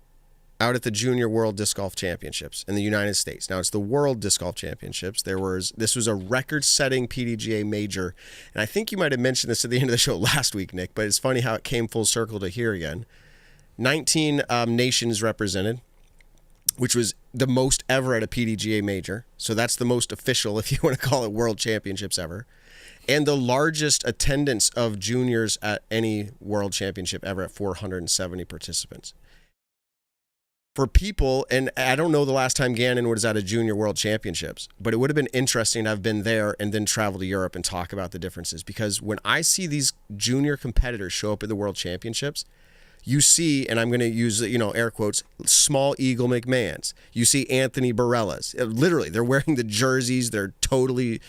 out at the Junior World Disc Golf Championships in the United States. Now it's the World Disc Golf Championships. This was a record-setting PDGA major, and I think you might have mentioned this at the end of the show last week, Nick, but it's funny how it came full circle to here again. 19 nations represented, which was the most ever at a PDGA major. So that's the most official, if you want to call it, World Championships ever. And the largest attendance of juniors at any World Championship ever at 470 participants. For people, and I don't know the last time Gannon was at a Junior World Championships, but it would have been interesting to have been there and then travel to Europe and talk about the differences. Because when I see these junior competitors show up at the World Championships, you see, and I'm going to use, air quotes, small Eagle McMahons. You see Anthony Barellas. Literally, they're wearing the jerseys. They're totally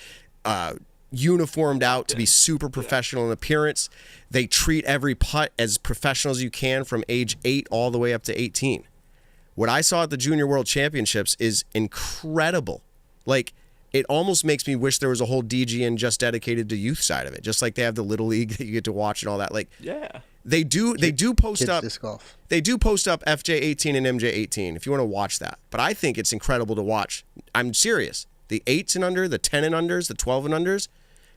uniformed out to be super professional in appearance. They treat every putt as professional as you can from age 8 all the way up to 18. What I saw at the Junior World Championships is incredible. Like, it almost makes me wish there was a whole DGN just dedicated to youth side of it, just like they have the Little League that you get to watch and all that. Like, yeah. They do post up disc golf. They do post up FJ18 and MJ18 if you want to watch that. But I think it's incredible to watch. I'm serious. The 8s and under, the 10 and unders, the 12 and unders,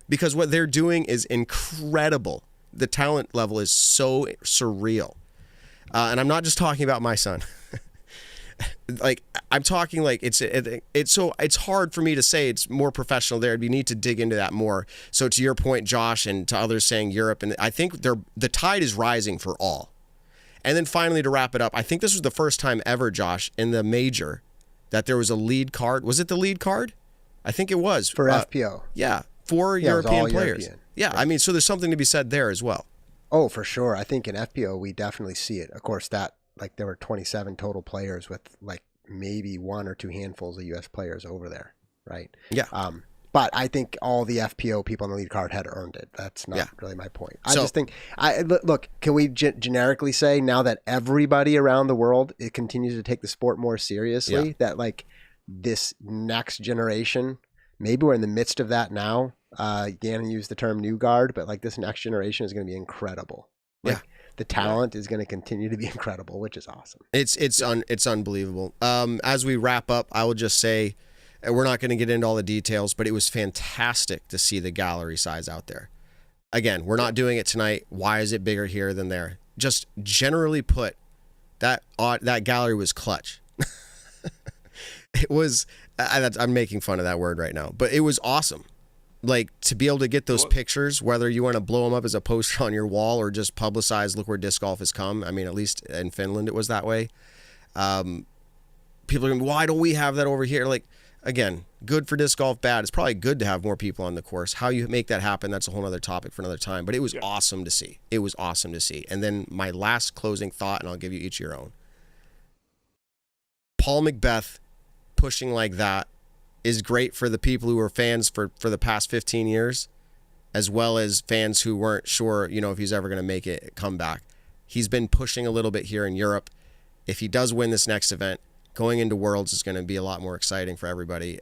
because what they're doing is incredible. The talent level is so surreal. And I'm not just talking about my son. Like, I'm talking like it's hard for me to say it's more professional there. We need to dig into that more. So to your point, Josh, and to others saying Europe, and I think the tide is rising for all. And then finally, to wrap it up, I think this was the first time ever, Josh, in the major that there was a lead card. Was it the lead card? I think it was. For FPO. Yeah, for European players. European. Yeah, right. I mean, so there's something to be said there as well. Oh, for sure. I think in FPO, we definitely see it. Of course, there were 27 total players with like maybe 1 or 2 handfuls of U.S. players over there, right? Yeah. But I think all the FPO people on the lead card had earned it. That's not really my point. I just think, look, can we generically say now that everybody around the world it continues to take the sport more seriously, that like this next generation, maybe we're in the midst of that now. Gannon used the term new guard, but like this next generation is going to be incredible. Like, the talent is going to continue to be incredible, which is awesome. It's unbelievable. As we wrap up, I will just say, we're not going to get into all the details, but it was fantastic to see the gallery size out there. Again, we're not doing it tonight. Why is it bigger here than there? Just generally put, that gallery was clutch. It was. I'm making fun of that word right now, but it was awesome. Like, to be able to get those pictures, whether you want to blow them up as a poster on your wall or just publicize, look where disc golf has come. I mean, at least in Finland it was that way. People are going, why don't we have that over here? Like, again, good for disc golf, bad. It's probably good to have more people on the course. How you make that happen, that's a whole other topic for another time. But it was awesome to see. It was awesome to see. And then my last closing thought, and I'll give you each your own. Paul McBeth pushing like that is great for the people who were fans for the past 15 years, as well as fans who weren't sure, if he's ever going to make it come back. He's been pushing a little bit here in Europe. If he does win this next event, going into Worlds is going to be a lot more exciting for everybody.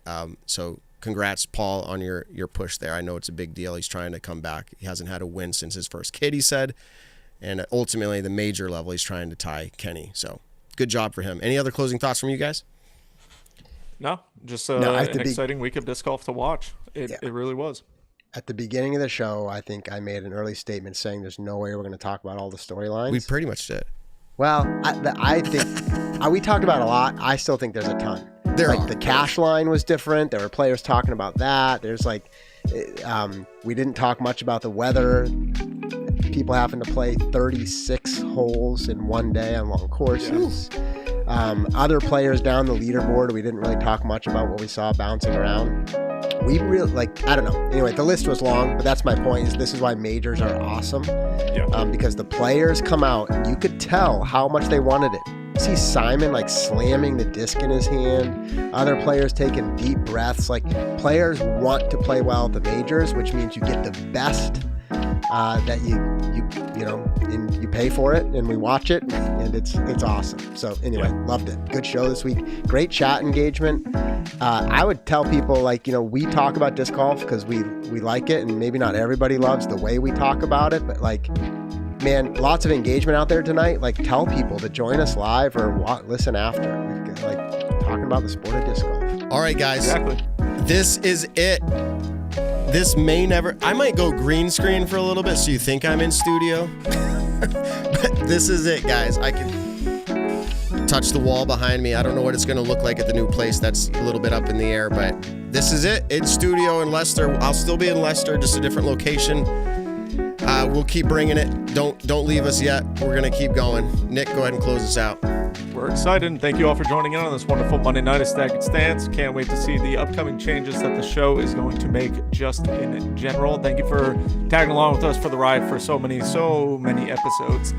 So congrats, Paul, on your push there. I know it's a big deal. He's trying to come back. He hasn't had a win since his first kid, he said. And ultimately, the major level, he's trying to tie Kenny. So good job for him. Any other closing thoughts from you guys? No, just an exciting week of disc golf to watch. It really was. At the beginning of the show, I think I made an early statement saying there's no way we're going to talk about all the storylines. We pretty much did. Well, I think we talked about a lot. I still think there's a ton. The cash line was different. There were players talking about that. There's we didn't talk much about the weather. People having to play 36 holes in one day on long courses. Other players down the leaderboard, we didn't really talk much about what we saw bouncing around. We really, like, I don't know. Anyway, the list was long, but that's my point, is this is why majors are awesome. Yeah. Because the players come out and you could tell how much they wanted it. You see Simon like slamming the disc in his hand, other players taking deep breaths. Like, players want to play well at the majors, which means you get the best that you pay for it, and we watch it, and it's awesome. So anyway, loved it. Good show this week. Great chat engagement. I would tell people, like, we talk about disc golf because we like it, and maybe not everybody loves the way we talk about it, but like, man, lots of engagement out there tonight. Like, tell people to join us live or listen after. We've got, like, talking about the sport of disc golf. All right, guys. Exactly. This is it. This may never... I might go green screen for a little bit so you think I'm in studio. But this is it, guys. I can touch the wall behind me. I don't know what it's going to look like at the new place. That's a little bit up in the air, but this is it. It's studio in Leicester. I'll still be in Leicester, just a different location. We'll keep bringing it. Don't leave us yet. We're going to keep going. Nick, go ahead and close us out. We're excited, and thank you all for joining in on this wonderful Monday night of Staggered Stance. Can't wait to see the upcoming changes that the show is going to make just in general. Thank you for tagging along with us for the ride for so many episodes.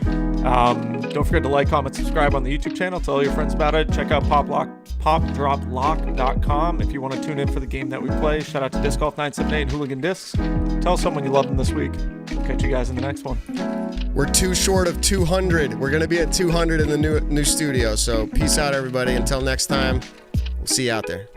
Don't forget to like, comment, subscribe on the YouTube channel. Tell all your friends about it. Check out popdroplock.com if you want to tune in for the game that we play. Shout out to Disc Golf 978 and Hooligan Discs. Tell someone you love them this week. We'll catch you guys in the next one. We're too short of 200. We're going to be at 200 in the new studio. So peace out, everybody. Until next time, we'll see you out there.